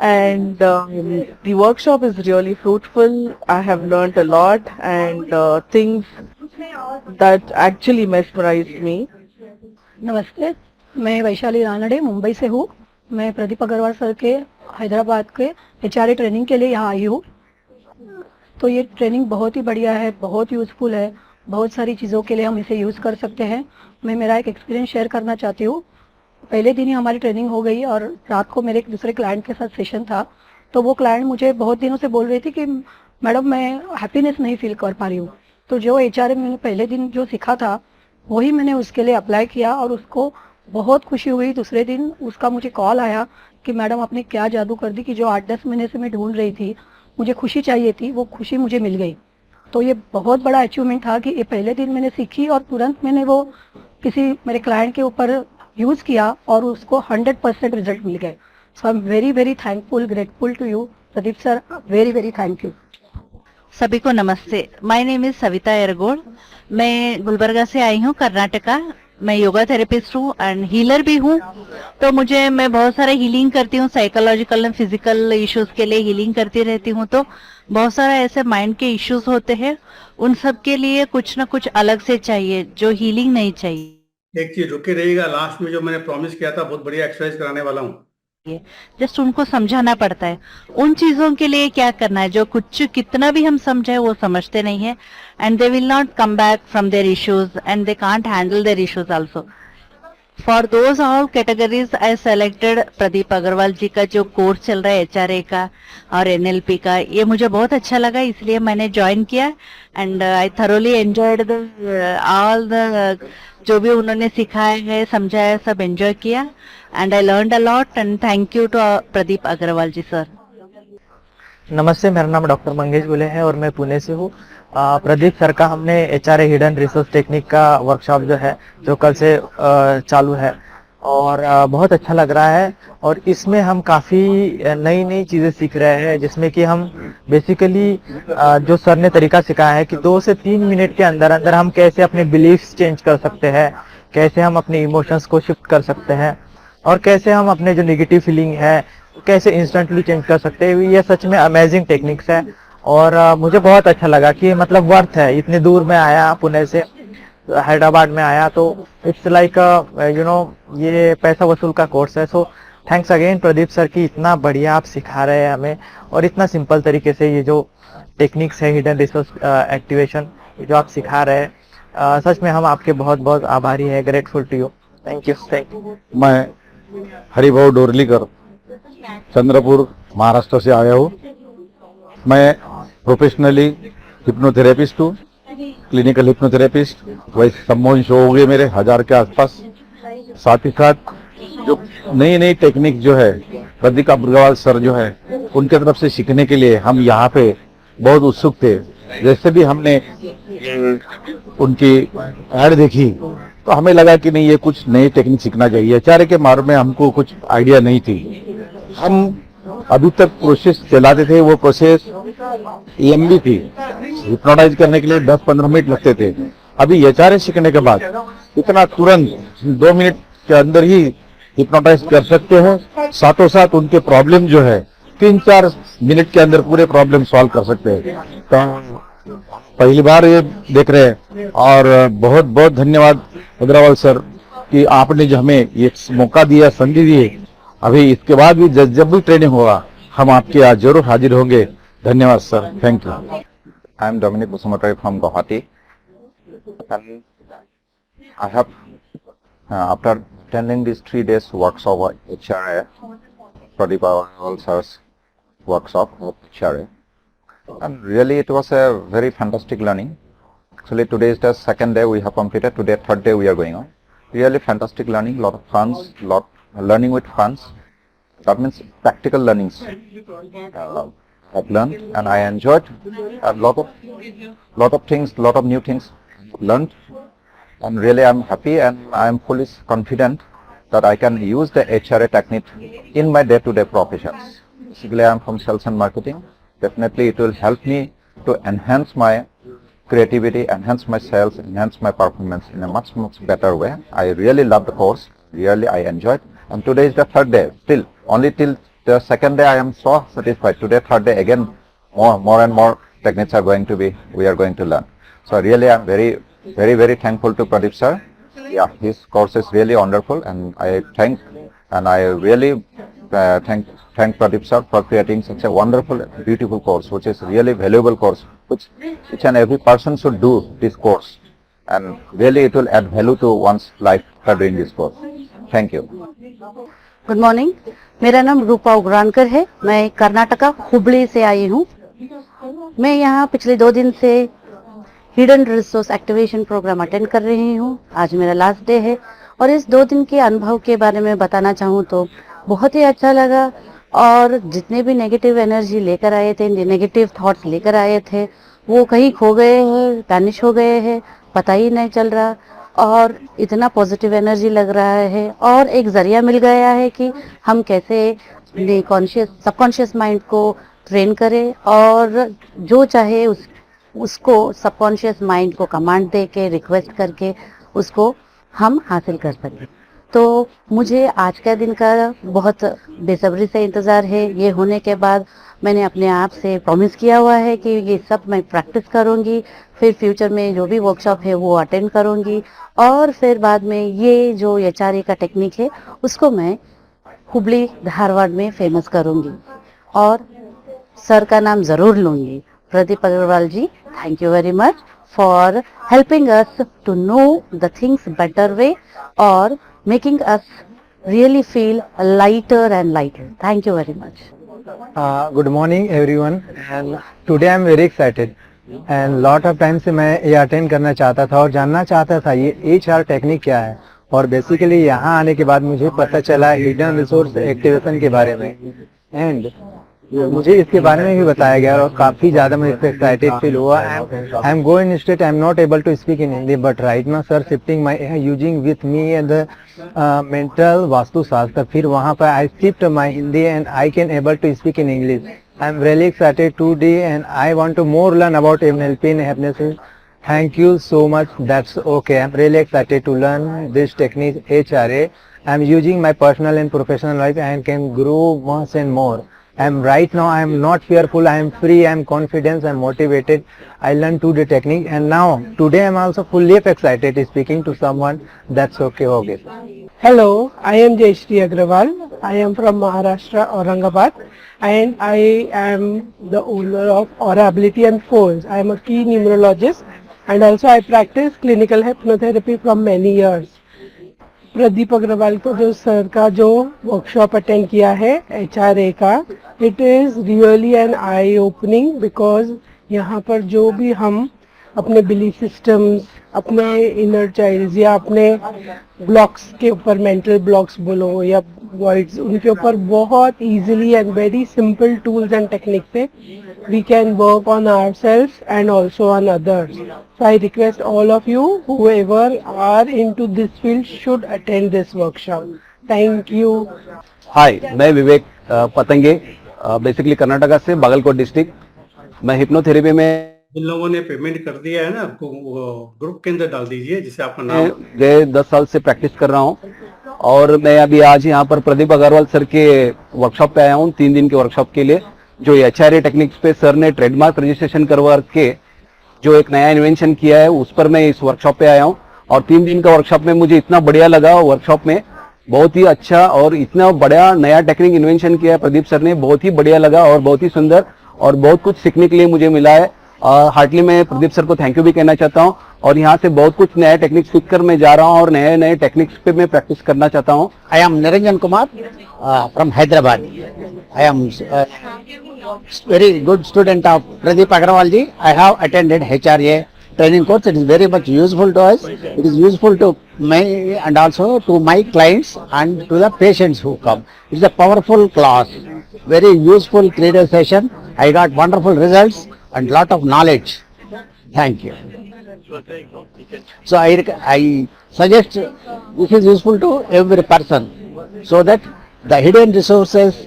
S4: and the workshop is really fruitful. I have learnt a lot, and things that actually mesmerized me.
S13: नमस्ते, मैं वैशाली रानड़े मुंबई से हूँ। मैं प्रदीप अग्रवाल सर के हैदराबाद के HRA ट्रेनिंग के लिए यहाँ आई हूँ। तो ये ट्रेनिंग बहुत ही बढ़िया है, बहुत यूज़फुल है, बहुत सारी चीज़ों के लिए हम इसे यूज़ कर सकते हैं। मैं मेरा एक एक्सपीरियंस शेयर करना चाहती हूँ। पहले दिन ही हमारी ट्रेनिंग हो गई और रात को मेरे एक दूसरे क्लाइंट के साथ सेशन था, तो वो क्लाइंट मुझे बहुत दिनों से बोल रही थी कि मैडम मैं हैप्पीनेस नहीं फील कर पा रही हूँ। तो जो HRM मैंने पहले दिन जो सीखा था वही मैंने उसके लिए अप्लाई किया और उसको बहुत खुशी हुई। दूसरे दिन उसका मुझे कॉल आया कि मैडम आपने क्या जादू कर दी कि जो 8-10 महीने से मैं ढूंढ रही थी, मुझे खुशी चाहिए थी, वो खुशी मुझे मिल गई। तो ये बहुत बड़ा अचीवमेंट था कि ये पहले दिन मैंने सीखी और तुरंत मैंने वो किसी मेरे क्लाइंट के ऊपर यूज़ किया और उसको 100% रिजल्ट मिल गए। So I am very very thankful, grateful to you Pradeep sir, very very thank you.
S11: सभी को नमस्ते। My name is Savita Ergod. मैं गुलबर्गा से आई हूँ, कर्नाटका। मैं योगा थेरेपिस्ट हूँ एंड हीलर भी हूँ। तो मैं बहुत सारे हीलिंग करती हूँ, साइकोलॉजिकल एंड फिजिकल इश्यूज के लिए हीलिंग करती रहती हूँ। तो बहुत सारे ऐसे माइंड के इश्यूज होते हैं, उन सब के लिए कुछ ना कुछ अलग से चाहिए जो हीलिंग नहीं चाहिए।
S1: एक चीज रुके रहिएगा, लास्ट में जो मैंने प्रॉमिस किया था बहुत बढ़िया एक्सरसाइज कराने वाला हूँ।
S11: जस्ट उनको समझाना पड़ता है। उन चीजों के लिए क्या करना है जो कुछ कितना भी हम समझे वो समझते नहीं है and they will not come back from their issues and they can't handle their issues also. For those all categories I selected Pradeep Agarwal ji का जो कोर्स चल रहा है HRA का और NLP का, ये मुझे बहुत अच्छा लगा, इसलिए मैंने ज्वाइन किया and I thoroughly enjoyed the all the जो भी उन्होंने सिखाया है, समझाया, सब एंजॉय किया and I learned a lot and thank you to Pradeep Agarwal ji sir.
S8: नमस्ते, मेरा नाम डॉक्टर मंगेश गुले है और मैं पुणे से हूँ। प्रदीप सर का हमने HRA हिडन रिसोर्स टेक्निक का वर्कशॉप जो कल से चालू है और बहुत अच्छा लग रहा है और इसमें हम काफ़ी नई नई चीज़ें सीख रहे हैं, जिसमें कि हम बेसिकली जो सर ने तरीका सिखाया है कि 2 से 3 मिनट के अंदर अंदर हम कैसे अपने बिलीफ्स चेंज कर सकते हैं, कैसे हम अपने इमोशंस को शिफ्ट कर सकते हैं और कैसे हम अपने जो नेगेटिव फीलिंग है कैसे इंस्टेंटली चेंज कर सकते हैं। ये सच में अमेजिंग टेक्निक्स है और मुझे बहुत अच्छा लगा कि मतलब वर्थ है। इतने दूर में आया, पुणे से हैदराबाद में आया, तो इट्स लाइक ये पैसा वसूल का कोर्स है। So thanks again Pradeep sir की, इतना बढ़िया आप सिखा रहे हैं हमें और इतना सिंपल तरीके से ये जो टेक्निक्स है हिडन रिसोर्स एक्टिवेशन जो आप सिखा रहे हैं, सच में हम आपके बहुत बहुत आभारी है, grateful to you. Thank you.
S14: मैं हरिभाऊ डोरलीकर चंद्रपुर महाराष्ट्र से आया हूँ। मैं प्रोफेशनली हिप्नोथेरेपिस्ट हूँ, क्लिनिकल हिप्नोथेरेपिस्ट। वैसे सम्मोहन शो हो गए मेरे 1000 के आसपास। साथ ही साथ जो नई नई टेक्निक जो है प्रदीप अग्रवाल सर जो है उनके तरफ से सीखने के लिए हम यहाँ पे बहुत उत्सुक थे। जैसे भी हमने उनकी ऐड देखी तो हमें लगा कि नहीं, ये कुछ नई टेक्निक सीखना चाहिए। HRA के बारे में हमको कुछ आइडिया नहीं थी। हम अभी तक प्रोसेस चलाते थे, वो प्रोसेस लंबी थी, हिप्नोटाइज करने के लिए 10-15 मिनट लगते थे। अभी HRA सीखने के बाद इतना तुरंत 2 मिनट के अंदर ही हिप्नोटाइज कर सकते हैं। साथों साथ उनके प्रॉब्लम जो है 3-4 मिनट के अंदर पूरे प्रॉब्लम सॉल्व कर सकते हैं। तो पहली बार ये देख रहे हैं और बहुत बहुत धन्यवाद अग्रवाल सर कि आपने जो हमें ये मौका दिया, संधि दी। अभी इसके बाद भी जब भी ट्रेनिंग होगा हम आपके यहाँ जरूर हाजिर होंगे। धन्यवाद sir, thank you.
S15: I am Dominic Busamatai from Guwahati, and I have after attending this 3 days workshop of HRA, Pradeep Agarwal sir's workshop of HRA, and really it was a very fantastic learning. Actually today is the 2nd day we have completed, today 3rd day we are going on. Really fantastic learning, lot of fun, learning with fun. That means practical learnings. I've learned and I enjoyed a lot of things, lot of new things learned, and really I'm happy and I'm fully confident that I can use the HRA technique in my day-to-day professions. Basically I'm from sales and marketing. Definitely it will help me to enhance my creativity, enhance my sales, enhance my performance in a much better way. I really love the course, really I enjoyed, and today is the 3rd day. Only till the 2nd day I am so satisfied. Today 3rd day again more and more techniques are we are going to learn. So really I am very thankful to Pradeep sir. Yeah, his course is really wonderful and I thank and I really thank Pradeep sir for creating such a wonderful, beautiful course, which is really valuable course, which each and every person should do this course, and really it will add value to one's life by doing this course. Thank you.
S16: Good morning, मेरा नाम रूपा उग्रानकर है। मैं कर्नाटका हुबली से आई हूँ। मैं यहाँ पिछले 2 दिन से hidden resource activation program attend कर रही हूँ। आज मेरा लास्ट डे है और इस 2 दिन के अनुभव के बारे में बताना चाहूँ तो बहुत ही अच्छा लगा। और जितने भी नेगेटिव एनर्जी लेकर आए थे, नेगेटिव थॉट्स लेकर आए थे, वो कहीं खो गए हैं, वैनिश हो गए हैं, पता ही नहीं चल रहा। और इतना पॉजिटिव एनर्जी लग रहा है और एक जरिया मिल गया है कि हम कैसे अपने सबकॉन्शियस माइंड को ट्रेन करें और जो चाहे उसको सबकॉन्शियस माइंड को कमांड दे के, रिक्वेस्ट करके उसको हम हासिल कर सकें। तो मुझे आज का दिन का बहुत बेसब्री से इंतज़ार है। ये होने के बाद मैंने अपने आप से प्रॉमिस किया हुआ है कि ये सब मैं प्रैक्टिस करूँगी, फिर फ्यूचर में जो भी वर्कशॉप है वो अटेंड करूँगी और फिर बाद में ये जो HRA का टेक्निक है उसको मैं हुबली धारवाड़ में फेमस करूँगी और सर का नाम ज़रूर लूँगी। Pradeep Agarwal ji, thank you very much for helping us to know the things better way or making us really feel lighter and lighter. Thank you very much.
S8: Good morning everyone, and today I am very excited and lot of times से मैं ये अटेंड करना चाहता था और जानना चाहता था ये HR टेक्निक क्या है। और बेसिकली यहाँ आने के बाद मुझे पता चला हिडन रिसोर्स एक्टिवेशन के बारे में, एंड मुझे इसके बारे में भी बताया गया और काफी ज्यादा मैं इससे एक्साइटेड फील हुआ। I am going state, I am not able to speak in Hindi, but right now sir shifting my using with me and mental vastu shastra. फिर वहाँ पर I shift my Hindi and I can able to speak in English. I am really excited today and I want to more learn about NLP and hypnosis. Thank you so much. That's okay. I'm really excited to learn this technique HRA. I'm using my personal and professional life and can grow much and more. Right now I am not fearful, I am free, I am confident, I am motivated. I learned today technique and now today I am also fully excited speaking to someone. That's okay.
S17: Hello, I am Jayashree Agrawal. I am from Maharashtra, Aurangabad, and I am the owner of Aura Ability and Folds. I am a key numerologist and also I practice clinical hypnotherapy from many years. Pradeep Agrawal को जो सर का जो वर्कशॉप अटेंड किया है HRA का, it is really an I opening, because यहाँ पर जो भी हम अपने बिलीफ सिस्टम्स, अपने इनर चाइल्ड या अपने ब्लॉक्स के ऊपर, मेंटल ब्लॉक्स बोलो या वॉइड्स, उनके ऊपर बहुत easily and very simple tools and technique से we can work on ourselves and also on others. So I request all of you, whoever are into this field, should attend this workshop. Thank you.
S18: Hi, मैं विवेक पतंगे, बेसिकली कर्नाटका से, बागलकोट डिस्ट्रिक्ट। मैं हिप्नोथेरेपी में
S1: इन लोगों ने पेमेंट कर दिया है ना, आपको ग्रुप के अंदर डाल दीजिए जिसे आपका नाम।
S18: गए 10 साल से प्रैक्टिस कर रहा हूँ और मैं अभी आज यहाँ पर प्रदीप अग्रवाल सर के वर्कशॉप पे आया हूँ 3 दिन के वर्कशॉप के लिए। जो HRA टेक्निक्स पे सर ने ट्रेडमार्क रजिस्ट्रेशन करवा के जो एक नया इन्वेंशन किया है उस पर मैं इस वर्कशॉप पे आया हूँ। और 3 दिन का वर्कशॉप में मुझे इतना बढ़िया लगा, वर्कशॉप में बहुत ही अच्छा और इतना बड़ा नया टेक्निक इन्वेंशन किया है प्रदीप सर ने, बहुत ही बढ़िया लगा और बहुत ही सुंदर और बहुत कुछ सीखने के लिए मुझे मिला है। हार्टली मैं प्रदीप सर को थैंक यू भी कहना चाहता हूँ और यहाँ से बहुत कुछ नया टेक्निक्स सीख कर मैं जा रहा हूँ और नए नए टेक्निक्स पे मैं प्रैक्टिस करना चाहता हूँ।
S19: I am Niranjan Kumar from Hyderabad. I am very good student of Pradeep Agrawal ji. I have attended HRA training course. It is very much useful to us. It is useful to me and also to my clients and to the patients who come. It is a powerful class, very useful creative session. I got wonderful results and lot of knowledge. Thank you. So I suggest this is useful to every person, so that the hidden resources,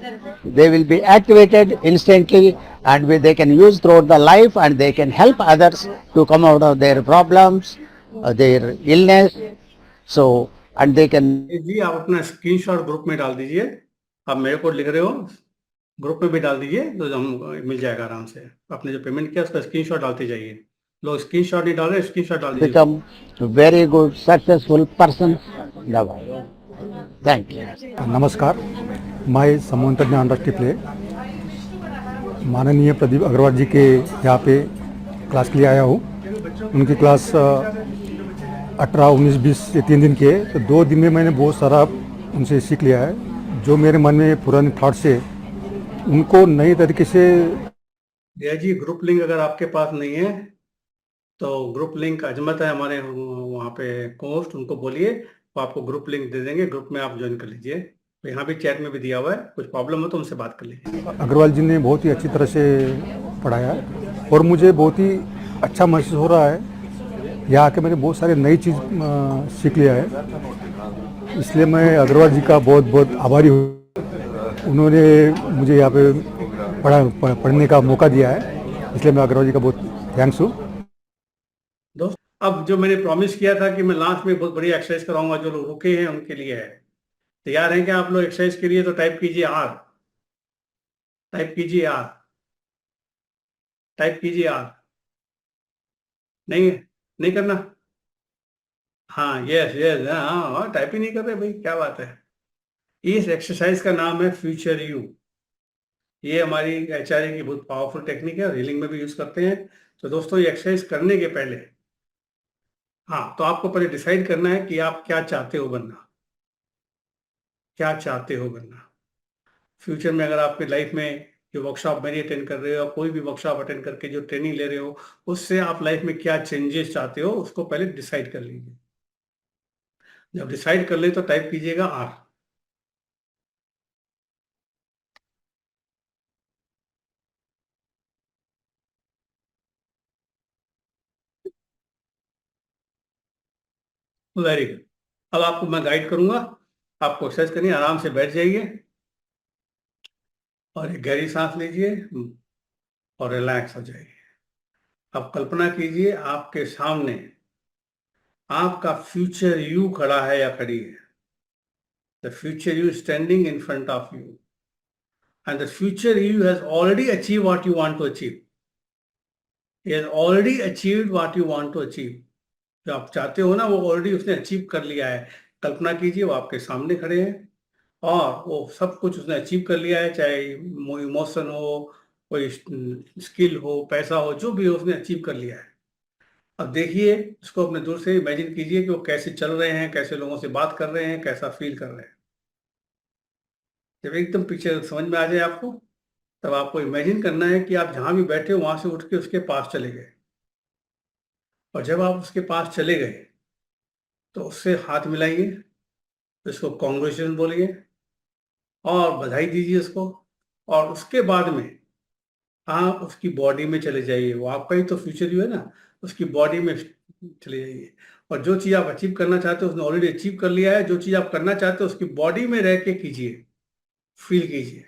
S19: they will be activated instantly and they can use throughout the life and they can help others to come out of their problems, their illness. So and they can।
S1: जी आप अपना स्क्रीनशॉट ग्रुप में डाल दीजिए, आप मेरे को लिख रहे हो ग्रुप में भी डाल दीजिए तो हम मिल जाएगा आराम से। आपने जो पेमेंट किया उसका स्क्रीनशॉट डालते जाइए। लोग स्क्रीनशॉट नहीं डाल रहे, स्क्रीनशॉट डाल दीजिए।
S19: Become very good successful person. Thank you.
S20: नमस्कार,
S14: मैं समुद्र ज्ञान राष्ट्रीय प्ले माननीय प्रदीप अग्रवाल जी के यहाँ पे क्लास के लिए आया हूँ। उनकी क्लास 18, 19, 20 ये 3 दिन की है। तो 2 दिन में मैंने बहुत सारा उनसे सीख लिया है। जो मेरे मन में पुराने थॉट्स है उनको नए तरीके से।
S1: भैया जी, ग्रुप लिंक अगर आपके पास नहीं है तो ग्रुप लिंक अजमत है हमारे वहाँ पे होस्ट, उनको बोलिए वो आपको ग्रुप लिंक दे देंगे, ग्रुप में आप ज्वाइन कर लीजिए। तो यहाँ भी चैट में भी दिया हुआ है, कुछ प्रॉब्लम हो तो उनसे बात कर लीजिए।
S14: अग्रवाल जी ने बहुत ही अच्छी तरह से पढ़ाया और मुझे बहुत ही अच्छा महसूस हो रहा है। यहाँ आके मैंने बहुत सारे नई चीज़ सीख लिया है, इसलिए मैं अग्रवाल जी का बहुत बहुत आभारी हूँ। उन्होंने मुझे यहाँ पे पढ़ने का मौका दिया है, इसलिए मैं अग्रवाल जी का बहुत थैंक्स हूँ।
S1: दोस्त, अब जो मैंने प्रॉमिस किया था कि मैं लास्ट में बहुत बड़ी एक्सरसाइज कराऊंगा, जो लोग रुके हैं उनके लिए है। तैयार हैं क्या आप लोग एक्सरसाइज के लिए? तो टाइप कीजिए आर, टाइप कीजिए आर, टाइप कीजिए आर। नहीं नहीं करना? हाँ, यस यस, हाँ, टाइप ही नहीं कर रहे भाई, क्या बात है। इस एक्सरसाइज का नाम है फ्यूचर यू। ये हमारी एचआरए की बहुत पावरफुल टेक्निक है, रीलिंग में भी यूज करते हैं। तो दोस्तों, ये एक्सरसाइज करने के पहले, हाँ, तो आपको पहले डिसाइड करना है कि आप क्या चाहते हो बनना, क्या चाहते हो बनना फ्यूचर में। अगर आपकी लाइफ में जो वर्कशॉप मेरी अटेंड कर रहे हो या कोई भी वर्कशॉप अटेंड करके जो ट्रेनिंग ले रहे हो, उससे आप लाइफ में क्या चेंजेस चाहते हो, उसको पहले डिसाइड कर लीजिए। जब डिसाइड कर ले तो टाइप कीजिएगा आर। Very good. अब आपको मैं गाइड करूंगा, आपको एक्सरसाइज करनी है। आराम से बैठ जाइए और एक गहरी सांस लीजिए और रिलैक्स हो जाइए। अब कल्पना कीजिए आपके सामने आपका फ्यूचर यू खड़ा है या खड़ी है। The future you standing in front of you and the future you has already achieved what you want to achieve. He has already achieved what you want to achieve. जो आप चाहते हो ना, वो ऑलरेडी उसने अचीव कर लिया है। कल्पना कीजिए वो आपके सामने खड़े हैं और वो सब कुछ उसने अचीव कर लिया है, चाहे इमोशन हो, कोई स्किल हो, पैसा हो, जो भी हो उसने अचीव कर लिया है। अब देखिए उसको अपने दूर से इमेजिन कीजिए कि वो कैसे चल रहे हैं, कैसे लोगों से बात कर रहे हैं, कैसा फील कर रहे हैं। जब एकदम पिक्चर समझ में आ जाए आपको, तब आपको इमेजिन करना है कि आप जहां भी बैठे हो वहां से उठ के उसके पास चले गए। और जब आप उसके पास चले गए तो उससे हाथ मिलाइए, उसको कॉन्ग्रेचुलेशन बोलिए और बधाई दीजिए उसको। और उसके बाद में आप उसकी बॉडी में चले जाइए। वो आपका ही तो फ्यूचर यू है ना, उसकी बॉडी में चले जाइए। और जो चीज़ आप अचीव करना चाहते हो उसने ऑलरेडी अचीव कर लिया है। जो चीज़ आप करना चाहते हो उसकी बॉडी में रह के कीजिए, फील कीजिए।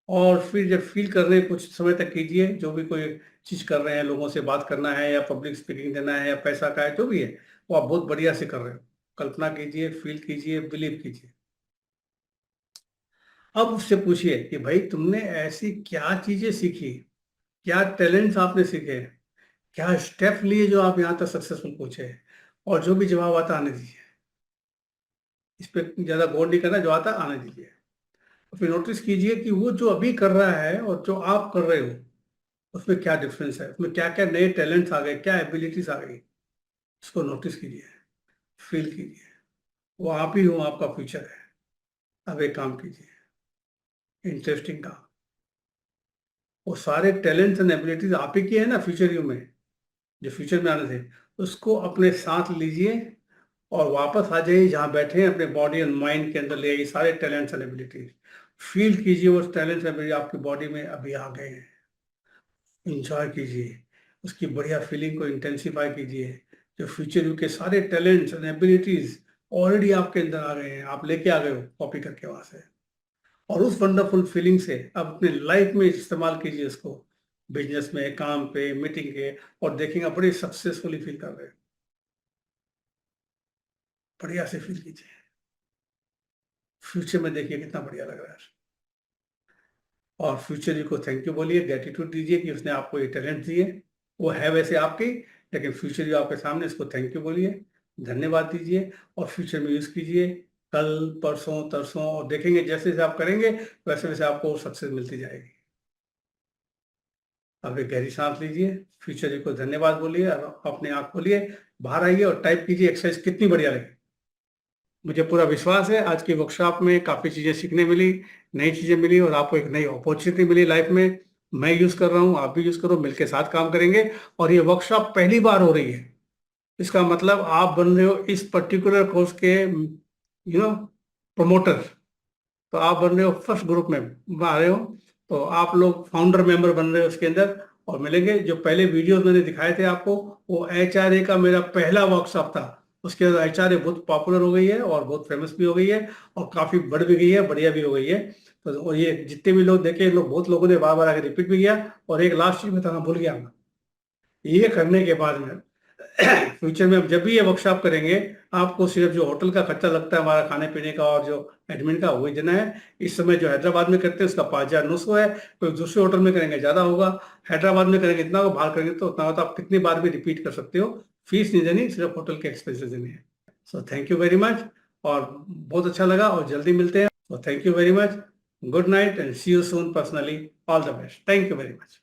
S1: और फिर जब फील कर रहे हैं कुछ समय तक कीजिए, जो भी कोई चीज कर रहे हैं, लोगों से बात करना है या पब्लिक स्पीकिंग देना है या पैसा का है, जो भी है, वो आप बहुत बढ़िया से कर रहे हो। कल्पना कीजिए, फील कीजिए, बिलीव कीजिए। अब उससे पूछिए कि भाई तुमने ऐसी क्या चीजें सीखी, क्या टैलेंट्स आपने सीखे, क्या स्टेप लिए जो आप यहाँ तक सक्सेसफुल पहुंचे। और जो भी जवाब आता आने दीजिए, इस पर ज्यादा गौर नहीं करना, जो आता आने दीजिए। फिर नोटिस कीजिए कि वो जो अभी कर रहा है और जो आप कर रहे हो उसमें क्या डिफरेंस है, उसमें क्या क्या नए टैलेंट्स आ गए, क्या एबिलिटीज आ गई। इसको नोटिस कीजिए, फील कीजिए। वो आप ही हो, आपका फ्यूचर है। अब एक काम कीजिए, इंटरेस्टिंग काम। वो सारे टैलेंट्स एंड एबिलिटीज आप ही की है ना फ्यूचर यू में, जो फ्यूचर में आने थे, उसको अपने साथ लीजिए और वापस आ जाइए जहाँ बैठे हैं, अपने बॉडी एंड माइंड के अंदर ले आइए सारे टैलेंट्स एंड एबिलिटीज। फील कीजिए वो टैलेंट्स एंड आपकी बॉडी में अभी आ गए हैं। इंजॉय कीजिए, उसकी बढ़िया फीलिंग को इंटेंसिफाई कीजिए। जो फ्यूचर यू के सारे टैलेंट्स एंड एबिलिटीज ऑलरेडी आपके अंदर आ गए हैं, आप लेके आ गए हो कॉपी करके वहां से। और उस वंडरफुल फीलिंग से अब अपने लाइफ में इस्तेमाल कीजिए उसको, बिजनेस में, काम पे, मीटिंग के, और देखेंगे बड़े सक्सेसफुली फील कर रहे हैं। बढ़िया से फील कीजिए, फ्यूचर में देखिए कितना बढ़िया लग रहा है। और फ्यूचर को थैंक यू बोलिए, ग्रेटिट्यूड दीजिए कि उसने आपको ये टैलेंट दिए। वो है वैसे आपकी, लेकिन फ्यूचर जो आपके सामने, इसको थैंक यू बोलिए, धन्यवाद दीजिए और फ्यूचर में यूज कीजिए। कल परसों तरसों, और देखेंगे जैसे जैसे आप करेंगे वैसे वैसे आपको सक्सेस मिलती जाएगी। अब एक गहरी सांस लीजिए, फ्यूचर जी को धन्यवाद बोलिए, अपने आँख खोलिए, बाहर आइए और टाइप कीजिए एक्सरसाइज कितनी बढ़िया लगी। मुझे पूरा विश्वास है आज की वर्कशॉप में काफ़ी चीज़ें सीखने मिली, नई चीज़ें मिली और आपको एक नई अपॉर्चुनिटी मिली लाइफ में। मैं यूज़ कर रहा हूँ, आप भी यूज़ करो, मिलके साथ काम करेंगे। और ये वर्कशॉप पहली बार हो रही है, इसका मतलब आप बन रहे हो इस पर्टिकुलर कोर्स के प्रमोटर। तो आप बन रहे हो फर्स्ट ग्रुप में आ रहे हो, तो आप लोग फाउंडर मेंबर बन रहे हो उसके अंदर और मिलेंगे। जो पहले वीडियोस मैंने दिखाए थे आपको, वो HRA का मेरा पहला वर्कशॉप था। उसके बाद HRA बहुत पॉपुलर हो गई है और बहुत फेमस भी हो गई है और काफ़ी बढ़ भी गई है, बढ़िया भी हो गई है। तो और ये जितने भी लोग देखे, लोग बहुत लोगों ने बार बार आके रिपीट भी किया। और एक लास्ट चीज बताना भूल गया मैं, ये करने के बाद में फ्यूचर में जब भी ये वर्कशॉप करेंगे, आपको सिर्फ जो होटल का खर्चा लगता है हमारा खाने पीने का और जो एडमिन का, वही देना है। इस समय जो हैदराबाद में करते हैं उसका 5,900 है। कोई दूसरे होटल में करेंगे ज़्यादा होगा, हैदराबाद में करेंगे इतना, बाहर करेंगे तो उतना होता। आप कितनी बार भी रिपीट कर सकते हो, फीस नहीं देनी, सिर्फ होटल के एक्सपेंसेस देने हैं। So thank you very much, और बहुत अच्छा लगा और जल्दी मिलते हैं। So thank you very much, good night and see you soon personally, all the best, thank you very much.